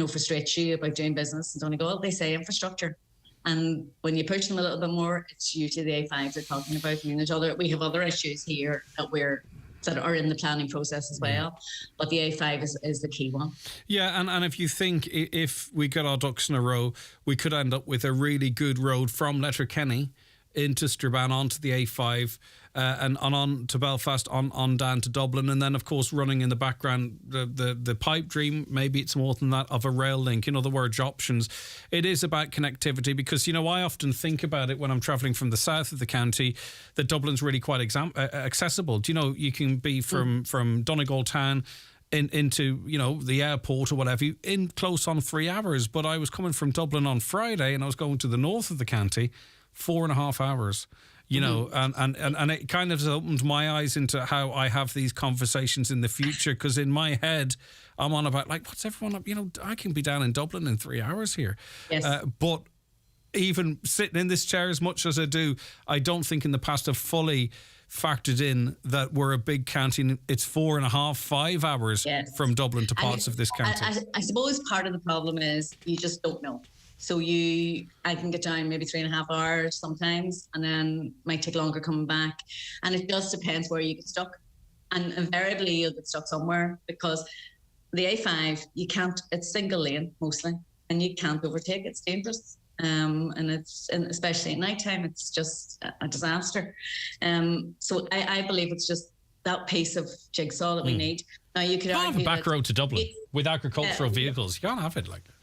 S12: frustrates you about doing business in Donegal? They say infrastructure. And when you push them a little bit more, it's usually the A5s they're talking about. I mean, we have other issues here that are in the planning process as well, but the A5 is the key one.
S6: Yeah, and if you think if we got our ducks in a row, we could end up with a really good road from Letterkenny into Strabane onto the A5 and on to Belfast, on down to Dublin, and then of course running in the background the pipe dream, maybe it's more than that, of a rail link. In other words, options. It is about connectivity, because I often think about it when I'm travelling from the south of the county that Dublin's really quite accessible. You can be from Donegal town into the airport or whatever in close on 3 hours. But I was coming from Dublin on Friday and I was going to the north of the county, 4.5 hours. And it kind of opened my eyes into how I have these conversations in the future, because in my head I'm on about what's everyone, I can be down in Dublin in 3 hours here. Yes. But even sitting in this chair as much as I do, I don't think in the past I've fully factored in that we're a big county. It's 4.5, 5 hours from Dublin to parts of this county.
S12: I suppose part of the problem is you just don't know. So I can get down maybe 3.5 hours sometimes, and then might take longer coming back. And it just depends where you get stuck. And invariably you'll get stuck somewhere, because the A5, it's single lane mostly, and you can't overtake. It's dangerous. And especially at nighttime, it's just a disaster. So I believe it's just that piece of jigsaw that we need. Now you could argue
S6: have a back road to Dublin with agricultural vehicles. You can't have it like that.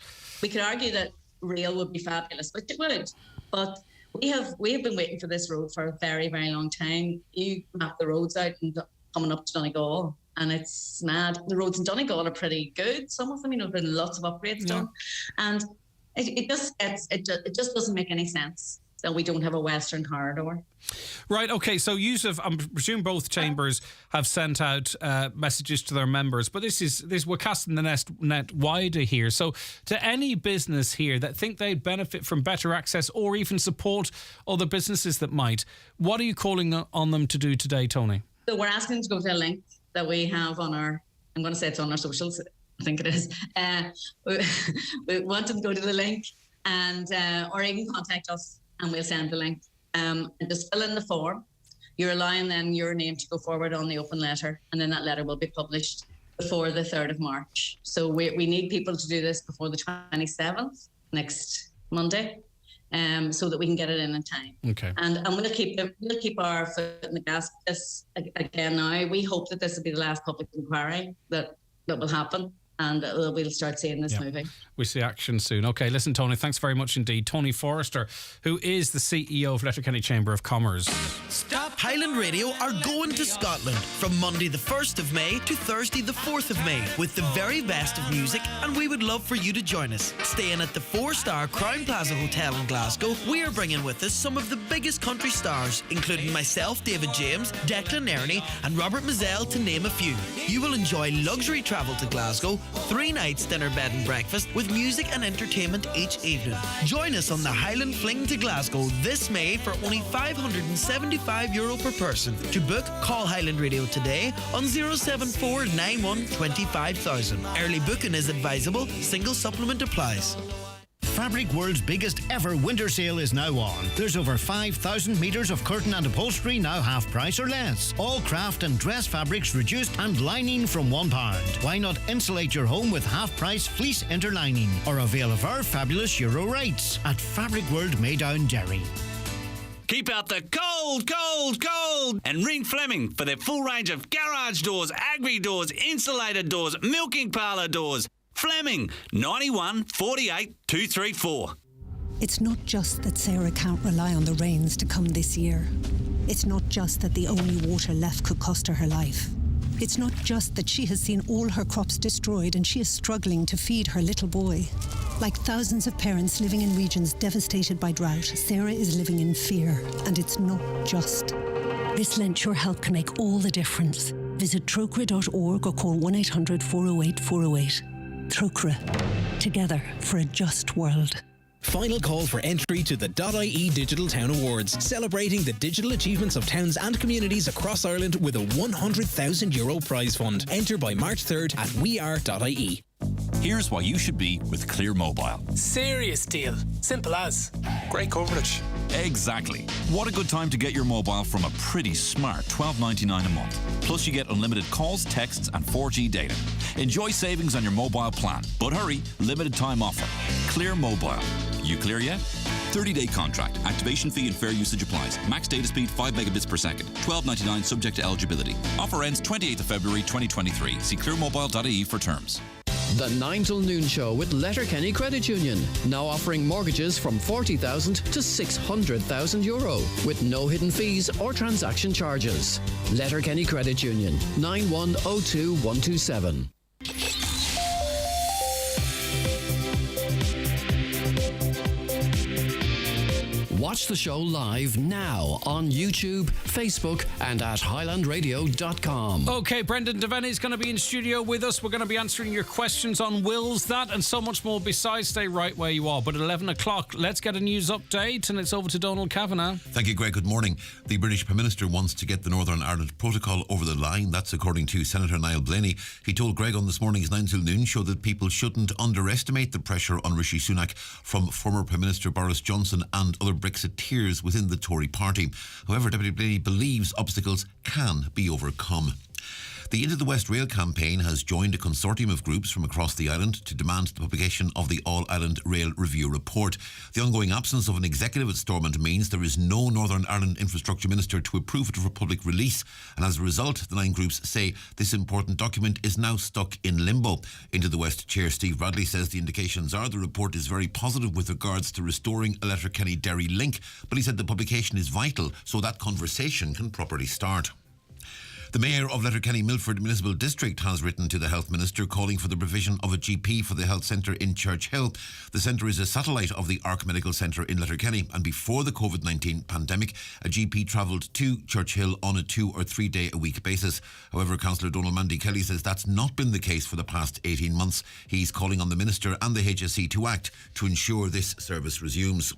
S6: We
S12: could argue that rail would be fabulous, which it would, but we have been waiting for this road for a very, very long time. You map the roads out and coming up to Donegal, and it's mad. The roads in Donegal are pretty good. Some of them, there's been lots of upgrades done, and it just doesn't make any sense that we don't have a Western corridor.
S6: Right, okay, so I presume both chambers have sent out messages to their members, but we're casting the net wider here. So to any business here that think they'd benefit from better access or even support other businesses that might, what are you calling on them to do today, Tony?
S12: So we're asking them to go to a link that we have on I'm going to say it's on our socials, I think it is. We want them to go to the link and or even contact us, and we'll send the link. And just fill in the form. You're allowing then your name to go forward on the open letter, and then that letter will be published before the 3rd of March. So we need people to do this before the 27th, next Monday, so that we can get it in time. Okay. And we'll keep our foot in the gas. This again now. We hope that this will be the last public inquiry that will happen, and we'll start seeing this moving.
S6: We see action soon. Okay, listen, Tony, thanks very much indeed. Tony Forrester, who is the CEO of Letterkenny Chamber of Commerce.
S9: Stop Highland Radio are going to Scotland from Monday the 1st of May to Thursday the 4th of May with the very best of music, and we would love for you to join us. Staying at the 4-star Crown Plaza Hotel in Glasgow, we are bringing with us some of the biggest country stars, including myself, David James, Declan Ernie and Robert Mazzell, to name a few. You will enjoy luxury travel to Glasgow, 3 nights dinner, bed and breakfast with music and entertainment each evening. Join us on the Highland Fling to Glasgow this May for only €575 per person. To book, call Highland Radio today on 074 91 25,000. Early booking is advisable. Single supplement applies.
S15: Fabric World's biggest ever winter sale is now on. There's over 5,000 metres of curtain and upholstery now half price or less. All craft and dress fabrics reduced, and lining from £1. Why not insulate your home with half price fleece interlining, or avail of our fabulous Euro rates at Fabric World Maydown, Derry.
S13: Keep out the cold, cold, cold, and ring Fleming for their full range of garage doors, agri doors, insulated doors, milking parlour doors. Fleming, 91 48 234.
S14: It's not just that Sarah can't rely on the rains to come this year. It's not just that the only water left could cost her life. It's not just that she has seen all her crops destroyed and she is struggling to feed her little boy. Like thousands of parents living in regions devastated by drought, Sarah is living in fear, and it's not just. This Lent, your help can make all the difference. Visit trocra.org or call 1-800-408-408. Trocra. Together for a just world.
S16: Final call for entry to the .ie Digital Town Awards, celebrating the digital achievements of towns and communities across Ireland with a €100,000 prize fund. Enter by March 3rd at weare.ie.
S19: Here's why you should be with Clear Mobile.
S17: Serious deal. Simple as.
S19: Great coverage. Exactly. What a good time to get your mobile from a pretty smart $12.99 a month. Plus you get unlimited calls, texts and 4G data. Enjoy savings on your mobile plan. But hurry, limited time offer. Clear Mobile. You clear yet? 30-day contract. Activation fee and fair usage applies. Max data speed 5 megabits per second. $12.99 subject to eligibility. Offer ends 28th of February 2023. See clearmobile.ie for terms.
S5: The 9 till noon show with Letterkenny Credit Union. Now offering mortgages from €40,000 to €600,000 with no hidden fees or transaction charges. Letterkenny Credit Union, 9102127. Watch the show live now on YouTube, Facebook, and at highlandradio.com.
S6: Okay, Brendan Devaney is going to be in studio with us. We're going to be answering your questions on wills, that, and so much more besides. Stay right where you are. But at 11 o'clock, let's get a news update, and it's over to Donald Kavanagh.
S20: Thank you, Greg. Good morning. The British Prime Minister wants to get the Northern Ireland Protocol over the line. That's according to Senator Niall Blaney. He told Greg on this morning's 9 till noon show that people shouldn't underestimate the pressure on Rishi Sunak from former Prime Minister Boris Johnson and other Brexiteers within the Tory party. However, Deputy Blaney believes obstacles can be overcome. The Into the West Rail campaign has joined a consortium of groups from across the island to demand the publication of the All-Ireland Rail Review report. The ongoing absence of an executive at Stormont means there is no Northern Ireland Infrastructure Minister to approve it for public release, and as a result, the 9 groups say this important document is now stuck in limbo. Into the West Chair Steve Bradley says the indications are the report is very positive with regards to restoring a Letterkenny-Derry link, but he said the publication is vital so that conversation can properly start. The Mayor of Letterkenny Milford Municipal District has written to the Health Minister calling for the provision of a GP for the health centre in Churchill. The centre is a satellite of the Arc Medical Centre in Letterkenny, and before the COVID-19 pandemic, a GP travelled to Churchill on a 2 or 3 day a week basis. However, Councillor Donald Mandy Kelly says that's not been the case for the past 18 months. He's calling on the Minister and the HSE to act to ensure this service resumes.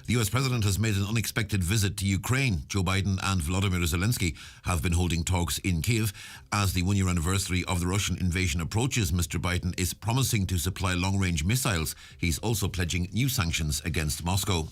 S20: The US President has made an unexpected visit to Ukraine. Joe Biden and Volodymyr Zelensky have been holding talks in Kyiv. As the 1 year anniversary of the Russian invasion approaches, Mr. Biden is promising to supply long-range missiles. He's also pledging new sanctions against Moscow.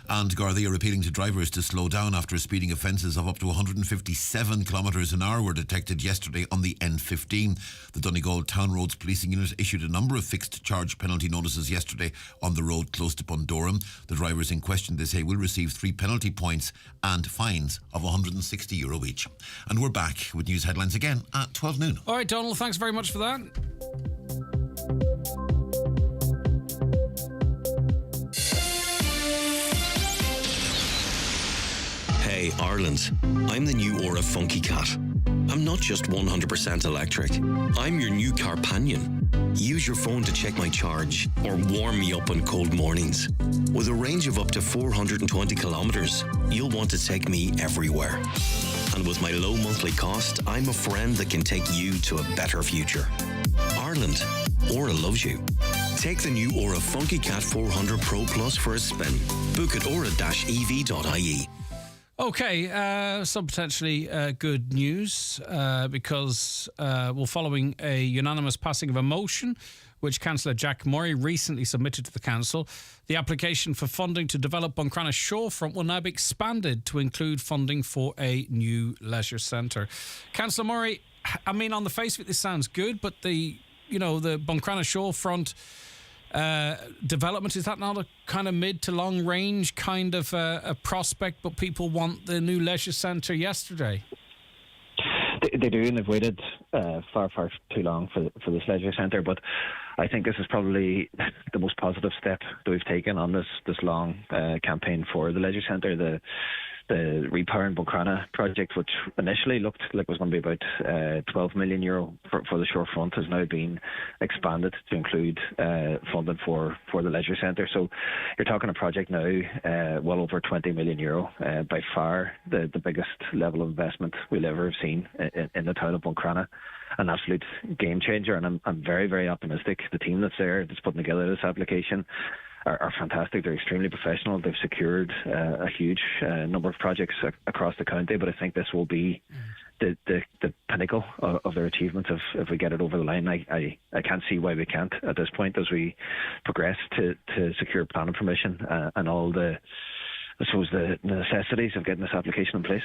S20: And Gardaí are appealing to drivers to slow down after speeding offences of up to 157 kilometres an hour were detected yesterday on the N15. The Donegal Town Roads Policing Unit issued a number of fixed charge penalty notices yesterday on the road close to Bundoran. The drivers in question, they say, will receive 3 penalty points and fines of €160 each. And we're back with news headlines again at 12 noon.
S6: All right, Donald, thanks very much for that.
S23: Hey Ireland, I'm the new Aura Funky Cat. I'm not just 100% electric. I'm your new Carpanion. Use your phone to check my charge or warm me up on cold mornings. With a range of up to 420 kilometres, you'll want to take me everywhere. And with my low monthly cost, I'm a friend that can take you to a better future. Ireland, Aura loves you. Take the new Aura Funky Cat 400 Pro Plus for a spin. Book at aura-ev.ie.
S6: Okay, some potentially good news because following a unanimous passing of a motion which Councillor Jack Murray recently submitted to the Council, the application for funding to develop Buncrana shorefront will now be expanded to include funding for a new leisure centre. Councillor Murray, I mean, on the face of it, this sounds good, but the Buncrana shorefront development, is that not a kind of mid to long range kind of a prospect, but people want the new leisure centre yesterday?
S1: They do, and they've waited far too long for this leisure centre. But I think this is probably the most positive step that we've taken on this long campaign for the leisure centre. The Repower in Buncrana project, which initially looked like it was going to be about 12 million euro for the shorefront, has now been expanded to include funding for the leisure centre. So you're talking a project now well over 20 million euro, by far the biggest level of investment we'll ever have seen in the town of Buncrana. An absolute game changer, and I'm very, very optimistic. The team that's there, that's putting together this application, are fantastic. They're extremely professional. They've secured a huge number of projects across the county, but I think this will be the pinnacle of their achievements if we get it over the line. I can't see why we can't at this point as we progress to secure planning permission and all the necessities of getting this application in place.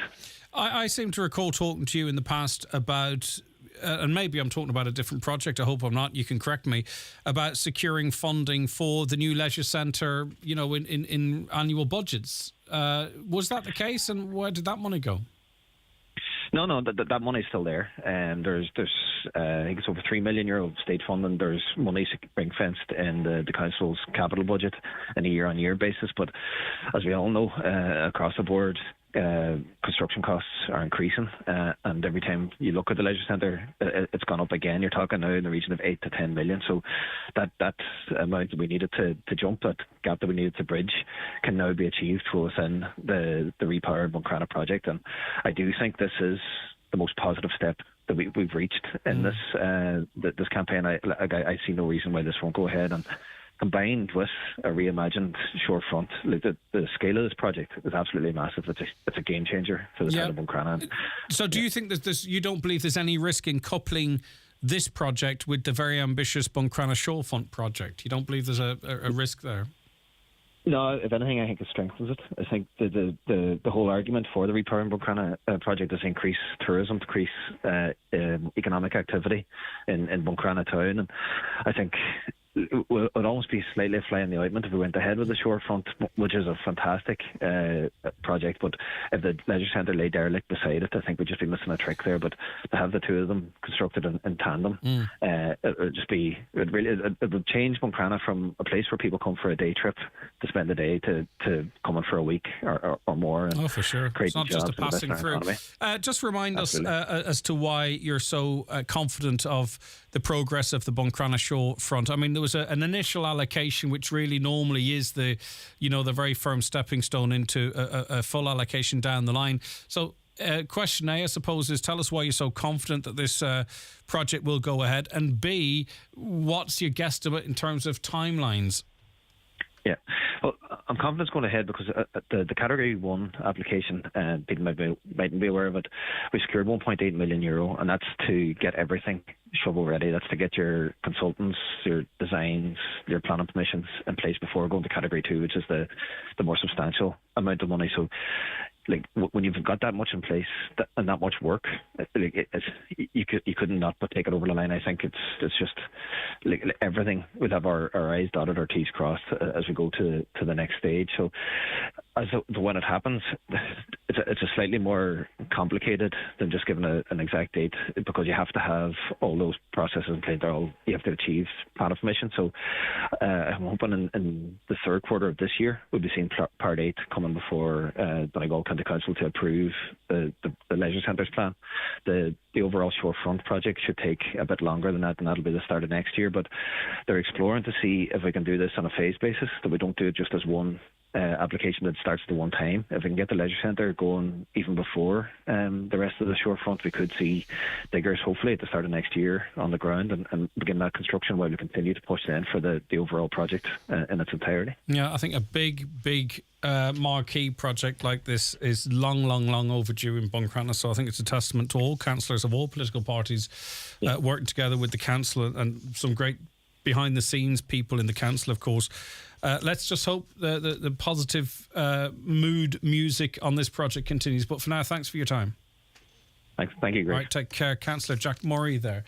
S6: I seem to recall talking to you in the past about, and maybe I'm talking about a different project, I hope I'm not, you can correct me, about securing funding for the new leisure centre, in annual budgets. Was that the case, and where did that money go?
S1: No, that money's still there. There's I think it's over 3 million euro of state funding. There's money ring-fenced in the council's capital budget on a year-on-year basis. But as we all know, across the board, construction costs are increasing, and every time you look at the leisure centre, it's gone up again. You're talking now in the region of 8 to 10 million. So that amount that we needed to jump, that gap that we needed to bridge, can now be achieved within the Repower Buncrana project. And I do think this is the most positive step that we've reached in this campaign. I see no reason why this won't go ahead. And combined with a reimagined shorefront, the scale of this project is absolutely massive. It's a game changer for the town of Buncrana.
S6: So do you think that you don't believe there's any risk in coupling this project with the very ambitious Buncrana shorefront project? You don't believe there's a risk there?
S1: No, if anything, I think it strengthens it. I think the whole argument for the Repower in Buncrana project is increase tourism, increase economic activity in Buncrana town. And I think it would almost be slightly a fly in the ointment if we went ahead with the shorefront, which is a fantastic project. But if the leisure centre lay derelict beside it, I think we'd just be missing a trick there. But to have the two of them constructed in tandem, it would change Buncrana from a place where people come for a day trip to spend the day to coming for a week or more. And
S6: for sure. It's not just a passing through. Just remind us as to why you're so confident of the progress of the Buncrana shorefront. I mean, there was an initial allocation, which really normally is the very firm stepping stone into a full allocation down the line. So question A, I suppose, is tell us why you're so confident that this project will go ahead, and B, what's your guesstimate in terms of timelines?
S1: Yeah, well, I'm confident it's going ahead because the Category 1 application, people mightn't be aware of it, we secured 1.8 million euro, and that's to get everything shovel ready. That's to get your consultants, your designs, your planning permissions in place before going to Category 2, which is the more substantial amount of money. So when you've got that much in place and that much work, you couldn't not but take it over the line. I think it's just everything. We'll have our I's dotted, our T's crossed as we go to the next stage. So when it happens, it's a slightly more complicated than just giving an exact date, because you have to have all those processes in place. You have to achieve planning permission. So I'm hoping in the third quarter of this year we'll be seeing Part 8 coming before Donegal County Council to approve the leisure centres plan. The overall shorefront project should take a bit longer than that, and that'll be the start of next year. But they're exploring to see if we can do this on a phase basis, that we don't do it just as one application that starts at one time. If we can get the leisure centre going even before the rest of the shorefront, we could see diggers hopefully at the start of next year on the ground and begin that construction while we continue to push then for the overall project in its entirety.
S6: Yeah, I think a big marquee project like this is long overdue in Buncrana. So I think it's a testament to all councillors of all political parties working together with the council and some great behind the scenes people in the council, of course. Let's just hope the positive mood music on this project continues. But for now, thanks for your time.
S1: Thank you, Greg.
S6: All right, take care. Councillor Jack Murray there.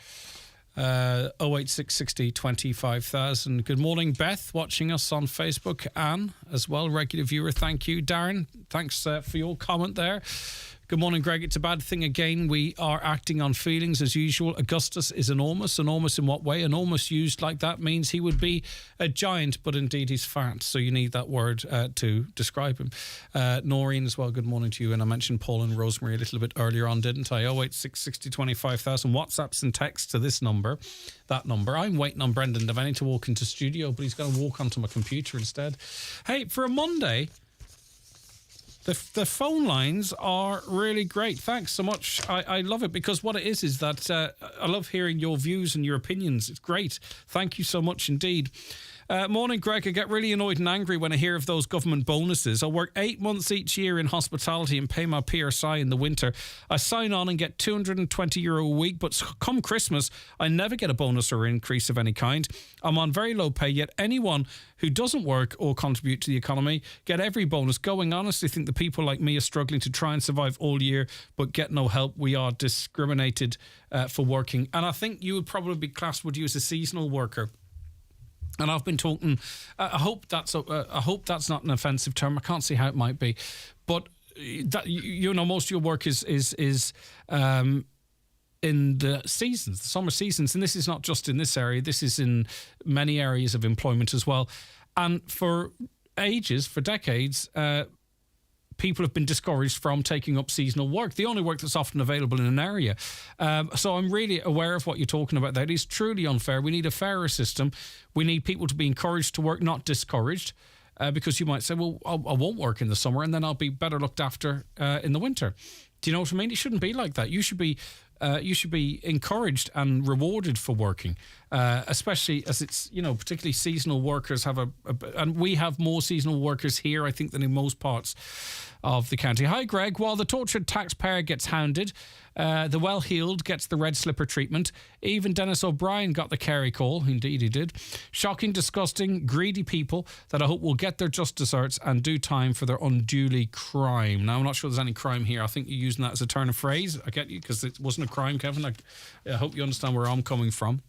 S6: 08660 25,000. Good morning, Beth, watching us on Facebook. Anne, as well, regular viewer. Thank you. Darren, thanks for your comment there. Good morning, Greg. It's a bad thing again. We are acting on feelings as usual. Augustus is enormous. Enormous in what way? Enormous used like that means he would be a giant, but indeed he's fat. So you need that word to describe him. Noreen as well, good morning to you. And I mentioned Paul and Rosemary a little bit earlier on, didn't I? 086 60 25,000 WhatsApps and texts to this number, that number. I'm waiting on Brendan Devaney to walk into studio, but he's going to walk onto my computer instead. Hey, for a Monday, the phone lines are really great. Thanks so much. I love it because what it is that I love hearing your views and your opinions. It's great. Thank you so much indeed. Morning, Greg. I get really annoyed and angry when I hear of those government bonuses. I work 8 months each year in hospitality and pay my PRSI in the winter. I sign on and get €220 a week, but come Christmas, I never get a bonus or increase of any kind. I'm on very low pay, yet anyone who doesn't work or contribute to the economy get every bonus. Going, honestly, think the people like me are struggling to try and survive all year, but get no help. We are discriminated for working. And I think you would probably be classed, would you, as a seasonal worker? And I've been talking. I hope that's not an offensive term. I can't see how it might be, but that most of your work is in the seasons, the summer seasons, and this is not just in this area. This is in many areas of employment as well. And for ages, for decades, people have been discouraged from taking up seasonal work, the only work that's often available in an area. So I'm really aware of what you're talking about there. It is truly unfair. We need a fairer system. We need people to be encouraged to work, not discouraged, because you might say, well, I won't work in the summer and then I'll be better looked after in the winter. Do you know what I mean? It shouldn't be like that. You should be encouraged and rewarded for working, especially as it's, particularly seasonal workers and we have more seasonal workers here, I think, than in most parts of the county. Hi, Greg. While the tortured taxpayer gets hounded, the well-heeled gets the red slipper treatment. Even Dennis O'Brien got the Kerry call. Indeed, he did. Shocking, disgusting, greedy people that I hope will get their just desserts and do time for their unduly crime. Now, I'm not sure there's any crime here. I think you're using that as a turn of phrase. I get you, because it wasn't a crime, Kevin. I hope you understand where I'm coming from.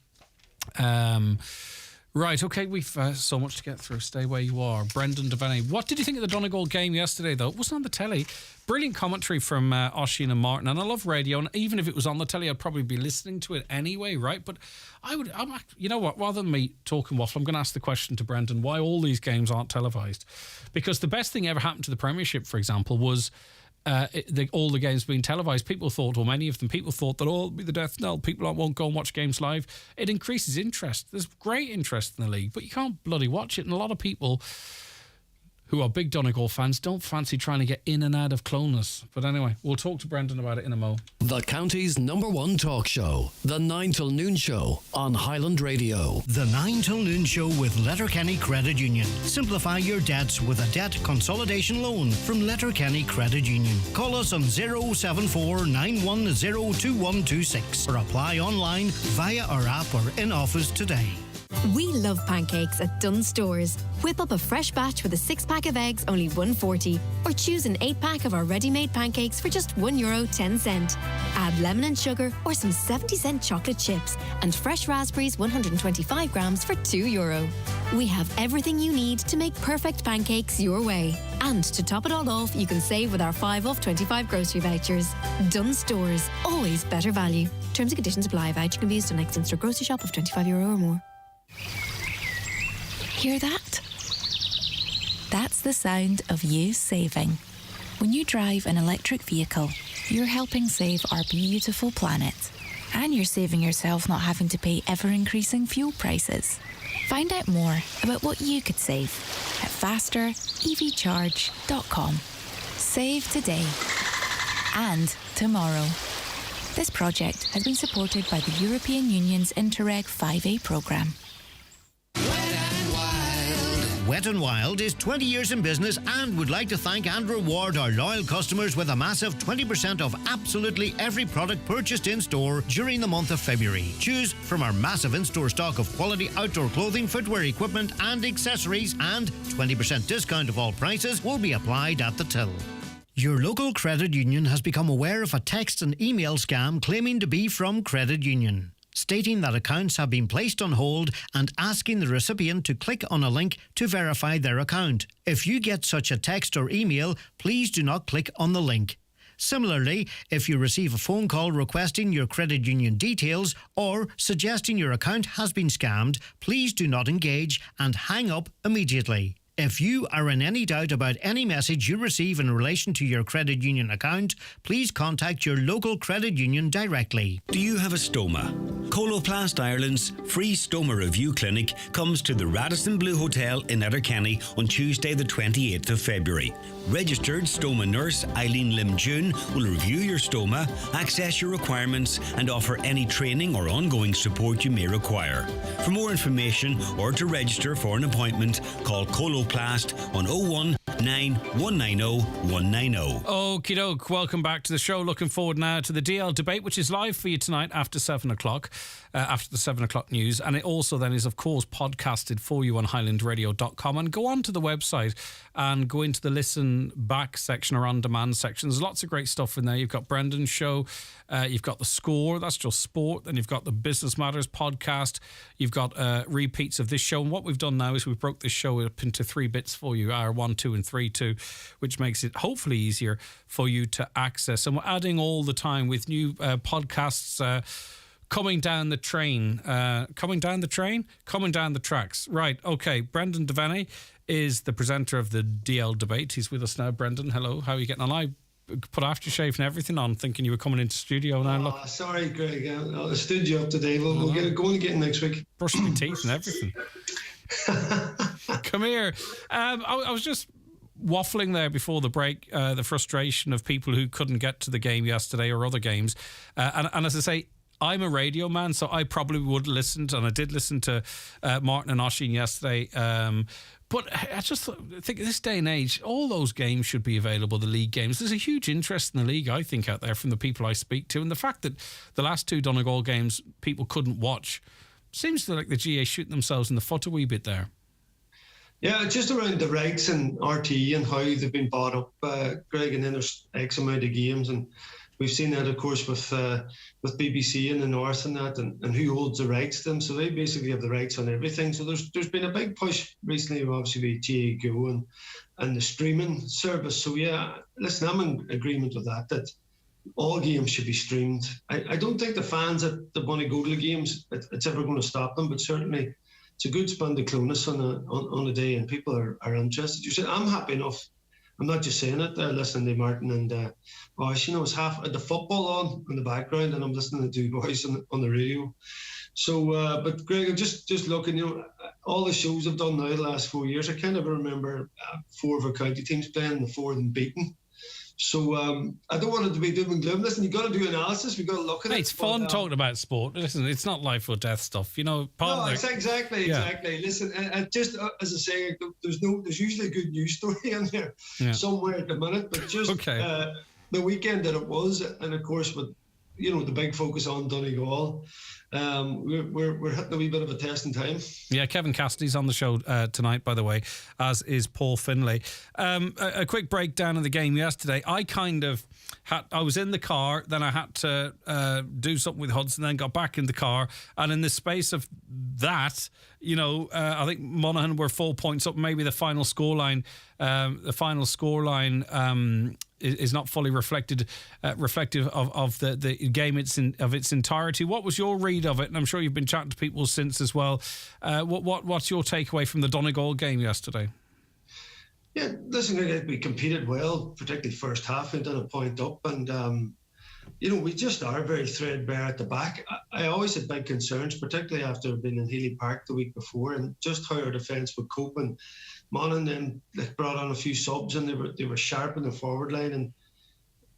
S6: Right, okay, we've so much to get through. Stay where you are. Brendan Devaney. What did you think of the Donegal game yesterday, though? It wasn't on the telly. Brilliant commentary from Oisín and Martin, and I love radio, and even if it was on the telly, I'd probably be listening to it anyway, right? But you know what, rather than me talking waffle, I'm going to ask the question to Brendan, why all these games aren't televised? Because the best thing ever happened to the Premiership, for example, was all the games being televised. People thought, or many of them, people thought that it'll be the death knell. People won't go and watch games live. It increases interest. There's great interest in the league, but you can't bloody watch it. And a lot of people who are big Donegal fans don't fancy trying to get in and out of Clonus. But anyway, we'll talk to Brendan about it in a mo.
S5: The county's #1 talk show, the 9 till noon show on Highland Radio.
S15: The 9 till noon show with Letterkenny Credit Union. Simplify your debts with a debt consolidation loan from Letterkenny Credit Union. Call us on 074 910 2126 or apply online via our app or in office today.
S18: We love pancakes at Dunnes Stores. Whip up a fresh batch with a 6-pack of eggs, only $1.40. Or choose an 8-pack of our ready-made pancakes for just €1.10. Add lemon and sugar or some 70-cent chocolate chips and fresh raspberries 125 grams for €2. We have everything you need to make perfect pancakes your way. And to top it all off, you can save with our 5 off 25 grocery vouchers. Dunnes Stores, always better value. Terms and conditions apply. Voucher can be used on next in-store grocery shop of €25 or more.
S21: Hear that? That's the sound of you saving. When you drive an electric vehicle, you're helping save our beautiful planet. And you're saving yourself not having to pay ever-increasing fuel prices. Find out more about what you could save at fasterevcharge.com. Save today and tomorrow. This project has been supported by the European Union's Interreg 5A programme.
S15: Wet n Wild is 20 years in business and would like to thank and reward our loyal customers with a massive 20% off absolutely every product purchased in store during the month of February. Choose from our massive in-store stock of quality outdoor clothing, footwear, equipment and accessories, and 20% discount of all prices will be applied at the till. Your local credit union has become aware of a text and email scam claiming to be from Credit Union, stating that accounts have been placed on hold and asking the recipient to click on a link to verify their account. If you get such a text or email, please do not click on the link. Similarly, if you receive a phone call requesting your credit union details or suggesting your account has been scammed, please do not engage and hang up immediately. If you are in any doubt about any message you receive in relation to your credit union account, please contact your local credit union directly.
S2: Do you have a stoma? Coloplast Ireland's free stoma review clinic comes to the Radisson Blue Hotel in Letterkenny on Tuesday the 28th of February. Registered stoma nurse Eileen Lim-June will review your stoma, access your requirements and offer any training or ongoing support you may require. For more information or to register for an appointment, call Coloplast on 019 190 190.
S6: Okie doke, welcome back to the show. Looking forward now to the DL debate, which is live for you tonight after 7 o'clock, after the 7 o'clock news. And it also then is, of course, podcasted for you on highlandradio.com. And go on to the website and go into the listen back section or on demand section. There's lots of great stuff in there. You've got Brendan's show, you've got The Score, that's just sport. Then you've got the Business Matters podcast. You've got repeats of this show. And what we've done now is we've broke this show up into 3 bits for you, hour 1, 2 and 3 too, which makes it hopefully easier for you to access. And we're adding all the time with new podcasts coming down the train. Coming down the tracks. Right, okay. Brendan Devaney is the presenter of the DL debate. He's with us now. Brendan, hello. How are you getting on? I put aftershave and everything on, thinking you were coming into studio now. Look.
S4: Sorry, Greg. I stood you up today. We'll get it going again next week.
S6: Brushing my teeth and everything. Come here. I was just waffling there before the break, the frustration of people who couldn't get to the game yesterday or other games. And as I say, I'm a radio man, so I probably would have listened, and I did listen to Martin and Oisin yesterday. But I just think this day and age, all those games should be available, the league games. There's a huge interest in the league, I think, out there from the people I speak to. And the fact that the last 2 Donegal games people couldn't watch seems like the GA shooting themselves in the foot a wee bit there.
S4: Yeah, just around the rights and RTE and how they've been bought up, Greg, and then there's X amount of games. And we've seen that, of course, with BBC in the North and that, and who holds the rights to them. So they basically have the rights on everything. So there's been a big push recently, obviously, with GA Go and the streaming service. So, yeah, listen, I'm in agreement with that all games should be streamed. I don't think the fans that want to go to the games, it's ever going to stop them, but certainly it's a good spend of clonus on a day, and people are interested. You said, I'm happy enough. I'm not just saying it. Listening to Martin and it's half the football on in the background, and I'm listening to 2 boys on the radio. So, but Greg, just looking, all the shows I've done now the last 4 years, I can't ever remember 4 of our county teams playing and the 4 of them beaten. So I don't want it to be doom and gloom. Listen, you've got to do analysis. We've got to look at it.
S6: It's fun talking about sport. Listen, it's not life or death stuff.
S4: Exactly. Listen, just as I say, there's usually a good news story in there somewhere at the minute. But just the weekend that it was, and of course with the big focus on Donegal. We're hitting a wee bit of a test in time.
S6: Yeah, Kevin Cassidy's on the show tonight, by the way, as is Paul Finlay. A quick breakdown of the game yesterday. I was in the car, then I had to do something with Hudson, then got back in the car, and in the space of that, I think Monaghan were 4 points up. Maybe the final scoreline is not fully reflective of the game of its entirety. What was your read of it? And I'm sure you've been chatting to people since as well. What's your takeaway from the Donegal game yesterday?
S4: Yeah, listen, we competed well, particularly first half. We done a point up, and we just are very threadbare at the back. I always had big concerns, particularly after being in Healy Park the week before, and just how our defence would cope. And Monaghan then brought on a few subs, and they were sharp in the forward line. And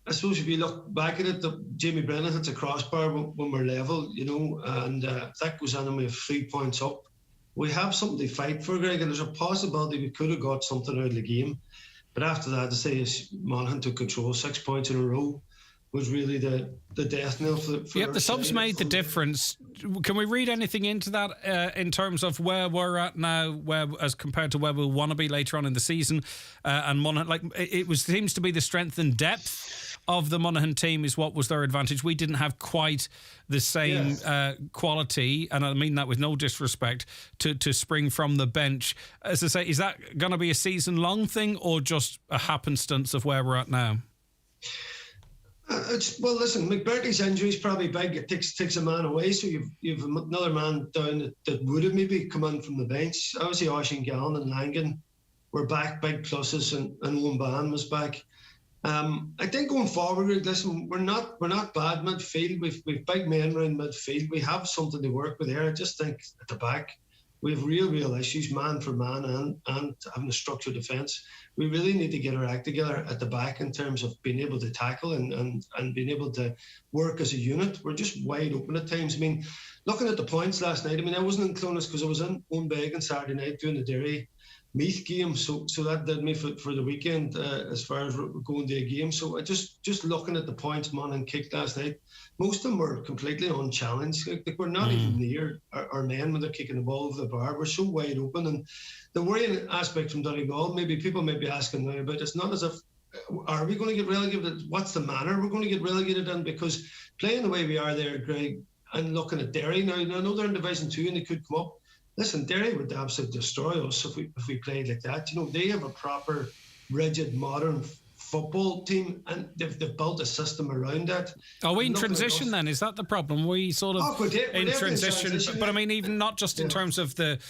S4: I suppose if you look back at it, Jamie Brennan hits a crossbar when we're level, and that goes on and we have 3 points up. We have something to fight for, Greg, and there's a possibility we could have got something out of the game. But after that, to say Monaghan took control, 6 points in a row was really the death knell for
S6: the subs made the difference. Can we read anything into that in terms of where we're at now, as compared to where we'll want to be later on in the season? And Monaghan, seems to be the strength and depth of the Monaghan team is what was their advantage. We didn't have quite the same quality, and I mean that with no disrespect, to spring from the bench. As I say, is that going to be a season-long thing or just a happenstance of where we're at now?
S4: Well, listen, McBurtie's injury is probably big. It takes a man away, so you've another man down that would have maybe come in from the bench. Obviously, Oisín Gallen and Langan were back, big pluses, and Owen Ban was back. I think going forward, listen, we're not bad midfield. We've big men around midfield. We have something to work with there. I just think at the back we have real issues, man for man, and having a structured defence. We really need to get our act together at the back in terms of being able to tackle and being able to work as a unit. We're just wide open at times. I mean, looking at the points last night, I mean, I wasn't in Clonus because I was in Owenbeg on Saturday night doing the Derry Meath game, so that did me for the weekend as far as going to a game. So I just looking at the points Monaghan kicked last night, most of them were completely unchallenged. Like we're not even near our men when they're kicking the ball over the bar. We're so wide open, and the worrying aspect from Donegal, maybe people may be asking now about, it's not as if are we going to get relegated? What's the manner we're going to get relegated in? Because playing the way we are there, Greg, and looking at Derry now, I know they're in Division 2 and they could come up. Listen, Derry would absolutely destroy us if we played like that. You know, they have a proper, rigid, modern football team, and they've built a system around that.
S6: Are we in transition then? Is that the problem? We sort of
S4: we're
S6: in transition, but I mean, even not just in terms of the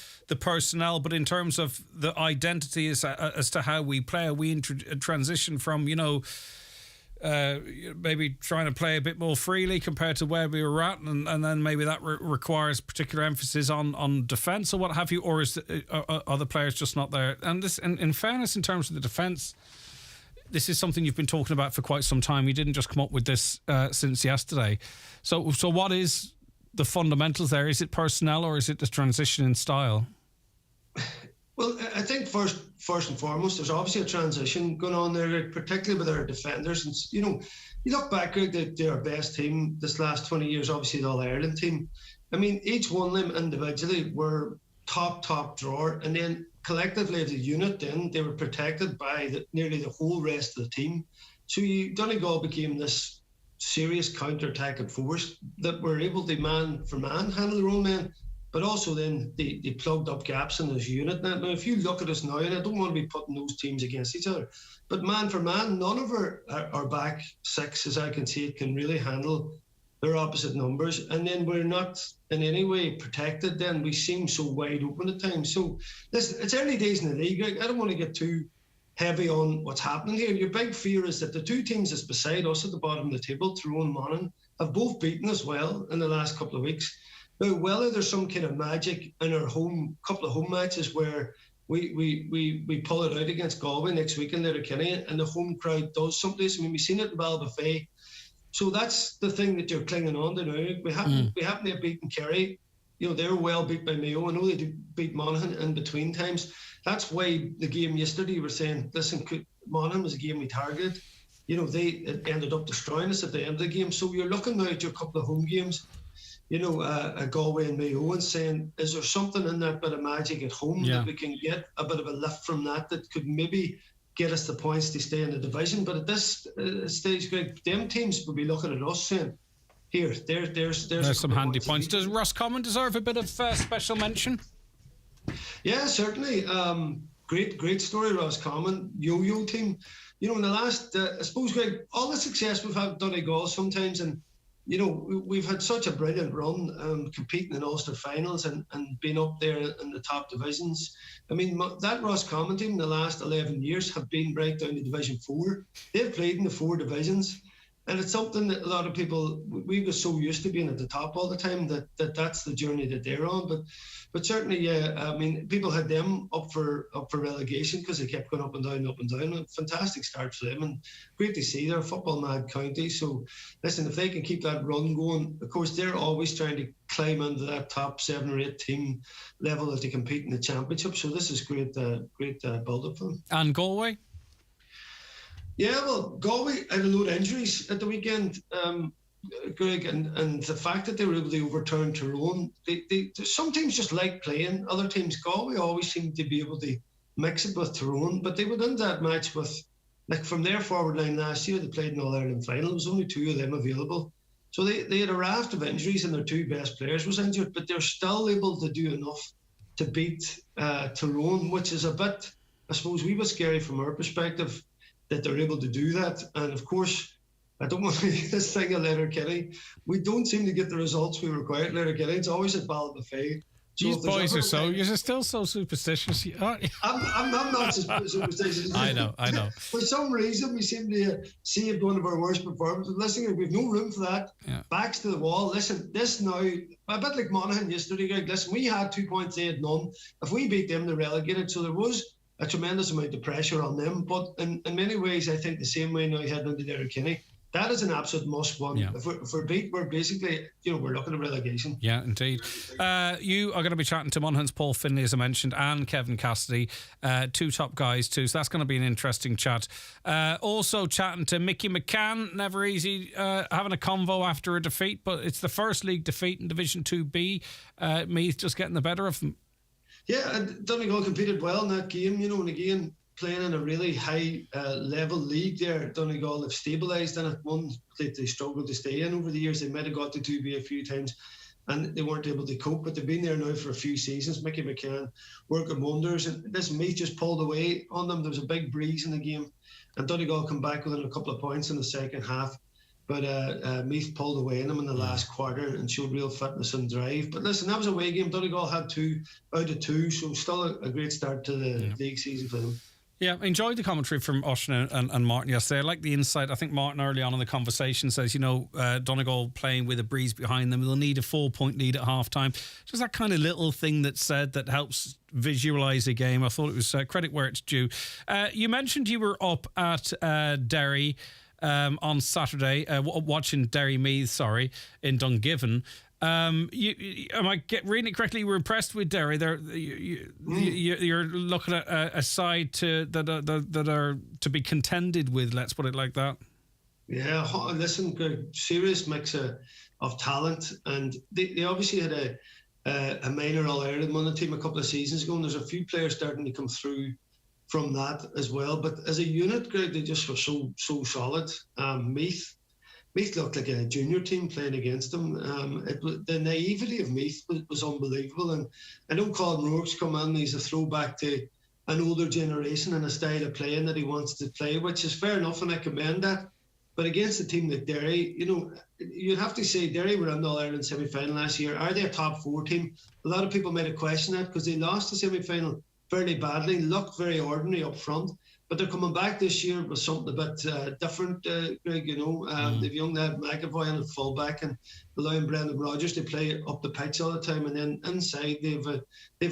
S6: personnel, but in terms of the identity as to how we play. Are we in transition from, you know, maybe trying to play a bit more freely compared to where we were at, and then maybe that requires particular emphasis on defence or what have you, or are the players just not there? And this, in fairness, in terms of the defence, this is something you've been talking about for quite some time. You didn't just come up with this since yesterday. So what is the fundamentals there? Is it personnel or is it the transition in style?
S4: Well, I think first and foremost, there's obviously a transition going on there, particularly with our defenders. And, you know, you look back, Greg, to our best team this last 20 years, obviously the All-Ireland team. I mean, each one of them individually were top drawer. And then collectively as a unit, then they were protected by nearly the whole rest of the team. So Donegal became this serious counter-attacking force that were able to man for man handle their own men. But also then they plugged up gaps in this unit. Now, if you look at us now, and I don't want to be putting those teams against each other, but man for man, none of our back six, as I can see it, can really handle their opposite numbers. And then we're not in any way protected then. We seem so wide open at times. So listen, it's early days in the league. I don't want to get too heavy on what's happening here. Your big fear is that the two teams that's beside us at the bottom of the table, Tyrone and Monaghan, have both beaten us well in the last couple of weeks. Now, whether there's some kind of magic in our couple of home matches where we pull it out against Galway next week in Letterkenny and the home crowd does something. I mean, we've seen it in Balbafay. So that's the thing that you're clinging on to now. We happen to have beaten Kerry. You know, they were well beat by Mayo. I know they did beat Monaghan in between times. That's why the game yesterday, you were saying, listen, Monaghan was a game we targeted. You know, they ended up destroying us at the end of the game. So you're looking now at your couple of home games, you know, Galway and Mayo, and saying, is there something in that bit of magic at home that we can get a bit of a lift from that could maybe get us the points to stay in the division? But at this stage, Greg, them teams will be looking at us saying, here, there's
S6: some handy points. Does Roscommon deserve a bit of special mention?
S4: Yeah, certainly. Great story, Roscommon, yo-yo team. You know, in the last, I suppose, Greg, all the success we've had Donegal sometimes, and you know, we've had such a brilliant run competing in Ulster finals and being up there in the top divisions. I mean, that Roscommon team in the last 11 years have been right down to Division 4. They've played in the 4 divisions. And it's something that a lot of people, we were so used to being at the top all the time that's the journey that they're on. But certainly, yeah, I mean, people had them up for relegation because they kept going up and down. A fantastic start for them, and great to see. They're a football mad county. So listen, if they can keep that run going, of course, they're always trying to climb into that top 7 or 8 team level as they compete in the championship. So this is great build-up for them.
S6: And Galway?
S4: Yeah, well, Galway had a load of injuries at the weekend, Greg, and the fact that they were able to overturn Tyrone, some teams just like playing, other teams, Galway always seem to be able to mix it with Tyrone, but they would end that match with, like from their forward line last year, they played in All-Ireland final, there was only 2 of them available. So they had a raft of injuries and their 2 best players was injured, but they're still able to do enough to beat Tyrone, which is a bit, I suppose, we were scary from our perspective, that they're able to do that. And of course, I don't want to make this thing of Letterkenny. We don't seem to get the results we require at Letterkenny. It's always at Ballymafey. So
S6: These boys are so, you're just still so superstitious, aren't you?
S4: I'm not superstitious.
S6: I know.
S4: For some reason, we seem to have saved one of our worst performances. Listen, we've no room for that.
S6: Yeah.
S4: Backs to the wall. Listen, this now, a bit like Monaghan yesterday, Greg. Listen, we had 2 points, they had none. If we beat them, they're relegated. So there was a tremendous amount of pressure on them. But in many ways, I think the same way now heading into Letterkenny. That is an absolute must one.
S6: Yeah.
S4: If we're beat, we're basically, we're looking at relegation.
S6: Yeah, indeed. You are going to be chatting to Monaghan's Paul Finlay, as I mentioned, and Kevin Cassidy, two top guys too. So that's going to be an interesting chat. Also chatting to Mickey McCann. Never easy having a convo after a defeat, but it's the first league defeat in Division 2B. Meath just getting the better of them.
S4: Yeah, and Donegal competed well in that game, and again, playing in a really high level league there. Donegal have stabilised in it. One that they struggled to stay in over the years. They might have got to 2B a few times and they weren't able to cope, but they've been there now for a few seasons. Mickey McCann working wonders, and this Meath just pulled away on them. There was a big breeze in the game and Donegal come back within a couple of points in the second half, but Meath pulled away in them in the last quarter and showed real fitness and drive. But listen, that was a away game. Donegal had 2 out of 2, so still a great start to the league season for them.
S6: Yeah, I enjoyed the commentary from Oisín and Martin yesterday. I like the insight. I think Martin early on in the conversation says, Donegal playing with a breeze behind them. They'll need a 4-point lead at half-time. Just that kind of little thing that's said that helps visualise a game. I thought it was credit where it's due. You mentioned you were up at Derry on Saturday, watching Derry Meath, in Dungiven. Am I reading it correctly? You were impressed with Derry. You're looking at a side that are to be contended with. Let's put it like that.
S4: Yeah, listen, good, serious mix of talent, and they obviously had a minor All-Ireland on the team a couple of seasons ago, and there's a few players starting to come through from that as well. But as a unit, Greg, they just were so solid. Meath looked like a junior team playing against them. The naivety of Meath was unbelievable. And I know Colin Rourke's come in, he's a throwback to an older generation and a style of playing that he wants to play, which is fair enough, and I commend that. But against a team like Derry, you'd have to say Derry were in the All-Ireland semi-final last year. Are they a top 4 team? A lot of people might have questioned that because they lost the semi-final fairly badly, looked very ordinary up front. But they're coming back this year with something a bit different, Greg, They've young lad McAvoy and a fullback and allowing Brendan Rodgers to play up the pitch all the time. And then inside, they've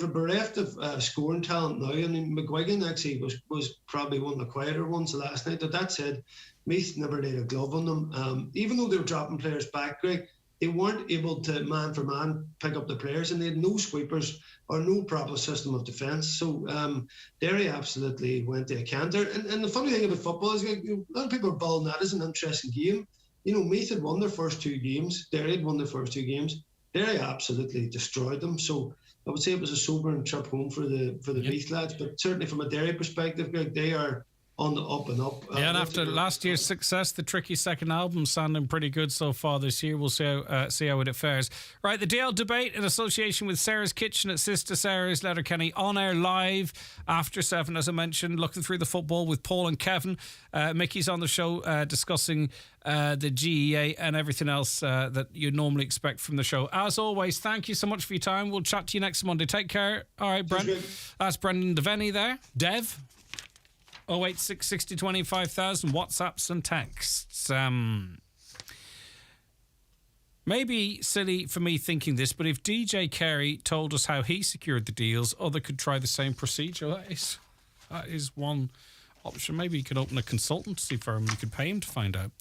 S4: a bereft of scoring talent now. I mean, McGuigan actually was probably one of the quieter ones last night. But that said, Meath never laid a glove on them. Even though they were dropping players back, Greg, they weren't able to man for man pick up the players, and they had no sweepers or no proper system of defence. So Derry absolutely went to a canter. And the funny thing about football is a lot of people are balling that as an interesting game. Meath had won their first 2 games. Derry had won their first 2 games. Derry absolutely destroyed them. So I would say it was a sobering trip home for the Meath lads. But certainly from a Derry perspective, Greg, they are on the up and up.
S6: And after last year's success, the Tricky second album sounding pretty good so far this year. We'll see how it fares. Right, the DL debate in association with Sarah's Kitchen at Sister Sarah's, Letterkenny, on air live after 7, as I mentioned, looking through the football with Paul and Kevin. Mickey's on the show discussing the GEA and everything else that you'd normally expect from the show. As always, thank you so much for your time. We'll chat to you next Monday. Take care. All right, Brent. That's Brendan Devaney there. Dev. 086 60 20 5000 WhatsApps and texts. Maybe silly for me thinking this, but if DJ Carey told us how he secured the deals, other could try the same procedure. That is one option. Maybe he could open a consultancy firm. You could pay him to find out.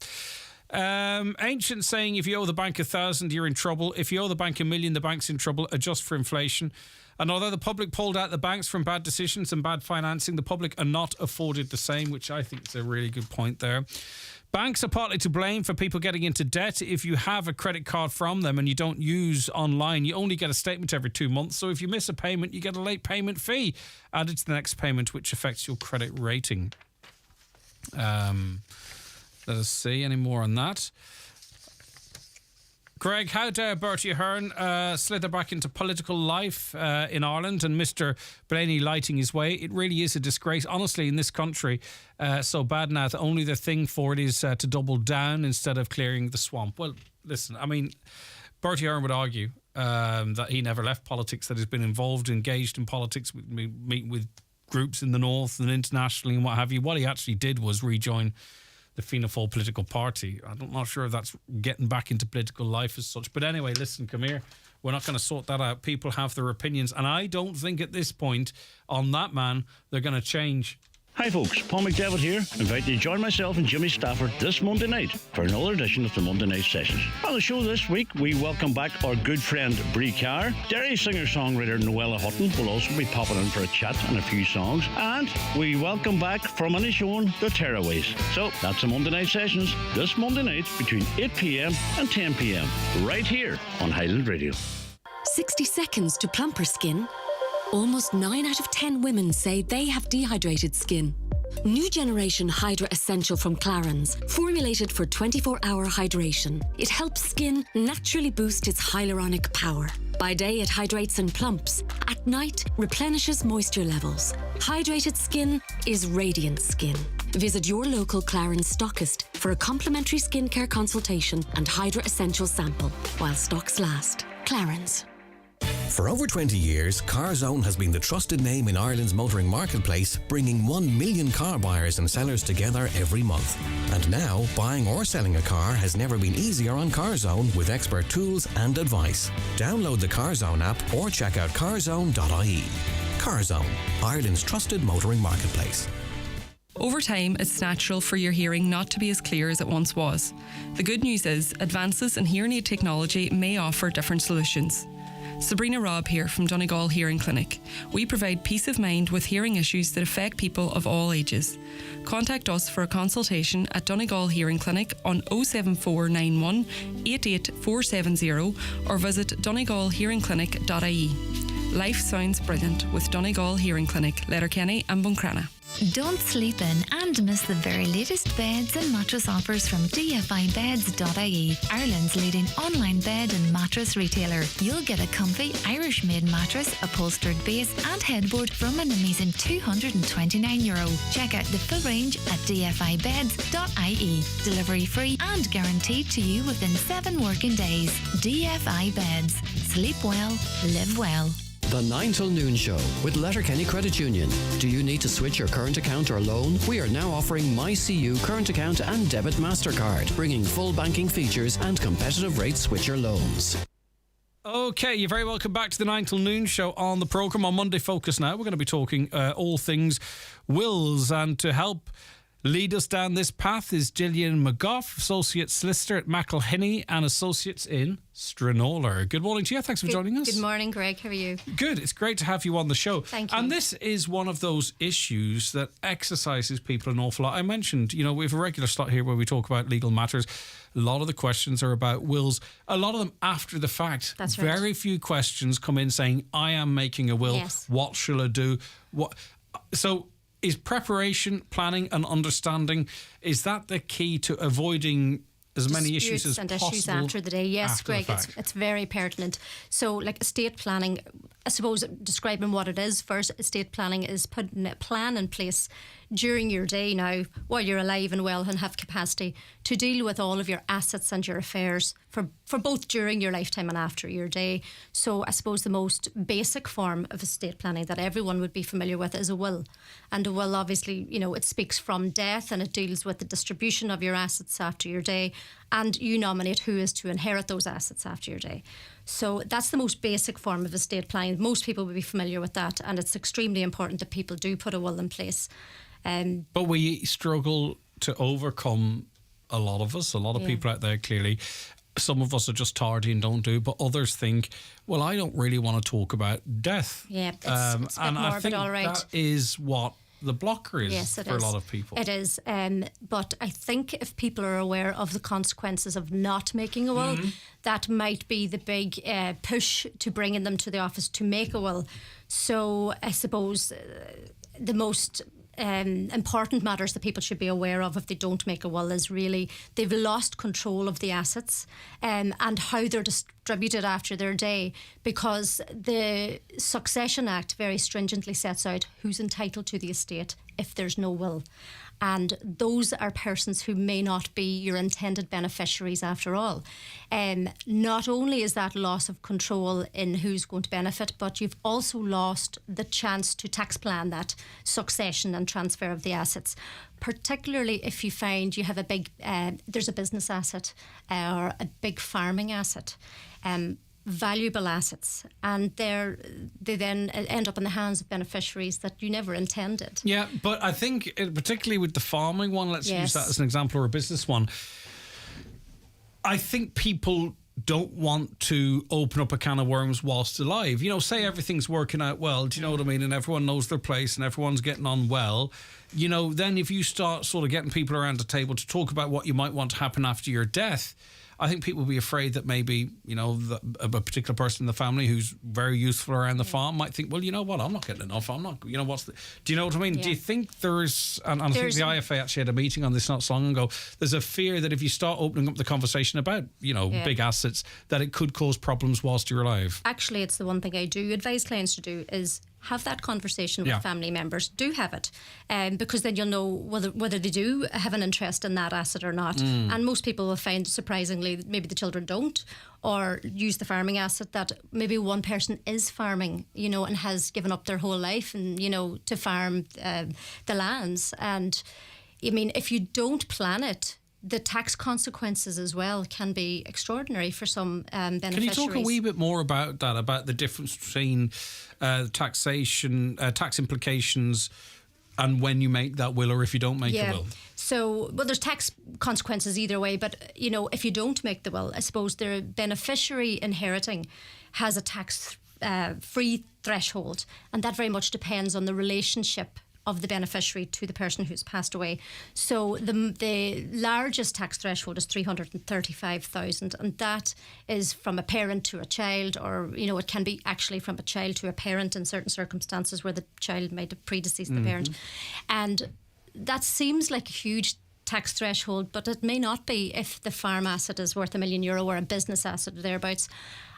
S6: Ancient saying, if you owe the bank 1,000, you're in trouble. If you owe the bank 1 million, the bank's in trouble. Adjust for inflation. And although the public pulled out the banks from bad decisions and bad financing, the public are not afforded the same, which I think is a really good point there. Banks are partly to blame for people getting into debt. If you have a credit card from them and you don't use online, you only get a statement every 2 months. So if you miss a payment, you get a late payment fee added to the next payment, which affects your credit rating. Let us see any more on that. Greg, how dare Bertie Ahern slither back into political life in Ireland and Mr. Blaney lighting his way? It really is a disgrace, honestly, in this country. So bad now that only the thing for it is to double down instead of clearing the swamp. Well, listen, I mean, Bertie Ahern would argue that he never left politics, that he's been engaged in politics, meeting with groups in the north and internationally and what have you. What he actually did was rejoin the Fianna Fáil political party. I'm not sure if that's getting back into political life as such. But anyway, listen, come here. We're not going to sort that out. People have their opinions. And I don't think at this point on that man, they're going to change.
S3: Hi folks, Paul McDevitt here. Invite you to join myself and Jimmy Stafford this Monday night for another edition of the Monday Night Sessions. On the show this week, we welcome back our good friend Brie Carr. Derry singer-songwriter Noella Hutton will also be popping in for a chat and a few songs. And we welcome back from any show the Tearaways. So that's the Monday Night Sessions this Monday night between 8 p.m. and 10 p.m. right here on Highland Radio.
S8: 60 seconds to plumper skin. Almost 9 out of 10 women say they have dehydrated skin. New generation Hydra Essential from Clarins, formulated for 24-hour hydration. It helps skin naturally boost its hyaluronic power. By day, it hydrates and plumps. At night, replenishes moisture levels. Hydrated skin is radiant skin. Visit your local Clarins stockist for a complimentary skincare consultation and Hydra Essential sample while stocks last. Clarins.
S22: For over 20 years, CarZone has been the trusted name in Ireland's motoring marketplace, bringing 1 million car buyers and sellers together every month. And now, buying or selling a car has never been easier on CarZone with expert tools and advice. Download the CarZone app or check out carzone.ie. CarZone, Ireland's trusted motoring marketplace.
S24: Over time, it's natural for your hearing not to be as clear as it once was. The good news is, advances in hearing aid technology may offer different solutions. Sabrina Robb here from Donegal Hearing Clinic. We provide peace of mind with hearing issues that affect people of all ages. Contact us for a consultation at Donegal Hearing Clinic on 07491 88470 or visit donegalhearingclinic.ie. Life sounds brilliant with Donegal Hearing Clinic, Letterkenny and Buncrana.
S7: Don't sleep in and miss the very latest beds and mattress offers from dfibeds.ie, Ireland's leading online bed and mattress retailer. You'll get a comfy Irish-made mattress, upholstered base and headboard from an amazing €229. Check out the full range at dfibeds.ie. Delivery free and guaranteed to you within 7 working days. DFI Beds. Sleep well, live well.
S5: The 9 till noon show with Letterkenny Credit Union. Do you need to switch your current account or loan? We are now offering MyCU current account and debit MasterCard, bringing full banking features and competitive rate switcher loans.
S6: Okay, you're very welcome back to the 9 till noon show on the programme on Monday Focus Now. We're going to be talking all things wills, and to help lead us down this path is Gillian McGough, Associate Solicitor at McElhinney and Associates in Stranola. Good morning to you. Thanks for joining us.
S25: Good morning, Greg. How are you?
S6: Good. It's great to have you on the show.
S25: Thank you.
S6: And this is one of those issues that exercises people an awful lot. I mentioned, we have a regular slot here where we talk about legal matters. A lot of the questions are about wills. A lot of them after the fact.
S25: That's right.
S6: Very few questions come in saying, I am making a will.
S25: Yes.
S6: What shall I do? So is preparation, planning and understanding, is that the key to avoiding as many issues as possible?
S25: Issues after the day. Yes, Greg, it's very pertinent. So like estate planning, I suppose describing what it is first, estate planning is putting a plan in place during your day now, while you're alive and well and have capacity to deal with all of your assets and your affairs for both during your lifetime and after your day. So I suppose the most basic form of estate planning that everyone would be familiar with is a will. And a will, obviously, it speaks from death and it deals with the distribution of your assets after your day, and you nominate who is to inherit those assets after your day. So that's the most basic form of estate planning. Most people would be familiar with that, and it's extremely important that people do put a will in place.
S6: But we struggle to overcome, a lot of people out there, clearly. Some of us are just tardy and don't do, but others think, well, I don't really want to talk about death.
S25: Yeah, it's a bit
S6: and
S25: morbid,
S6: I think
S25: all right.
S6: that is what the blocker is for a lot of people.
S25: It is. But I think if people are aware of the consequences of not making a will, that might be the big push to bringing them to the office to make a will. So I suppose the most important matters that people should be aware of if they don't make a will is really they've lost control of the assets and how they're distributed after their day, because the Succession Act very stringently sets out who's entitled to the estate if there's no will. And those are persons who may not be your intended beneficiaries after all. Not only is that loss of control in who's going to benefit, but you've also lost the chance to tax plan that succession and transfer of the assets, particularly if you find you have a big, there's a business asset or a big farming asset. Valuable assets, and they then end up in the hands of beneficiaries that you never intended.
S6: Yeah, but I think particularly with the farming one, let's use that as an example, or a business one, I think people don't want to open up a can of worms whilst alive. You know, say everything's working out well, do you know what I mean, and everyone knows their place and everyone's getting on well, you know, then if you start sort of getting people around the table to talk about what you might want to happen after your death, I think people will be afraid that maybe, you know, a particular person in the family who's very useful around the farm might think, well, you know what, I'm not getting enough. I'm not, you know, do you know what I mean? Yeah. Do you think there's, and I think the IFA actually had a meeting on this not so long ago, there's a fear that if you start opening up the conversation about, you know, big assets, that it could cause problems whilst you're alive? Actually,
S25: it's the one thing I do advise clients to do is have that conversation with family members. Do have it, because then you'll know whether they do have an interest in that asset or not. And most people will find, surprisingly, maybe the children don't, or use the farming asset that maybe one person is farming, you know, and has given up their whole life and, you know, to farm the lands. And I mean, if you don't plan it, the tax consequences as well can be extraordinary for some beneficiaries.
S6: Can you talk a wee bit more about that, about the difference between taxation, tax implications, and when you make that will or if you don't make the will?
S25: So, well, there's tax consequences either way, but, you know, if you don't make the will, I suppose the beneficiary inheriting has a tax-free threshold, and that very much depends on the relationship of the beneficiary to the person who's passed away. So the largest tax threshold is $335,000, and that is from a parent to a child, or, you know, it can be actually from a child to a parent in certain circumstances where the child might have predeceased the parent. And that seems like a huge tax threshold, but it may not be if the farm asset is worth €1 million or a business asset or thereabouts.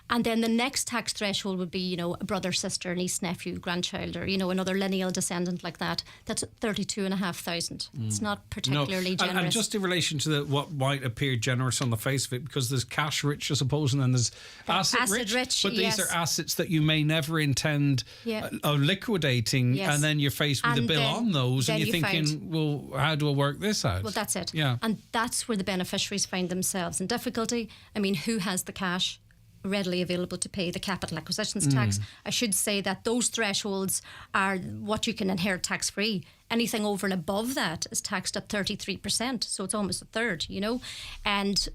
S25: And then the next tax threshold would be, you know, a brother, sister, niece, nephew, grandchild, or, you know, another lineal descendant like that. That's $32,500. It's not particularly generous.
S6: And just in relation to what might appear generous on the face of it, because there's cash rich, I suppose, and then there's asset rich. But these are assets that you may never intend liquidating, and then you're faced with a bill on those, and you're thinking, well, how do I work this out?
S25: Well, that's it.
S6: Yeah.
S25: And that's where the beneficiaries find themselves in difficulty. I mean, who has the cash readily available to pay the capital acquisitions tax? I should say that those thresholds are what you can inherit tax-free. Anything over and above that is taxed at 33%, so it's almost a third, you know. And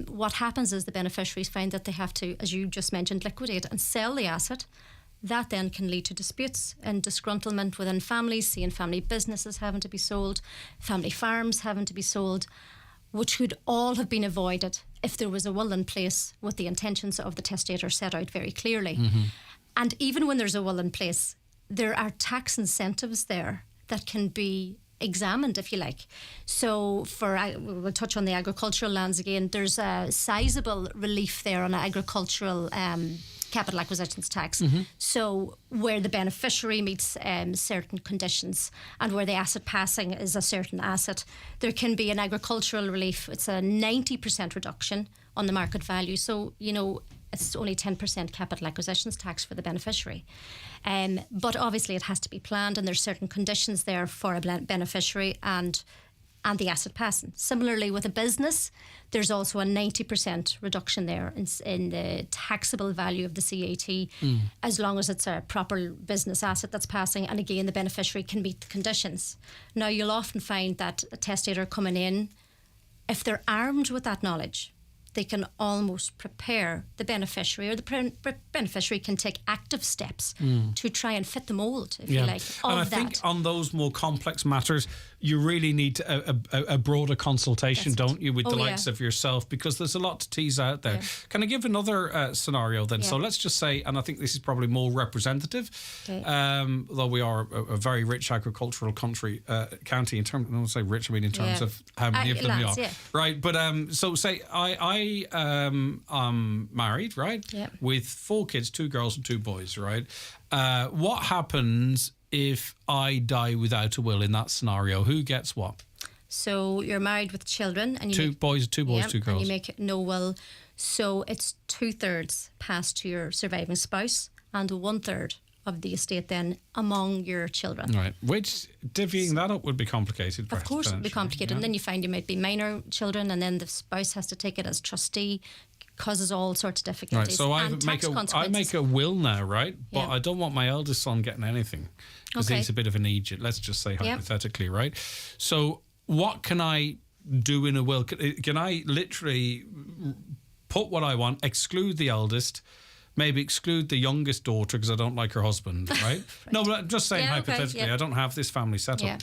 S25: what happens is the beneficiaries find that they have to, as you just mentioned, liquidate and sell the asset. That then can lead to disputes and disgruntlement within families, seeing family businesses having to be sold, family farms having to be sold, which could all have been avoided if there was a will in place with the intentions of the testator set out very clearly. And even when there's a will in place, there are tax incentives there that can be examined, if you like. So we'll touch on the agricultural lands again. There's a sizable relief there on agricultural capital acquisitions tax. So where the beneficiary meets certain conditions and where the asset passing is a certain asset, there can be an agricultural relief. It's a 90% reduction on the market value. So, you know, it's only 10% capital acquisitions tax for the beneficiary. But obviously it has to be planned, and there's certain conditions there for a beneficiary and the asset passing. Similarly, with a business, there's also a 90% reduction there in the taxable value of the CAT, as long as it's a proper business asset that's passing. And again, the beneficiary can meet the conditions. Now, you'll often find that a testator coming in, if they're armed with that knowledge, they can almost prepare the beneficiary, or the beneficiary can take active steps to try and fit the mould, if you like, of
S6: and I
S25: that.
S6: think on those more complex matters, you really need a broader consultation, don't you, with the likes of yourself, because there's a lot to tease out there. Can I give another scenario then? So let's just say, and I think this is probably more representative, though we are a very rich agricultural county in terms, I don't say rich, I mean in terms of how many of them we are. Right, but so say I am married, right, with 4 kids, 2 girls and 2 boys, right? What happens if I die without a will in that scenario? Who gets what?
S25: So you're married with children, and you
S6: 2 boys, 2 girls.
S25: And you make no will. So it's 2/3 passed to your surviving spouse, and 1/3 of the estate then among your children.
S6: Right, which divvying that up would be complicated.
S25: Of course, it would be complicated, and then you find you might be minor children, and then the spouse has to take it as trustee. Causes all sorts of difficulties.
S6: Right, so I make a will now, right? But I don't want my eldest son getting anything because he's a bit of an idiot. Let's just say hypothetically, right? So what can I do in a will? Can I literally put what I want, exclude the eldest, maybe exclude the youngest daughter because I don't like her husband, right? No, but I'm just saying hypothetically, I don't have this family set up.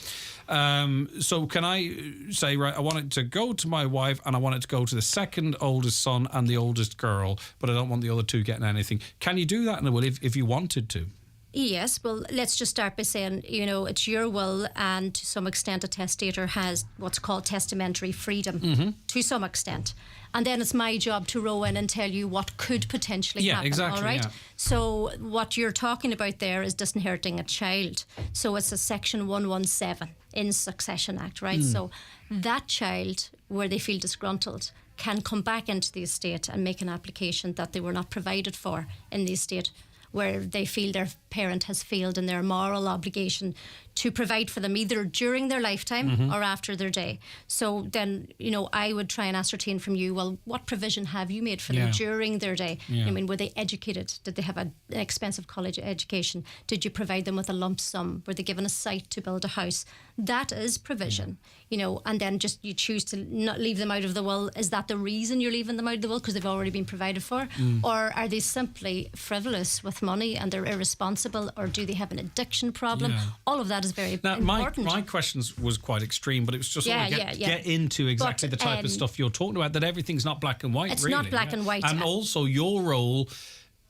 S6: So can I say, right, I want it to go to my wife and I want it to go to the second oldest son and the oldest girl, but I don't want the other 2 getting anything. Can you do that in a will if you wanted to?
S25: Yes, well, let's just start by saying, it's your will, and to some extent a testator has what's called testamentary freedom, to some extent. And then it's my job to row in and tell you what could potentially happen.
S6: Exactly,
S25: all right? So what you're talking about there is disinheriting a child. So it's a Section 117 in Succession Act, right? So that child, where they feel disgruntled, can come back into the estate and make an application that they were not provided for in the estate, where they feel their parent has failed in their moral obligation to provide for them either during their lifetime or after their day. So then, I would try and ascertain from you, well, what provision have you made for them during their day? I mean, were they educated? Did they have an expensive college education? Did you provide them with a lump sum? Were they given a site to build a house? That is provision, and then just you choose to not leave them out of the will. Is that the reason you're leaving them out of the will? Because they've already been provided for? Or are they simply frivolous with money and they're irresponsible? Or do they have an addiction problem? All of that is very important.
S6: My questions was quite extreme, but it was just get into exactly the type of stuff you're talking about, that everything's not black and white.
S25: It's not black and white.
S6: And also your role,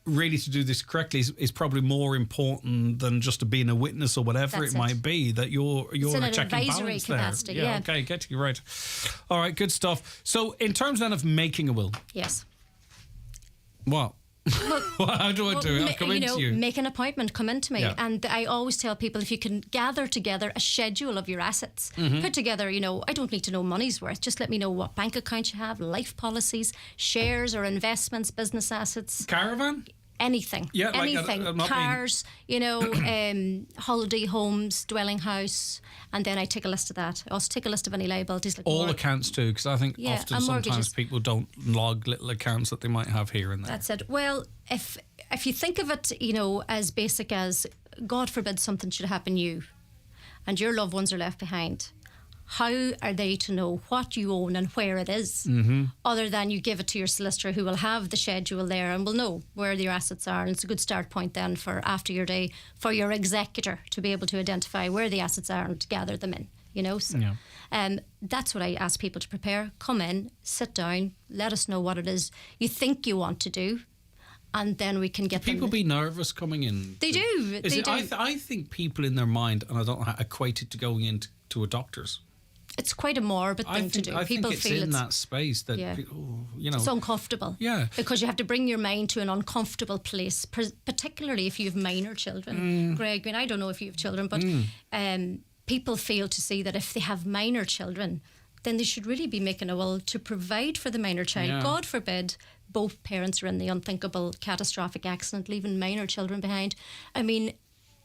S6: really, to do this correctly is probably more important than just to being a witness or whatever it might be, that you're a check and balance
S25: capacity,
S6: there. Okay, get you right. All right, good stuff. So in terms then of making a will.
S25: Yes.
S6: What? How do I do it? I'll come into you.
S25: Make an appointment, come into me. And I always tell people, if you can gather together a schedule of your assets, put together, I don't need to know money's worth, just let me know what bank account you have, life policies, shares or investments, business assets.
S6: Caravan?
S25: Anything.
S6: Yeah,
S25: anything. Cars, holiday homes, dwelling house, and then I take a list of that. I also take a list of any liabilities. Like
S6: all accounts too, because I think often sometimes people don't log little accounts that they might have here and there.
S25: That's it. Well, if you think of it, as basic as, God forbid something should happen to you and your loved ones are left behind, how are they to know what you own and where it is, other than you give it to your solicitor, who will have the schedule there and will know where your assets are? And it's a good start point then for after your day for your executor to be able to identify where the assets are and to gather them in. So that's what I ask people to prepare. Come in, sit down, let us know what it is you think you want to do, and then we can get
S6: people be nervous coming in.
S25: They do.
S6: I think people in their mind, and I don't equate it to going into a doctor's.
S25: It's quite a morbid thing to do. People feel
S6: in that space that
S25: it's uncomfortable.
S6: Yeah,
S25: because you have to bring your mind to an uncomfortable place, particularly if you have minor children. Greg, I don't know if you have children, but people fail to see that if they have minor children, then they should really be making a will to provide for the minor child. Yeah. God forbid both parents are in the unthinkable catastrophic accident, leaving minor children behind. I mean,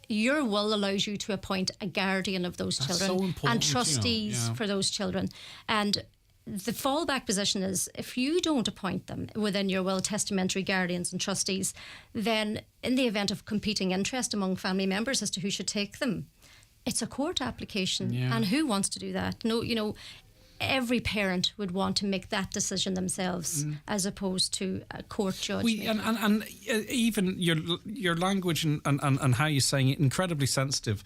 S25: your will allows you to appoint a guardian of those children and trustees for those children. And the fallback position is, if you don't appoint them within your will, testamentary guardians and trustees, then in the event of competing interest among family members as to who should take them, it's a court application. Yeah. And who wants to do that? No, every parent would want to make that decision themselves as opposed to a court judge.
S6: And even your language and how you're saying it, incredibly sensitive.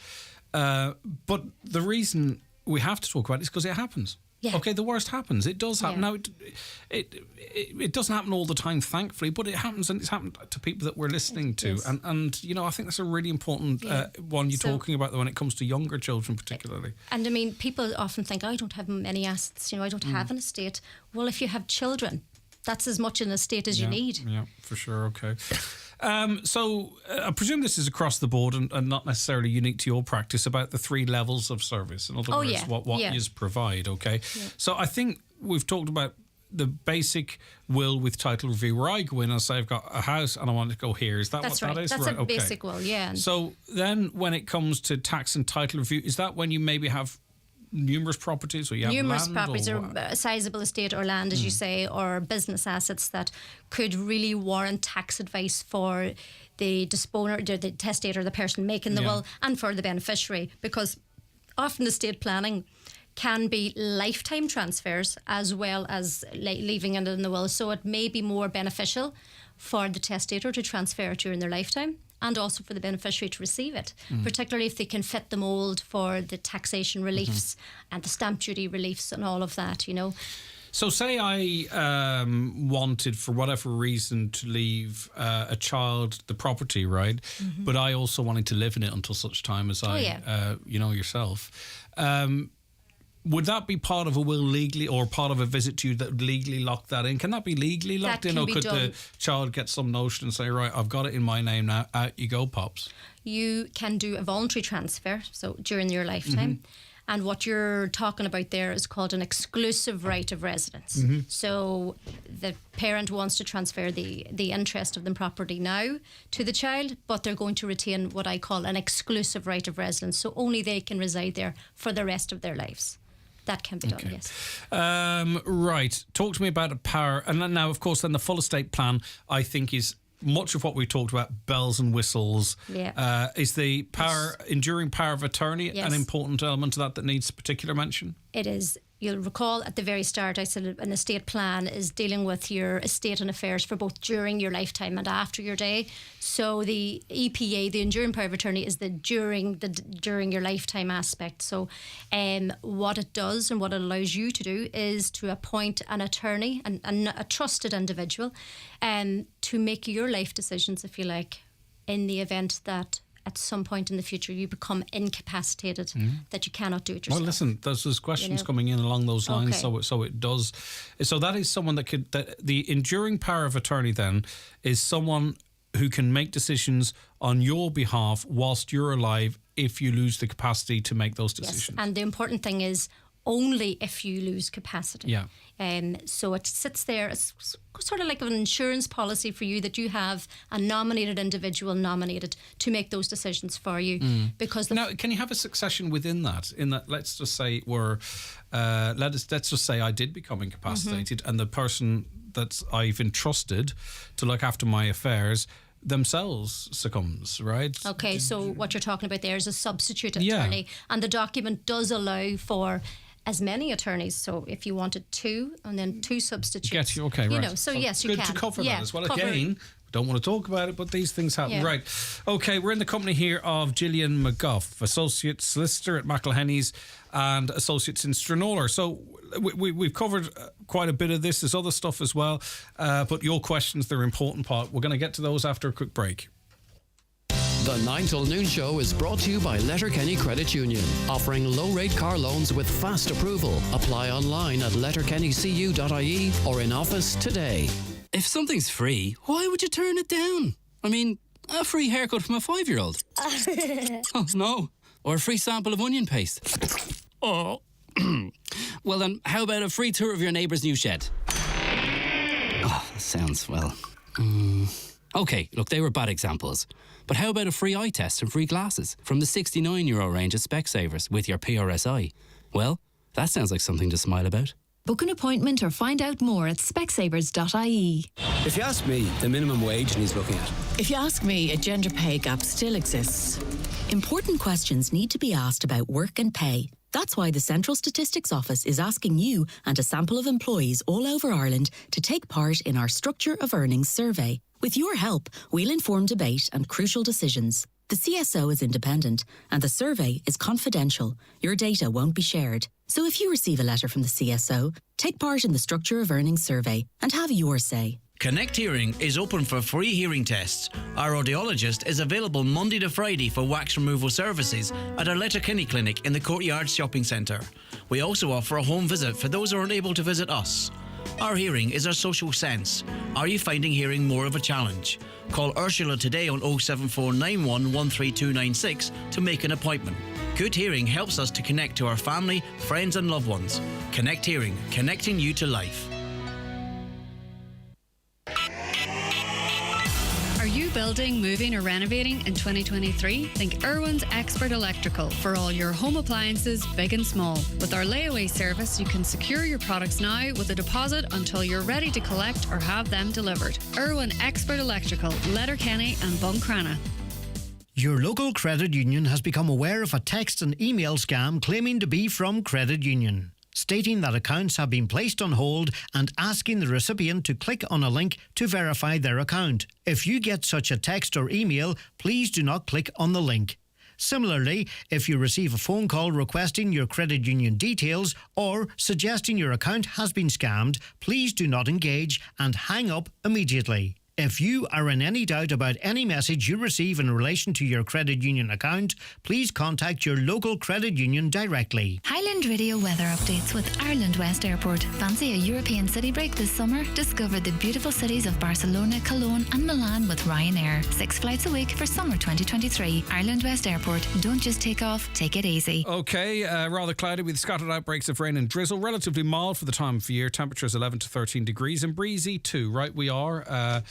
S6: But the reason we have to talk about it is because it happens.
S25: Yeah.
S6: Okay, the worst happens. It does happen.
S25: Yeah.
S6: Now, it doesn't happen all the time, thankfully, but it happens, and it's happened to people that we're listening to.
S25: Yes.
S6: And you know, I think that's a really important one you're talking about when it comes to younger children particularly.
S25: And I mean, people often think, I don't have many assets, I don't have an estate. Well, if you have children, that's as much an estate as you need.
S6: Yeah, for sure. Okay. So I presume this is across the board and not necessarily unique to your practice about the 3 levels of service. In other words, what you provide, okay? Yeah. So I think we've talked about the basic will with title review, where I go in and say I've got a house and I want to go here. Is that
S25: That's
S6: what
S25: right.
S6: that is?
S25: That's
S6: right.
S25: a basic will, yeah.
S6: So then when it comes to tax and title review, is that when you maybe have numerous properties, or you have
S25: numerous
S6: land,
S25: properties, or
S6: a
S25: sizable estate or land, as you say, or business assets that could really warrant tax advice for the disponer, the testator, the person making the will, and for the beneficiary, because often estate planning can be lifetime transfers as well as leaving it in the will. So it may be more beneficial for the testator to transfer it during their lifetime, and also for the beneficiary to receive it, particularly if they can fit the mould for the taxation reliefs and the stamp duty reliefs and all of that,
S6: So say I wanted, for whatever reason, to leave a child the property, right? But I also wanted to live in it until such time as yourself. Would that be part of a will legally, or part of a visit to you that would legally lock that in? Can that be legally locked in, or could the child get some notion and say, right, I've got it in my name now, out you go, Pops?
S25: You can do a voluntary transfer, so during your lifetime. And what you're talking about there is called an exclusive right of residence. So the parent wants to transfer the interest of the property now to the child, but they're going to retain what I call an exclusive right of residence. So only they can reside there for the rest of their lives. That can be done, yes.
S6: Right. Talk to me about a power. And then now, of course, then the full estate plan, I think, is much of what we talked about, bells and whistles.
S25: Yeah.
S6: Is the enduring power of attorney an important element of that needs particular mention?
S25: It is. You'll recall at the very start I said an estate plan is dealing with your estate and affairs for both during your lifetime and after your day. So the EPA, the enduring power of attorney, is the during your lifetime aspect. So what it does and what it allows you to do is to appoint an attorney and a trusted individual to make your life decisions, if you like, in the event that at some point in the future you become incapacitated, that you cannot do it yourself.
S6: Well, listen, there's questions coming in along those lines, so it does. So that is someone that the enduring power of attorney then is someone who can make decisions on your behalf whilst you're alive if you lose the capacity to make those decisions.
S25: Yes, and the important thing is only if you lose capacity.
S6: Yeah.
S25: So it sits there as sort of like an insurance policy for you, that you have a nominated individual nominated to make those decisions for you. Because
S6: now, can you have a succession within that? In that, let's just say let's just say I did become incapacitated, and the person that I've entrusted to look after my affairs themselves succumbs, right?
S25: Okay, so what you're talking about there is a substitute attorney, and the document does allow for as many attorneys. So if you wanted 2 and then 2 substitutes,
S6: right.
S25: So yes, you
S6: good
S25: can.
S6: Good to cover that as well. Again, don't want to talk about it, but these things happen, right? Okay, we're in the company here of Gillian McGough, Associate Solicitor at McElhenney's and Associates in Stranola. So we've covered quite a bit of this. There's other stuff as well, but your questions, they're an important part. We're going to get to those after a quick break.
S5: The 9 till noon show is brought to you by Letterkenny Credit Union, offering low-rate car loans with fast approval. Apply online at letterkennycu.ie or in office today.
S9: If something's free, why would you turn it down? I mean, a free haircut from a 5-year-old. Oh, no. Or a free sample of onion paste. Oh. Well then, how about a free tour of your neighbour's new shed? Oh, that sounds, well... OK, look, they were bad examples. But how about a free eye test and free glasses from the €69 range at Specsavers with your PRSI? Well, that sounds like something to smile about.
S10: Book an appointment or find out more at specsavers.ie.
S11: If you ask me, the minimum wage needs looking at.
S12: If you ask me, a gender pay gap still exists.
S8: Important questions need to be asked about work and pay. That's why the Central Statistics Office is asking you and a sample of employees all over Ireland to take part in our Structure of Earnings survey. With your help, we'll inform debate and crucial decisions.
S13: The CSO is independent and the survey is confidential. Your data won't be shared. So if you receive a letter from the CSO, take part in the Structure of Earnings survey and have your say.
S14: Connect Hearing is open for free hearing tests. Our audiologist is available Monday to Friday for wax removal services at our Letterkenny Clinic in the Courtyard Shopping Centre. We also offer a home visit for those who aren't able to visit us. Our hearing is our social sense. Are you finding hearing more of a challenge? Call Ursula today on 07491 13296 to make an appointment. Good hearing helps us to connect to our family, friends and loved ones. Connect Hearing, connecting you to life.
S16: Are you building, moving or renovating in 2023? Think Irwin's Expert Electrical for all your home appliances, big and small. With our layaway service, you can secure your products now with a deposit until you're ready to collect or have them delivered. Irwin Expert Electrical, Letterkenny and Buncrana.
S15: Your local credit union has become aware of a text and email scam claiming to be from Credit Union, stating that accounts have been placed on hold and asking the recipient to click on a link to verify their account. If you get such a text or email, please do not click on the link. Similarly, if you receive a phone call requesting your credit union details or suggesting your account has been scammed, please do not engage and hang up immediately. If you are in any doubt about any message you receive in relation to your credit union account, please contact your local credit union directly.
S7: Highland Radio weather updates with Ireland West Airport. Fancy a European city break this summer? Discover the beautiful cities of Barcelona, Cologne and Milan with Ryanair. 6 flights a week for summer 2023. Ireland West Airport. Don't just take off, take it easy.
S6: Okay, rather cloudy with scattered outbreaks of rain and drizzle. Relatively mild for the time of year. Temperatures 11 to 13 degrees and breezy too. Right, we are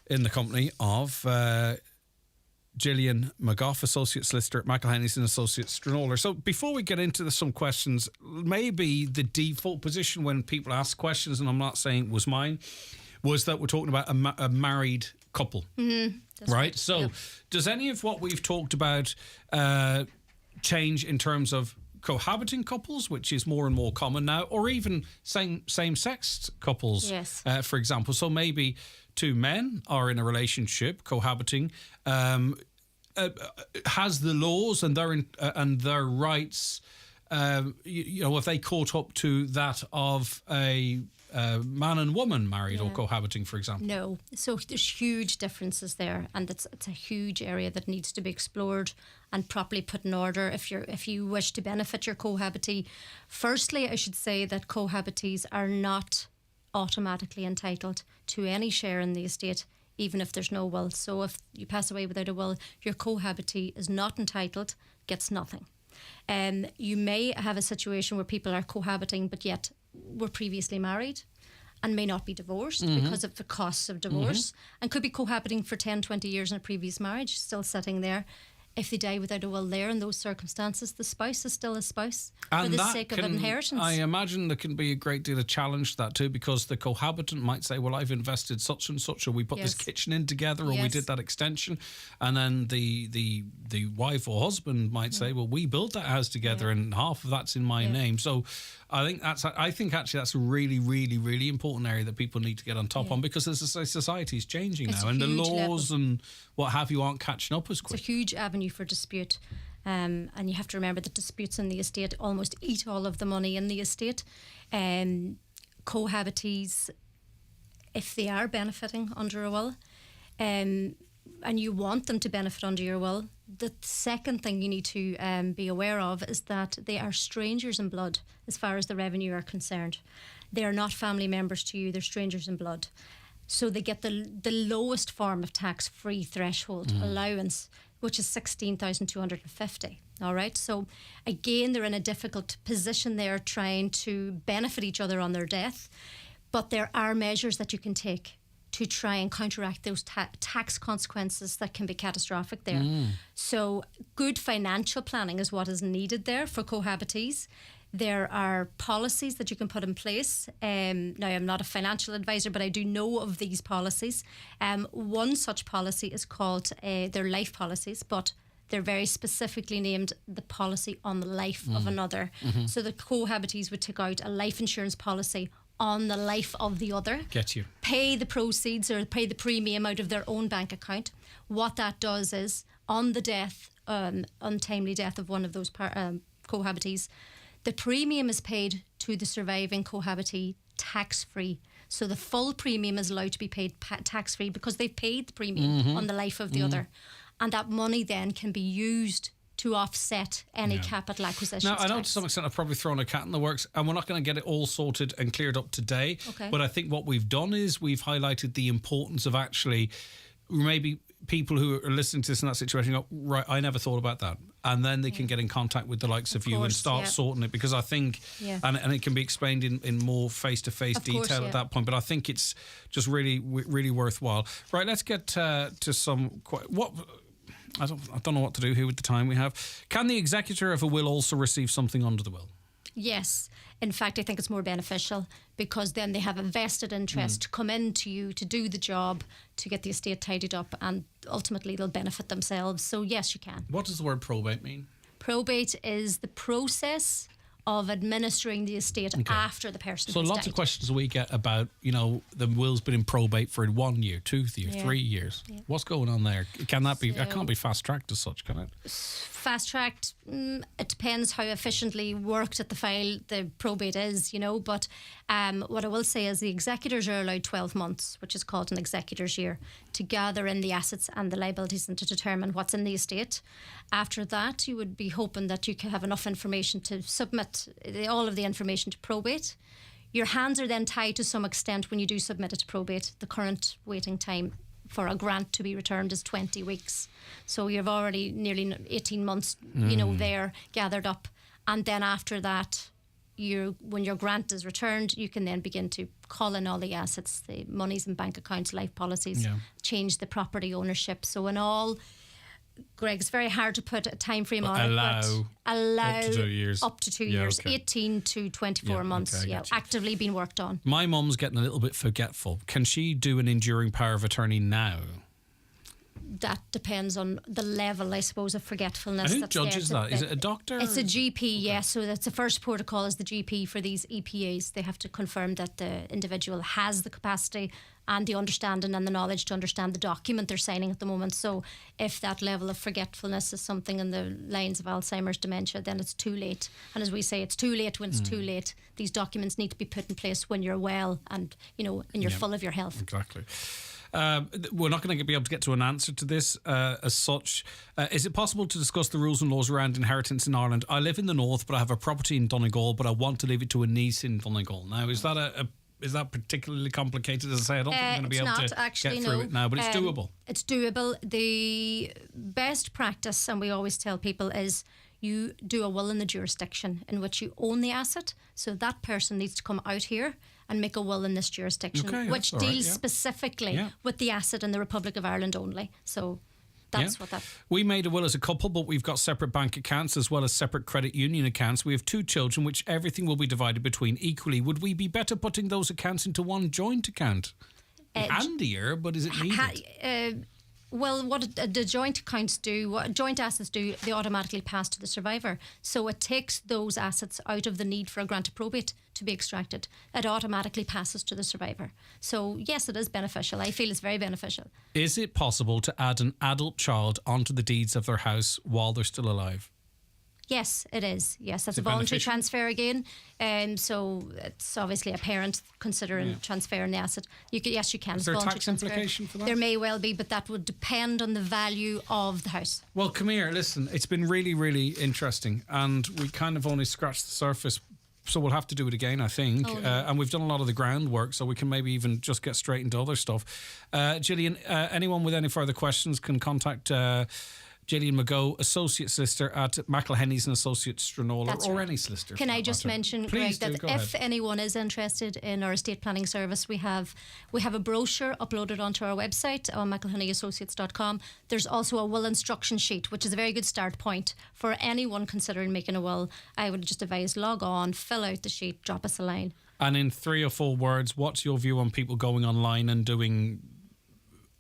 S6: in the company of Gillian McGough, Associate Solicitor at McElhenney's and Associate Stranola. So before we get into some questions, maybe the default position when people ask questions, and I'm not saying it was mine, was that we're talking about a married couple.
S25: Mm-hmm.
S6: Right? So does any of what we've talked about change in terms of cohabiting couples, which is more and more common now, or even same-sex couples, for example? So maybe two men are in a relationship, cohabiting, has the laws and their rights, have they caught up to that of a man and woman married or cohabiting, for example?
S25: No. So there's huge differences there, and it's a huge area that needs to be explored and properly put in order if you wish to benefit your cohabitee. Firstly, I should say that cohabitees are not automatically entitled to any share in the estate, even if there's no will. So if you pass away without a will, your cohabitee is not entitled, gets nothing. You may have a situation where people are cohabiting but yet were previously married and may not be divorced because of the costs of divorce, and could be cohabiting for 10, 20 years in a previous marriage, still sitting there. If they die without a will there in those circumstances, the spouse is still a spouse for the sake of inheritance.
S6: I imagine there can be a great deal of challenge to that too, because the cohabitant might say, well, I've invested such and such, or we put this kitchen in together, or we did that extension. And then the wife or husband might say, well, we built that house together and half of that's in my name. So I think actually that's a really, really, really important area that people need to get on top on, because as I say, society is changing now, and the laws and what have you aren't catching up as quick.
S25: It's a huge avenue for dispute, and you have to remember that disputes in the estate almost eat all of the money in the estate. Cohabitees, if they are benefiting under a will, and you want them to benefit under your will, the second thing you need to be aware of is that they are strangers in blood as far as the revenue are concerned. They are not family members to you, they're strangers in blood. So they get the lowest form of tax-free threshold allowance, which is 16,250. All right. So again, they're in a difficult position there, trying to benefit each other on their death. But there are measures that you can take to try and counteract those tax consequences that can be catastrophic there. So good financial planning is what is needed there for cohabitees. There are policies that you can put in place. Now, I'm not a financial advisor, but I do know of these policies. One such policy is called, they're life policies, but they're very specifically named the policy on the life of another. So the cohabitees would take out a life insurance policy on the life of the other.
S6: Get you.
S25: Pay the proceeds or pay the premium out of their own bank account. What that does is, on the death, untimely death of one of those cohabitees, the premium is paid to the surviving cohabitee tax-free. So the full premium is allowed to be paid tax-free because they've paid the premium on the life of the other. And that money then can be used to offset any capital acquisition.
S6: Now, I know to some extent I've probably thrown a cat in the works, and we're not going to get it all sorted and cleared up today.
S25: Okay.
S6: But I think what we've done is we've highlighted the importance of actually maybe people who are listening to this in that situation go, right, I never thought about that. And then they can get in contact with the likes of you and start sorting it, because I think, and it can be explained in more face-to-face detail at that point, but I think it's just really, really worthwhile. Right, let's get to some... I don't know what to do here with the time we have. Can the executor of a will also receive something under the will?
S25: Yes. In fact, I think it's more beneficial, because then they have a vested interest to come in to you to do the job, to get the estate tidied up, and ultimately they'll benefit themselves. So yes, you can.
S6: What does the word probate mean?
S25: Probate is the process of administering the estate after the person has died.
S6: So lots of questions we get about, the will's been in probate for 1 year, 2 years, 3 years. Yeah. What's going on there? Can that be? It can't be fast-tracked as such, can it?
S25: Fast-tracked, it depends how efficiently worked at the file the probate is, but what I will say is the executors are allowed 12 months, which is called an executor's year, to gather in the assets and the liabilities and to determine what's in the estate. After that, you would be hoping that you can have enough information to submit all of the information to probate. Your hands are then tied to some extent when you do submit it to probate. The current waiting time for a grant to be returned is 20 weeks. So you've already nearly 18 months, there gathered up. And then after that, when your grant is returned, you can then begin to call in all the assets, the monies in bank accounts, life policies, change the property ownership. So in all, Greg, it's very hard to put a time frame on it, but allow
S6: up to 2 years.
S25: Up to 2 years, 18 to 24 months, actively being worked on.
S6: My mum's getting a little bit forgetful. Can she do an enduring power of attorney now?
S25: That depends on the level, I suppose, of forgetfulness.
S6: And who judges that? Is it a doctor?
S25: It's a GP, yes. So that's the first protocol is the GP for these EPAs. They have to confirm that the individual has the capacity and the understanding and the knowledge to understand the document they're signing at the moment. So if that level of forgetfulness is something in the lines of Alzheimer's dementia, then it's too late. And as we say, it's too late when it's too late. These documents need to be put in place when you're well and, and you're full of your health.
S6: Exactly. We're not going to be able to get to an answer to this as such. Is it possible to discuss the rules and laws around inheritance in Ireland? I live in the north, but I have a property in Donegal, but I want to leave it to a niece in Donegal. Now, is that particularly complicated? As I say, I don't think I'm going to be able to get through it now, but it's doable.
S25: It's doable. The best practice, and we always tell people, is you do a will in the jurisdiction in which you own the asset. So that person needs to come out here and make a will in this jurisdiction, which deals specifically with the asset in the Republic of Ireland only. So that's what that...
S6: We made a will as a couple, but we've got separate bank accounts as well as separate credit union accounts. We have 2 children, which everything will be divided between equally. Would we be better putting those accounts into one joint account? Handier, but is it needed?
S25: Well, what the joint accounts do, what joint assets do, they automatically pass to the survivor. So it takes those assets out of the need for a grant of probate to be extracted. It automatically passes to the survivor. So yes, it is beneficial. I feel it's very beneficial.
S6: Is it possible to add an adult child onto the deeds of their house while they're still alive?
S25: Yes, it is. Yes, that's a voluntary transfer again. So it's obviously a parent considering transferring the asset. Yes, you can.
S6: Is there a tax implication for that?
S25: There may well be, but that would depend on the value of the house.
S6: Well, come here. Listen, it's been really, really interesting, and we kind of only scratched the surface. So we'll have to do it again, I think. And we've done a lot of the groundwork, so we can maybe even just get straight into other stuff. Gillian, anyone with any further questions can contact Gillian McGough, Associate Solicitor at McElhenny's and Associates Stranola, or any solicitor.
S25: Can I just mention, Greg, that if anyone is interested in our estate planning service, we have a brochure uploaded onto our website on McElhennyAssociates.com. There's also a will instruction sheet, which is a very good start point for anyone considering making a will. I would just advise log on, fill out the sheet, drop us a line. And in 3 or 4 words, what's your view on people going online and doing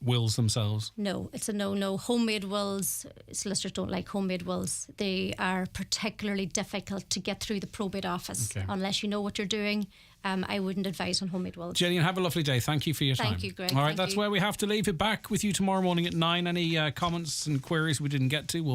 S25: wills themselves? No, it's a no. Homemade wills, solicitors don't like homemade wills. They are particularly difficult to get through the probate office unless you know what you're doing I wouldn't advise on homemade wills.
S6: Gillian, have a lovely day. Thank you for your time.
S25: Thank you, Greg.
S6: All right,
S25: Thank
S6: that's
S25: you.
S6: where we have to leave it. Back with you tomorrow morning at 9. Any comments and queries we didn't get to, we'll